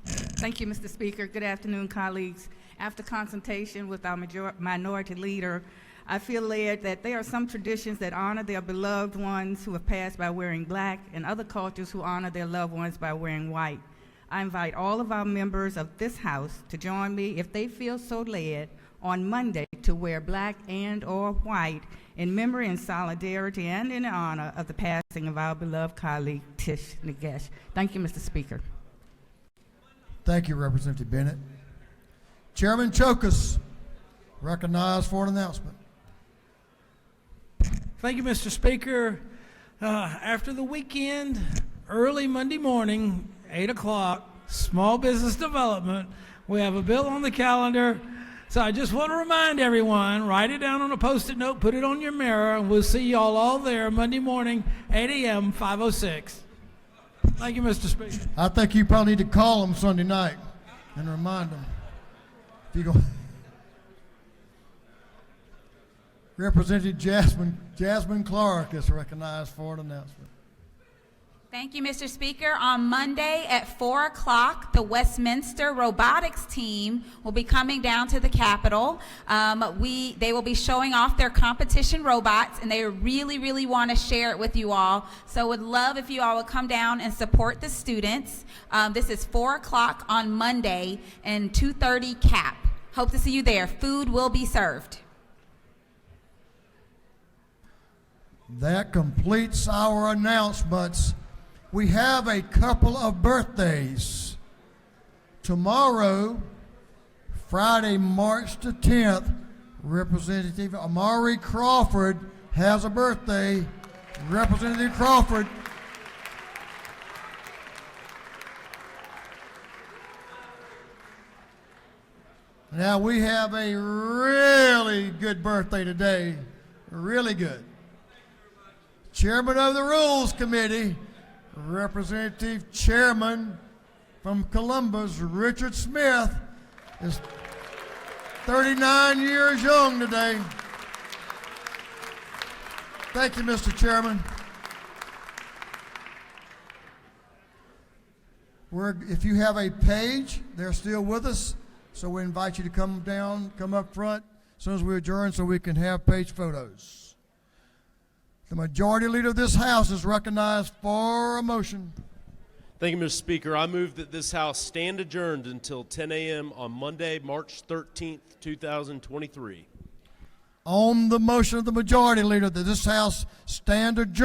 Thank you, Mr. Speaker. Good afternoon, colleagues. After consultation with our minority leader, I feel led that there are some traditions that honor their beloved ones who have passed by wearing black, and other cultures who honor their loved ones by wearing white. I invite all of our members of this House to join me, if they feel so led, on Monday to wear black and or white in memory and solidarity and in honor of the passing of our beloved colleague, Tish Nagesh. Thank you, Mr. Speaker. Thank you, Representative Bennett. Chairman Chokus, recognized for an announcement. Thank you, Mr. Speaker. After the weekend, early Monday morning, 8 o'clock, Small Business Development, we have a bill on the calendar. So I just want to remind everyone, write it down on a Post-it note, put it on your mirror, and we'll see y'all all there Monday morning, 8 a.m., 506. Thank you, Mr. Speaker. I think you probably need to call them Sunday night and remind them. If you go. Representative Jasmine Clark is recognized for an announcement. Thank you, Mr. Speaker. On Monday at 4 o'clock, the Westminster robotics team will be coming down to the Capitol. They will be showing off their competition robots, and they really want to share it with you all. So would love if you all would come down and support the students. This is 4 o'clock on Monday and 2:30 CAP. Hope to see you there. Food will be served. That completes our announcements. We have a couple of birthdays. Tomorrow, Friday, March the 10th, Representative Amari Crawford has a birthday. Representative Crawford. Now we have a really good birthday today. Really good. Chairman of the Rules Committee, Representative Chairman from Columbus, Richard Smith, is 39 years young today. Thank you, Mr. Chairman. If you have a page, they're still with us, so we invite you to come down, come up front as soon as we adjourn so we can have page photos. The majority leader of this House is recognized for a motion. Thank you, Mr. Speaker. I move that this House stand adjourned until 10 a.m. on Monday, March 13th, 2023. On the motion of the majority leader that this House stand adjourned